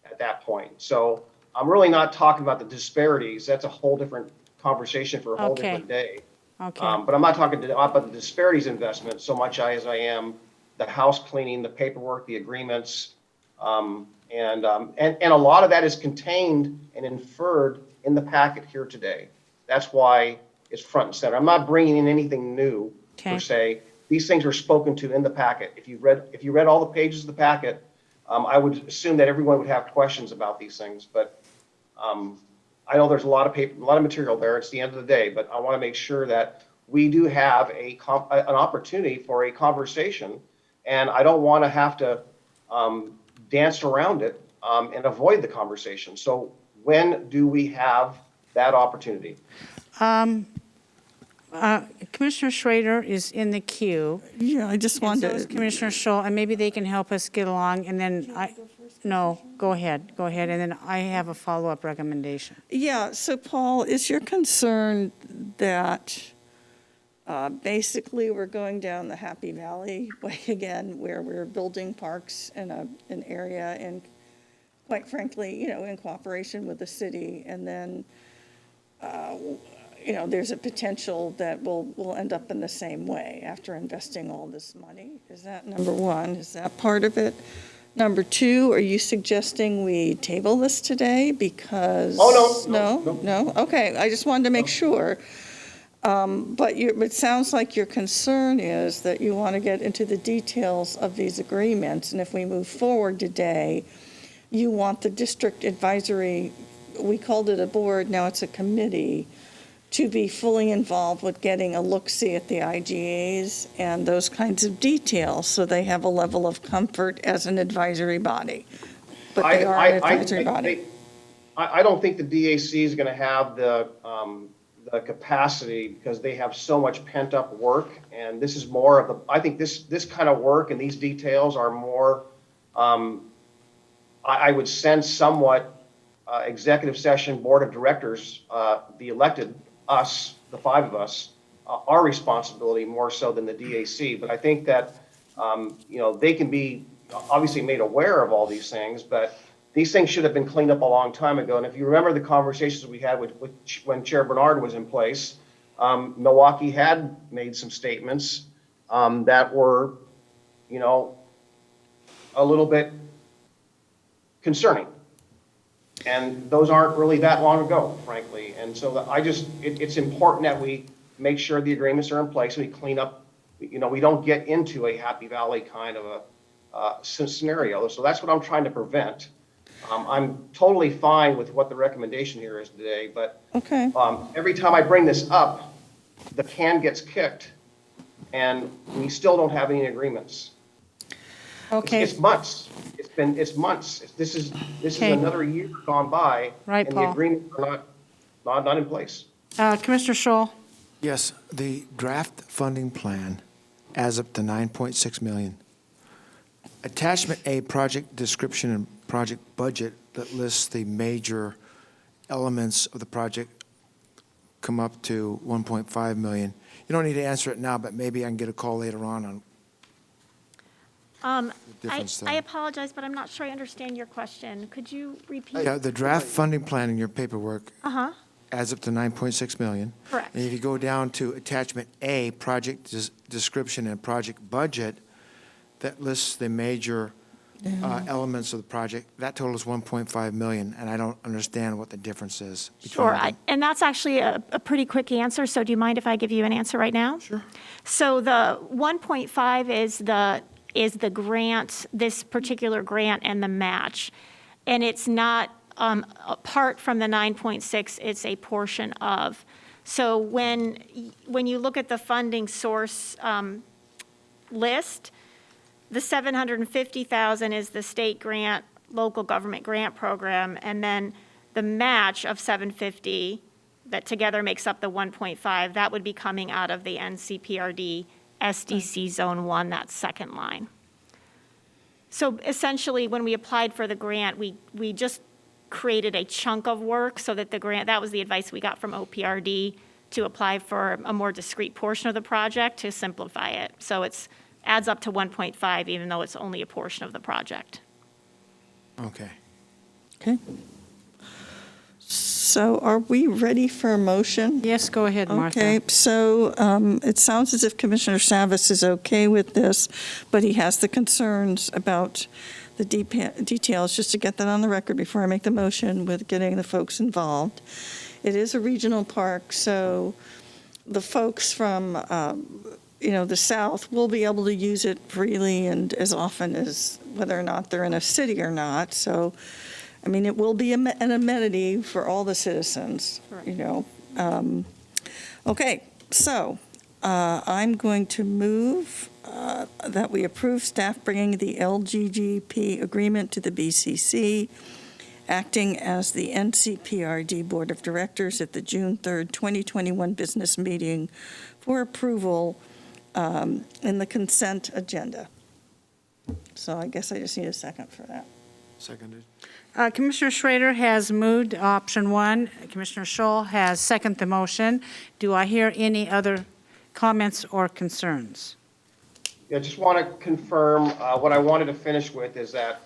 at that point. So I'm really not talking about the disparities. That's a whole different conversation for a whole different day. Okay. But I'm not talking about the disparities investment so much as I am the house cleaning, the paperwork, the agreements, and a lot of that is contained and inferred in the packet here today. That's why it's front and center. I'm not bringing in anything new per se. These things are spoken to in the packet. If you read all the pages of the packet, I would assume that everyone would have questions about these things. But I know there's a lot of paper, a lot of material there. It's the end of the day, but I want to make sure that we do have an opportunity for a conversation, and I don't want to have to dance around it and avoid the conversation. So when do we have that opportunity? Commissioner Schrader is in the queue. Yeah, I just And wanted so is to. Commissioner Scholl, and maybe they can help us get along, and then go ahead, and then I have a follow-up recommendation. Yeah, so Paul, is your concern that basically we're going down the Happy Valley way again, where we're building parks in an area and quite frankly, in cooperation with the city, and then, there's a potential that we'll end up in the same way after investing all this money? Is that number one? Is that part of it? Number two, are you suggesting we table this today because? Oh, no. No? Okay, I just wanted to make sure. But it sounds like your concern is that you want to get into the details of these agreements, and if we move forward today, you want the district advisory, we called it a board, now it's a committee, to be fully involved with getting a look-see at the IGAs and those kinds of details, so they have a level of comfort as an advisory body. But they are an advisory body. I don't think the DAC is going to have the capacity, because they have so much pent-up work, and this is more of the, I think this kind of work and these details are more, I would sense somewhat executive session, board of directors, the elected, us, the five of us, our responsibility more so than the DAC. But I think that, they can be obviously made aware of all these things, but these things should have been cleaned up a long time ago. And if you remember the conversations we had with when Chair Bernard was in place, Milwaukee had made some statements that were, a little bit concerning. And those aren't really that long ago, frankly. And so it's important that we make sure the agreements are in place, and we clean up, we don't get into a Happy Valley kind of a scenario. So that's what I'm trying to prevent. I'm totally fine with what the recommendation here is today, but Okay. Every time I bring this up, the can gets kicked, and we still don't have any agreements. Okay. It's months. It's months. This is Okay. another year gone by, Right, and Paul. the agreements are not in place. Commissioner Scholl? Yes, the draft funding plan adds up to $9.6 million. Attachment A, project description and project budget that lists the major elements of the project come up to $1.5 million. You don't need to answer it now, but maybe I can get a call later on the difference there. I apologize, but I'm not sure I understand your question. Could you repeat? Yeah, the draft funding plan in your paperwork Uh-huh, adds up to $9.6 million. correct. And if you go down to attachment A, project description and project budget, that lists the major elements of the project, that totals $1.5 million, and I don't understand what the difference is between Sure, them. and that's actually a pretty quick answer, so do you mind if I give you an answer right now? Sure. So the 1.5 is the grant, this particular grant and the match. And it's not apart from the 9.6, it's a portion of. So when you look at the funding source list, the $750,000 is the state grant, local government grant program, and then the match of $750 that together makes up the 1.5, that would be coming out of the NCPRD SDC Zone 1, that second line. So essentially, when we applied for the grant, we just created a chunk of work so that the grant, that was the advice we got from OPRD to apply for a more discrete portion of the project to simplify it. So it's adds up to 1.5, even though it's only a portion of the project. Okay. Okay. So are we ready for a motion? Yes, go ahead, Martha. Okay, so it sounds as if Commissioner Savas is okay with this, but he has the concerns about the details, just to get that on the record before I make the motion with getting the folks involved. It is a regional park, so the folks from the south will be able to use it freely and as often as whether or not they're in a city or not. So, I mean, it will be an amenity for all the citizens, Okay, so I'm going to move that we approve staff bringing the LGGP agreement to the BCC, acting as the NCPRD Board of Directors at the June 3rd, 2021 business meeting for approval in the consent agenda. So I guess I just need a second for that. Seconded. Commissioner Schrader has moved option 1. Commissioner Scholl has seconded the motion. Do I hear any other comments or concerns? Yeah, just want to confirm, what I wanted to finish with is that,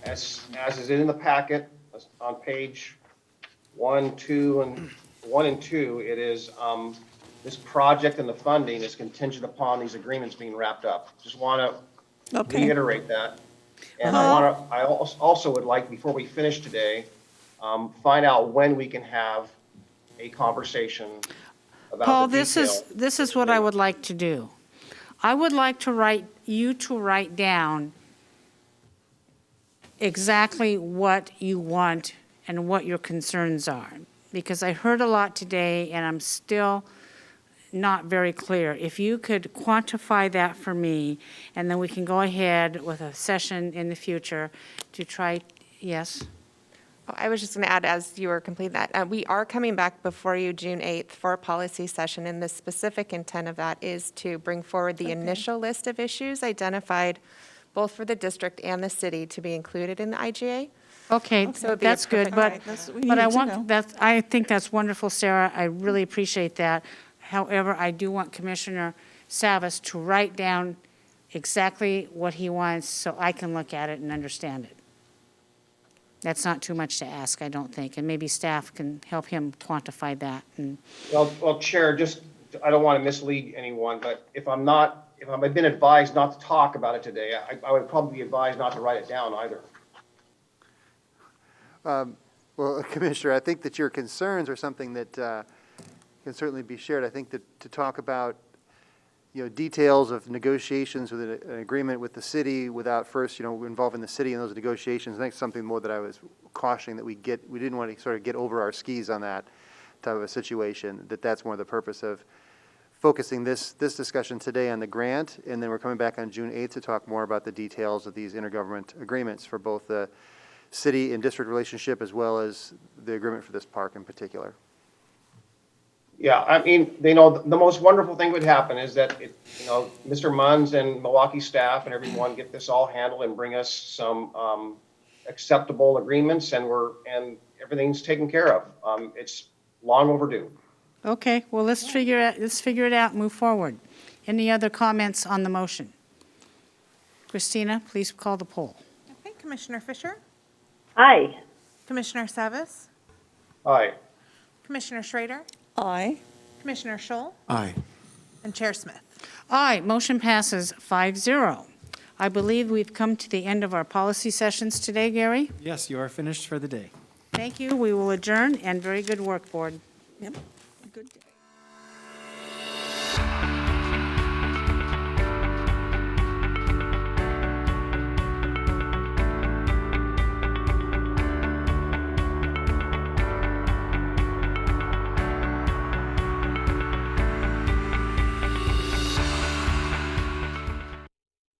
as is in the packet, on page 1, 2, and 1 and 2, it is, this project and the funding is contingent upon these agreements being wrapped up. Just want to reiterate that. And I also would like, before we finish today, find out when we can have a conversation about Paul, the detail. this is what I would like to do. I would like to write down exactly what you want and what your concerns are. because I heard a lot today, and I'm still not very clear. If you could quantify that for me, and then we can go ahead with a session in the future to try, yes? Oh, I was just going to add, as you were completing that, we are coming back before you June 8th for a policy session, and the specific intent of that is to bring forward the initial list of issues identified both for the district and the city to be included in the IGA. Okay, So it'd be a that's good, perfect- but, All right, that's what we but I need to know. want, that, I think that's wonderful, Sarah. I really appreciate that. However, I do want Commissioner Savas to write down exactly what he wants so I can look at it and understand it. That's not too much to ask, I don't think, and maybe staff can help him quantify that. And Well, Chair, just, I don't want to mislead anyone, but if I've been advised not to talk about it today, I would probably be advised not to write it down either. Well, Commissioner, I think that your concerns are something that can certainly be shared. I think that to talk about, details of negotiations with an agreement with the city without first, involving the city in those negotiations, I think something more that I was cautioning that we didn't want to sort of get over our skis on that type of a situation, that's more the purpose of focusing this discussion today on the grant, and then we're coming back on June 8th to talk more about the details of these intergovernment agreements for both the city and district relationship as well as the agreement for this park in particular. Yeah, I mean, the most wonderful thing would happen is that, Mr. Munns and Milwaukee staff and everyone get this all handled and bring us some acceptable agreements, and everything's taken care of. It's long overdue. okay, well, let's figure it out and move forward. Any other comments on the motion? Christina, please call the poll. Okay, Commissioner Fisher, Aye. Commissioner Savas, Aye. Commissioner Schrader, Aye. Commissioner Scholl, Aye. and Chair Smith. Aye, motion passes 5-0. I believe we've come to the end of our policy sessions today, Gary. Yes, you are finished for the day. Thank you. We will adjourn, and very good work, Board. Yep, good.